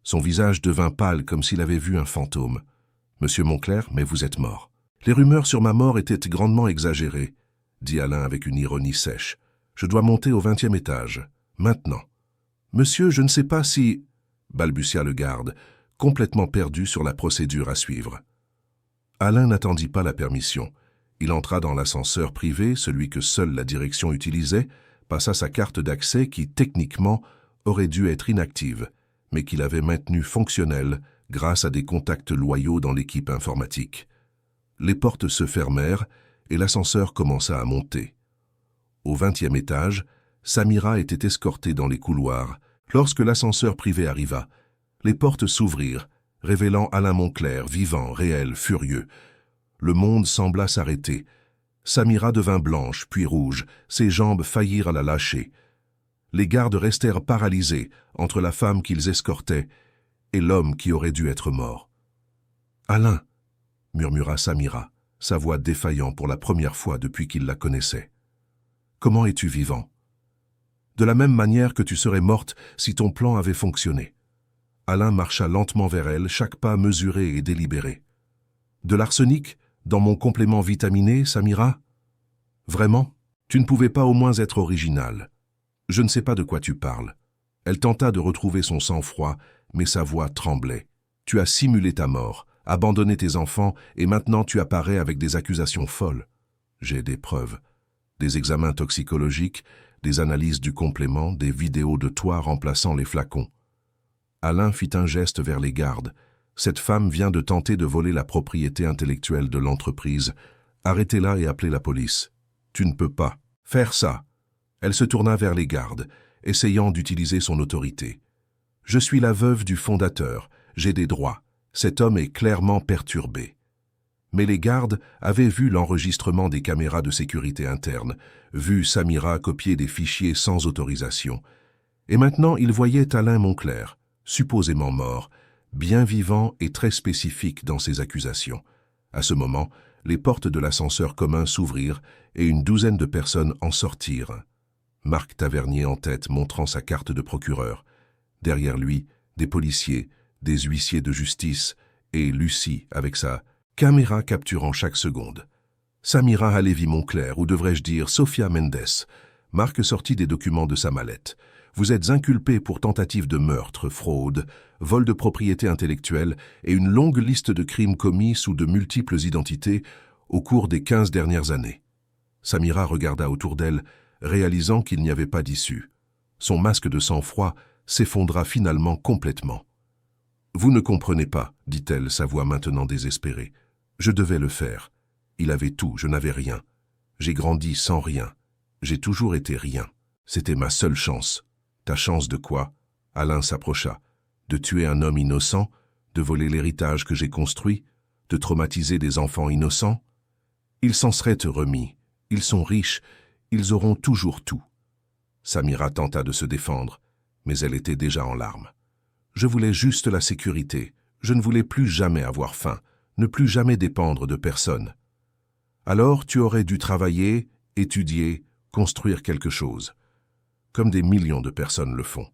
Son visage devint pâle comme s'il avait vu un fantôme. « Monsieur Moncler, mais vous êtes mort. » « Les rumeurs sur ma mort étaient grandement exagérées, » dit Alain avec une ironie sèche. « Je dois monter au 20e étage. Maintenant. »« Monsieur, je ne sais pas si... » balbutia le garde, complètement perdu sur la procédure à suivre. Alain n'attendit pas la permission. Il entra dans l'ascenseur privé, celui que seule la direction utilisait, passa sa carte d'accès qui, techniquement, aurait dû être inactive, mais qu'il avait maintenue fonctionnelle grâce à des contacts loyaux dans l'équipe informatique. Les portes se fermèrent et l'ascenseur commença à monter. Au 20e étage, Samira était escortée dans les couloirs. Lorsque l'ascenseur privé arriva, les portes s'ouvrirent, révélant Alain Moncler, vivant, réel, furieux. Le monde sembla s'arrêter. Samira devint blanche, puis rouge, ses jambes faillirent à la lâcher. Les gardes restèrent paralysés entre la femme qu'ils escortaient et l'homme qui aurait dû être mort. « Alain !» murmura Samira, sa voix défaillant pour la première fois depuis qu'il la connaissait. « Comment es-tu vivant ? De la même manière que tu serais morte si ton plan avait fonctionné. » Alain marcha lentement vers elle, chaque pas mesuré et délibéré. « De l'arsenic, dans mon complément vitaminé, Samira ? Vraiment ? Tu ne pouvais pas au moins être original. Je ne sais pas de quoi tu parles. » Elle tenta de retrouver son sang-froid, mais sa voix tremblait. « Tu as simulé ta mort, abandonné tes enfants, et maintenant tu apparais avec des accusations folles. J'ai des preuves. Des examens toxicologiques, des analyses du complément, des vidéos de toi remplaçant les flacons. » Alain fit un geste vers les gardes. « Cette femme vient de tenter de voler la propriété intellectuelle de l'entreprise. Arrêtez-la et appelez la police. Tu ne peux pas faire ça. » Elle se tourna vers les gardes, essayant d'utiliser son autorité. « Je suis la veuve du fondateur. J'ai des droits. Cet homme est clairement perturbé. » Mais les gardes avaient vu l'enregistrement des caméras de sécurité interne, vu Samira copier des fichiers sans autorisation. Et maintenant, ils voyaient Alain Moncler, supposément mort, bien vivant et très spécifique dans ses accusations. À ce moment, les portes de l'ascenseur commun s'ouvrirent et une douzaine de personnes en sortirent. Marc Tavernier en tête, montrant sa carte de procureur. Derrière lui, des policiers, des huissiers de justice et Lucie avec sa caméra capturant chaque seconde. Samira Halevi-Moncler, ou devrais-je dire Sofia Mendes. Marc sortit des documents de sa mallette. Vous êtes inculpé pour tentative de meurtre, fraude, vol de propriété intellectuelle et une longue liste de crimes commis sous de multiples identités au cours des 15 dernières années. Samira regarda autour d'elle, réalisant qu'il n'y avait pas d'issue. Son masque de sang-froid s'effondra finalement complètement. « Vous ne comprenez pas, dit-elle, sa voix maintenant désespérée. Je devais le faire. Il avait tout, je n'avais rien. J'ai grandi sans rien. J'ai toujours été rien. C'était ma seule chance. » « Ta chance de quoi ?» Alain s'approcha. « De tuer un homme innocent, de voler l'héritage que j'ai construit, de traumatiser des enfants innocents. Ils s'en seraient remis. Ils sont riches. Ils auront toujours tout. » Samira tenta de se défendre, mais elle était déjà en larmes. « Je voulais juste la sécurité. Je ne voulais plus jamais avoir faim, ne plus jamais dépendre de personne. Alors tu aurais dû travailler, étudier, construire quelque chose. Comme des millions de personnes le font.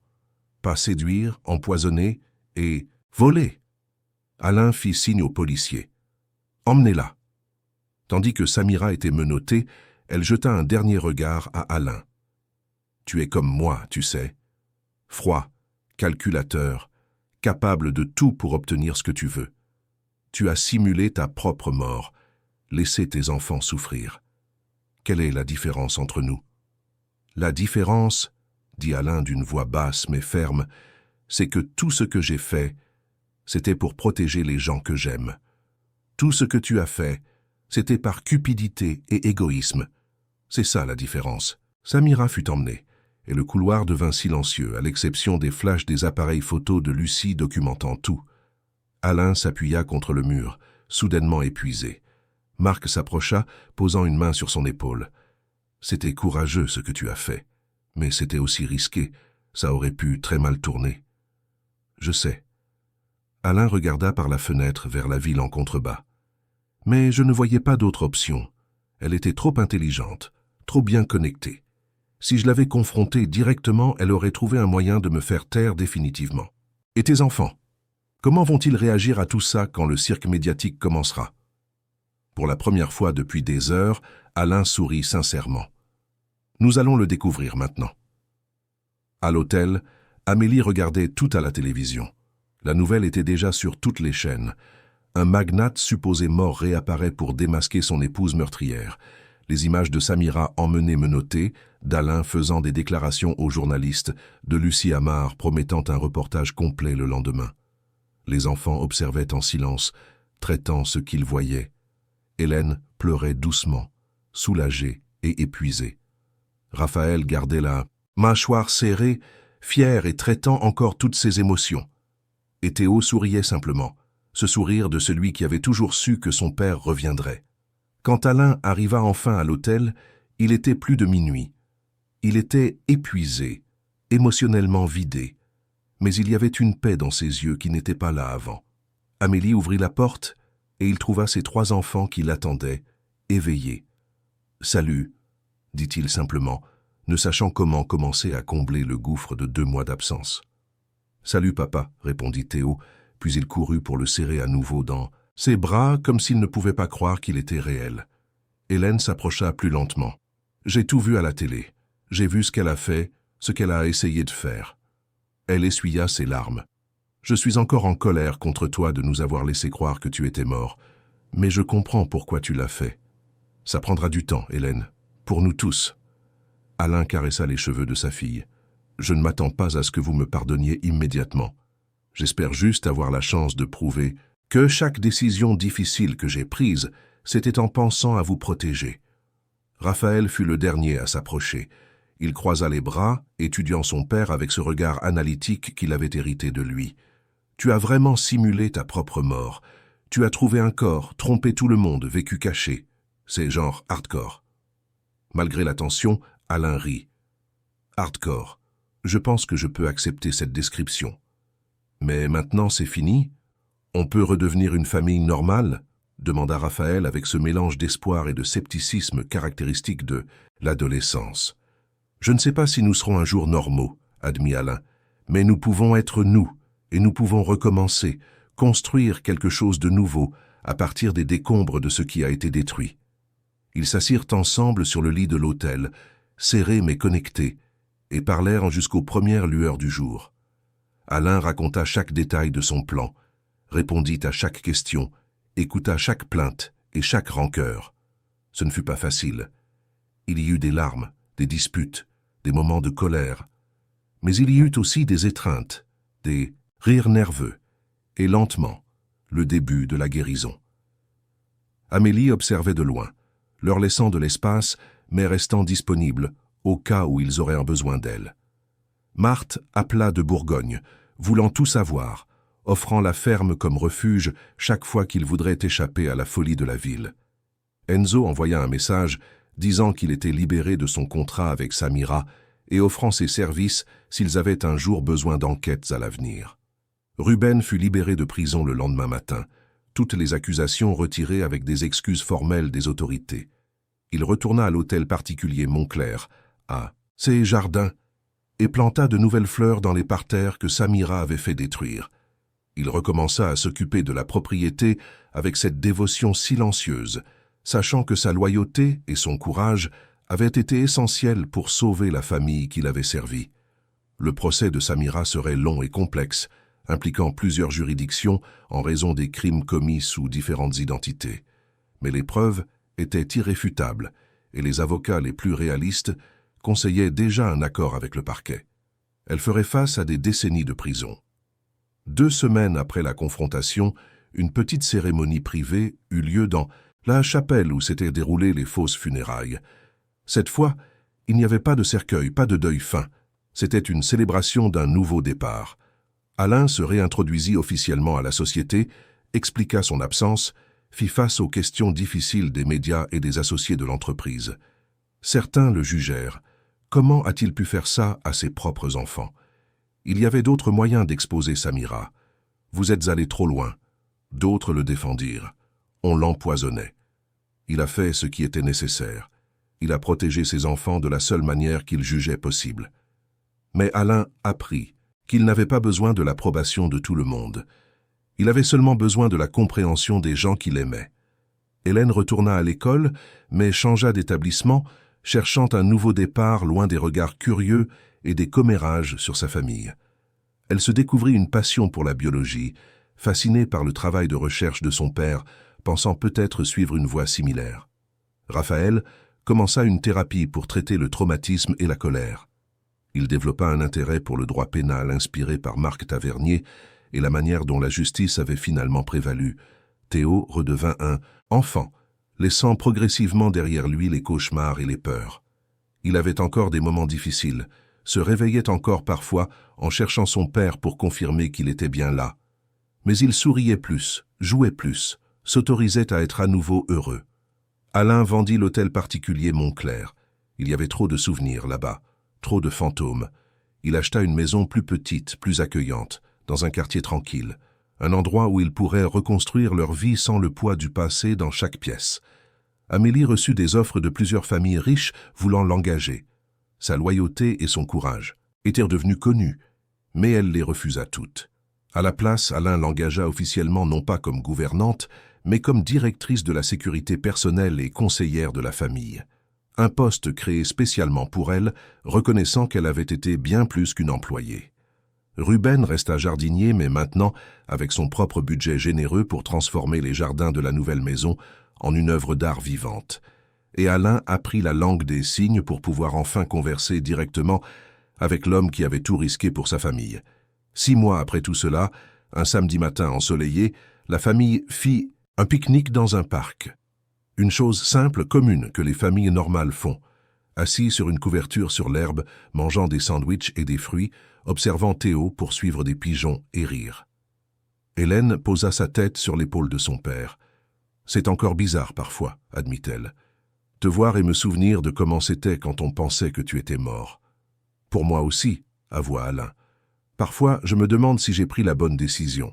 Pas séduire, empoisonner et voler. » Alain fit signe aux policiers. « Emmenez-la. » Tandis que Samira était menottée, elle jeta un dernier regard à Alain. « Tu es comme moi, tu sais. Froid, calculateur, capable de tout pour obtenir ce que tu veux. Tu as simulé ta propre mort, laissé tes enfants souffrir. Quelle est la différence entre nous ? » « La différence, dit Alain d'une voix basse mais ferme, c'est que tout ce que j'ai fait, c'était pour protéger les gens que j'aime. Tout ce que tu as fait, c'était par cupidité et égoïsme. C'est ça la différence. » Samira fut emmenée, et le couloir devint silencieux, à l'exception des flashs des appareils photos de Lucie documentant tout. Alain s'appuya contre le mur, soudainement épuisé. Marc s'approcha, posant une main sur son épaule. « C'était courageux ce que tu as fait, mais c'était aussi risqué, ça aurait pu très mal tourner. »« Je sais. » Alain regarda par la fenêtre vers la ville en contrebas. « Mais je ne voyais pas d'autre option. Elle était trop intelligente, trop bien connectée. Si je l'avais confrontée directement, elle aurait trouvé un moyen de me faire taire définitivement. Et tes enfants? Comment vont-ils réagir à tout ça quand le cirque médiatique commencera ?» Pour la première fois depuis des heures, Alain sourit sincèrement. « Nous allons le découvrir maintenant. » À l'hôtel, Amélie regardait tout à la télévision. La nouvelle était déjà sur toutes les chaînes. Un magnate supposé mort réapparaît pour démasquer son épouse meurtrière. Les images de Samira emmenée menottée, d'Alain faisant des déclarations aux journalistes, de Lucie Amar promettant un reportage complet le lendemain. Les enfants observaient en silence, traitant ce qu'ils voyaient. Hélène pleurait doucement, soulagée et épuisée. Raphaël gardait la mâchoire serrée, fier et traitant encore toutes ses émotions. Et Théo souriait simplement, ce sourire de celui qui avait toujours su que son père reviendrait. Quand Alain arriva enfin à l'hôtel, il était plus de minuit. Il était épuisé, émotionnellement vidé, mais il y avait une paix dans ses yeux qui n'était pas là avant. Amélie ouvrit la porte et il trouva ses 3 enfants qui l'attendaient, éveillés. « Salut », dit-il simplement, ne sachant comment commencer à combler le gouffre de 2 mois d'absence. « Salut papa, répondit Théo, puis il courut pour le serrer à nouveau dans ses bras comme s'il ne pouvait pas croire qu'il était réel. Hélène s'approcha plus lentement. J'ai tout vu à la télé. J'ai vu ce qu'elle a fait, ce qu'elle a essayé de faire. Elle essuya ses larmes. Je suis encore en colère contre toi de nous avoir laissé croire que tu étais mort, mais je comprends pourquoi tu l'as fait. Ça prendra du temps, Hélène, pour nous tous. Alain caressa les cheveux de sa fille. Je ne m'attends pas à ce que vous me pardonniez immédiatement. J'espère juste avoir la chance de prouver que chaque décision difficile que j'ai prise, c'était en pensant à vous protéger. Raphaël fut le dernier à s'approcher. Il croisa les bras, étudiant son père avec ce regard analytique qu'il avait hérité de lui. Tu as vraiment simulé ta propre mort. Tu as trouvé un corps, trompé tout le monde, vécu caché. C'est genre hardcore. Malgré la tension, Alain rit. Hardcore. Je pense que je peux accepter cette description. Mais maintenant c'est fini? On peut redevenir une famille normale? Demanda Raphaël avec ce mélange d'espoir et de scepticisme caractéristique de l'adolescence. Je ne sais pas si nous serons un jour normaux, admit Alain, mais nous pouvons être nous, et nous pouvons recommencer, construire quelque chose de nouveau à partir des décombres de ce qui a été détruit. Ils s'assirent ensemble sur le lit de l'autel, serrés mais connectés, et parlèrent jusqu'aux premières lueurs du jour. Alain raconta chaque détail de son plan, répondit à chaque question, écouta chaque plainte et chaque rancœur. Ce ne fut pas facile. Il y eut des larmes, des disputes, des moments de colère. Mais il y eut aussi des étreintes, des rires nerveux, et lentement, le début de la guérison. Amélie observait de loin, leur laissant de l'espace, mais restant disponible, au cas où ils auraient un besoin d'elle. Marthe appela de Bourgogne, voulant tout savoir, offrant la ferme comme refuge chaque fois qu'il voudrait échapper à la folie de la ville. Enzo envoya un message disant qu'il était libéré de son contrat avec Samira et offrant ses services s'ils avaient un jour besoin d'enquêtes à l'avenir. Ruben fut libéré de prison le lendemain matin, toutes les accusations retirées avec des excuses formelles des autorités. Il retourna à l'hôtel particulier Montclair, à ses jardins, et planta de nouvelles fleurs dans les parterres que Samira avait fait détruire. Il recommença à s'occuper de la propriété avec cette dévotion silencieuse, sachant que sa loyauté et son courage avaient été essentiels pour sauver la famille qu'il avait servie. Le procès de Samira serait long et complexe, impliquant plusieurs juridictions en raison des crimes commis sous différentes identités. Mais les preuves étaient irréfutables, et les avocats les plus réalistes conseillaient déjà un accord avec le parquet. Elle ferait face à des décennies de prison. 2 semaines après la confrontation, une petite cérémonie privée eut lieu dans la chapelle où s'étaient déroulées les fausses funérailles. Cette fois, il n'y avait pas de cercueil, pas de deuil fin. C'était une célébration d'un nouveau départ. Alain se réintroduisit officiellement à la société, expliqua son absence, fit face aux questions difficiles des médias et des associés de l'entreprise. Certains le jugèrent. Comment a-t-il pu faire ça à ses propres enfants? Il y avait d'autres moyens d'exposer Samira. Vous êtes allé trop loin. D'autres le défendirent. On l'empoisonnait. Il a fait ce qui était nécessaire. Il a protégé ses enfants de la seule manière qu'il jugeait possible. Mais Alain apprit qu'il n'avait pas besoin de l'approbation de tout le monde. Il avait seulement besoin de la compréhension des gens qu'il aimait. Hélène retourna à l'école, mais changea d'établissement, cherchant un nouveau départ loin des regards curieux et des commérages sur sa famille. Elle se découvrit une passion pour la biologie, fascinée par le travail de recherche de son père, pensant peut-être suivre une voie similaire. Raphaël commença une thérapie pour traiter le traumatisme et la colère. Il développa un intérêt pour le droit pénal inspiré par Marc Tavernier et la manière dont la justice avait finalement prévalu. Théo redevint un enfant, laissant progressivement derrière lui les cauchemars et les peurs. Il avait encore des moments difficiles, se réveillait encore parfois en cherchant son père pour confirmer qu'il était bien là. Mais il souriait plus, jouait plus, s'autorisait à être à nouveau heureux. Alain vendit l'hôtel particulier Montclair. Il y avait trop de souvenirs là-bas, trop de fantômes. Il acheta une maison plus petite, plus accueillante, dans un quartier tranquille, un endroit où ils pourraient reconstruire leur vie sans le poids du passé dans chaque pièce. Amélie reçut des offres de plusieurs familles riches voulant l'engager. Sa loyauté et son courage étaient devenus connus, Mais elle les refusa toutes. À la place, Alain l'engagea officiellement non pas comme gouvernante, mais comme directrice de la sécurité personnelle et conseillère de la famille. Un poste créé spécialement pour elle, reconnaissant qu'elle avait été bien plus qu'une employée. Ruben resta jardinier, mais maintenant avec son propre budget généreux pour transformer les jardins de la nouvelle maison en une œuvre d'art vivante. Et Alain apprit la langue des signes pour pouvoir enfin converser directement avec l'homme qui avait tout risqué pour sa famille. 6 mois après tout cela, un samedi matin ensoleillé, la famille fit un pique-nique dans un parc. Une chose simple, commune, que les familles normales font. Assis sur une couverture sur l'herbe, mangeant des sandwichs et des fruits, observant Théo poursuivre des pigeons et rire. Hélène posa sa tête sur l'épaule de son père. « C'est encore bizarre parfois, admit-elle. Te voir et me souvenir de comment c'était quand on pensait que tu étais mort. Pour moi aussi, avoua Alain. Parfois, je me demande si j'ai pris la bonne décision.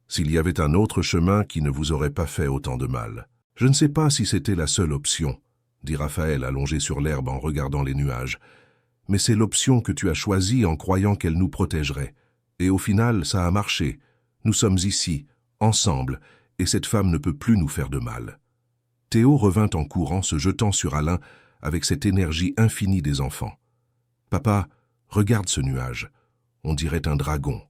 S'il y avait un autre chemin qui ne vous aurait pas fait autant de mal. Je ne sais pas si c'était la seule option, dit Raphaël allongé sur l'herbe en regardant les nuages. Mais c'est l'option que tu as choisie en croyant qu'elle nous protégerait. Et au final, ça a marché. Nous sommes ici, ensemble, et cette femme ne peut plus nous faire de mal. Théo revint en courant, se jetant sur Alain avec cette énergie infinie des enfants. « Papa, regarde ce nuage. On dirait un dragon. »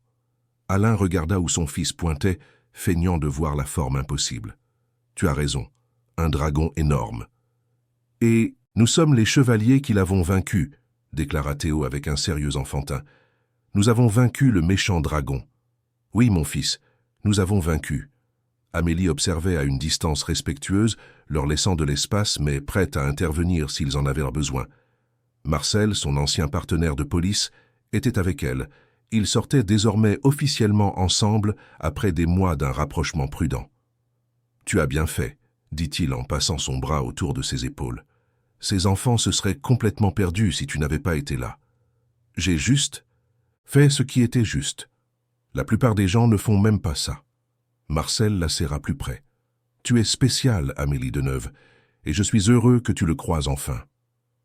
Alain regarda où son fils pointait, feignant de voir la forme impossible. « Tu as raison, un dragon énorme. »« Et nous sommes les chevaliers qui l'avons vaincu, » déclara Théo avec un sérieux enfantin. « Nous avons vaincu le méchant dragon. »« Oui, mon fils, nous avons vaincu. » Amélie observait à une distance respectueuse, leur laissant de l'espace, mais prête à intervenir s'ils en avaient besoin. Marcel, son ancien partenaire de police, était avec elle. Ils sortaient désormais officiellement ensemble après des mois d'un rapprochement prudent. « Tu as bien fait, » dit-il en passant son bras autour de ses épaules. « Ces enfants se seraient complètement perdus si tu n'avais pas été là. J'ai juste fait ce qui était juste. La plupart des gens ne font même pas ça. » Marcel la serra plus près. « Tu es spéciale, Amélie Deneuve, et je suis heureux que tu le croies enfin. »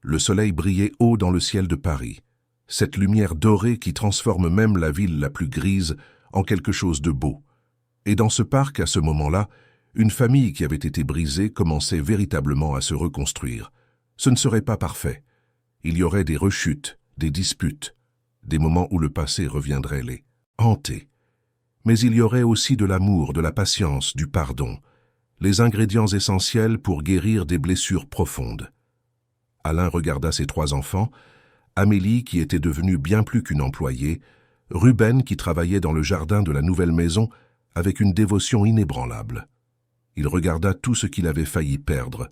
Le soleil brillait haut dans le ciel de Paris, cette lumière dorée qui transforme même la ville la plus grise en quelque chose de beau. Et dans ce parc, à ce moment-là, une famille qui avait été brisée commençait véritablement à se reconstruire. Ce ne serait pas parfait. Il y aurait des rechutes, des disputes, des moments où le passé reviendrait les hanter. Mais il y aurait aussi de l'amour, de la patience, du pardon, les ingrédients essentiels pour guérir des blessures profondes. Alain regarda ses 3 enfants, Amélie qui était devenue bien plus qu'une employée, Ruben qui travaillait dans le jardin de la nouvelle maison avec une dévotion inébranlable. Il regarda tout ce qu'il avait failli perdre,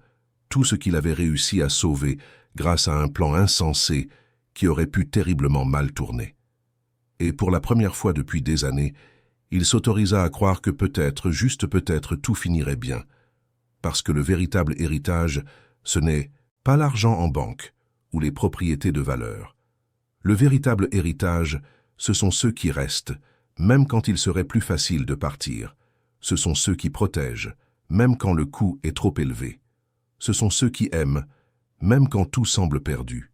tout ce qu'il avait réussi à sauver grâce à un plan insensé qui aurait pu terriblement mal tourner. Et pour la première fois depuis des années, il s'autorisa à croire que peut-être, juste peut-être, tout finirait bien. Parce que le véritable héritage, ce n'est pas l'argent en banque ou les propriétés de valeur. Le véritable héritage, ce sont ceux qui restent, même quand il serait plus facile de partir. Ce sont ceux qui protègent, même quand le coût est trop élevé. Ce sont ceux qui aiment, même quand tout semble perdu.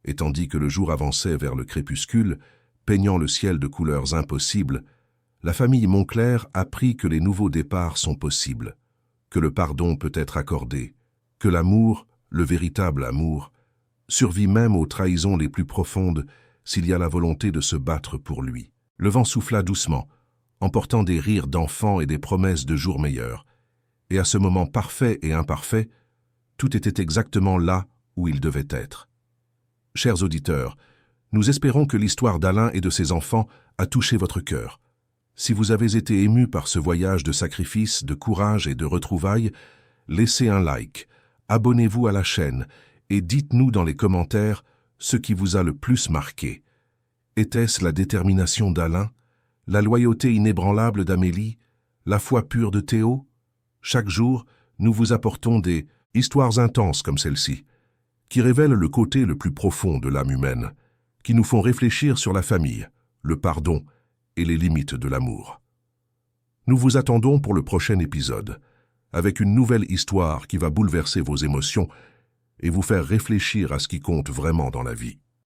Et tandis que le jour avançait vers le crépuscule, peignant le ciel de couleurs impossibles, la famille Moncler apprit que les nouveaux départs sont possibles, que le pardon peut être accordé, que l'amour, le véritable amour, survit même aux trahisons les plus profondes s'il y a la volonté de se battre pour lui. Le vent souffla doucement, emportant des rires d'enfants et des promesses de jours meilleurs. Et à ce moment parfait et imparfait, tout était exactement là où il devait être. Chers auditeurs, nous espérons que l'histoire d'Alain et de ses enfants a touché votre cœur. Si vous avez été ému par ce voyage de sacrifice, de courage et de retrouvailles, laissez un like, abonnez-vous à la chaîne et dites-nous dans les commentaires ce qui vous a le plus marqué. Était-ce la détermination d'Alain, la loyauté inébranlable d'Amélie, la foi pure de Théo? Chaque jour, nous vous apportons des histoires intenses comme celle-ci, qui révèlent le côté le plus profond de l'âme humaine, qui nous font réfléchir sur la famille, le pardon et les limites de l'amour. Nous vous attendons pour le prochain épisode, avec une nouvelle histoire qui va bouleverser vos émotions et vous faire réfléchir à ce qui compte vraiment dans la vie.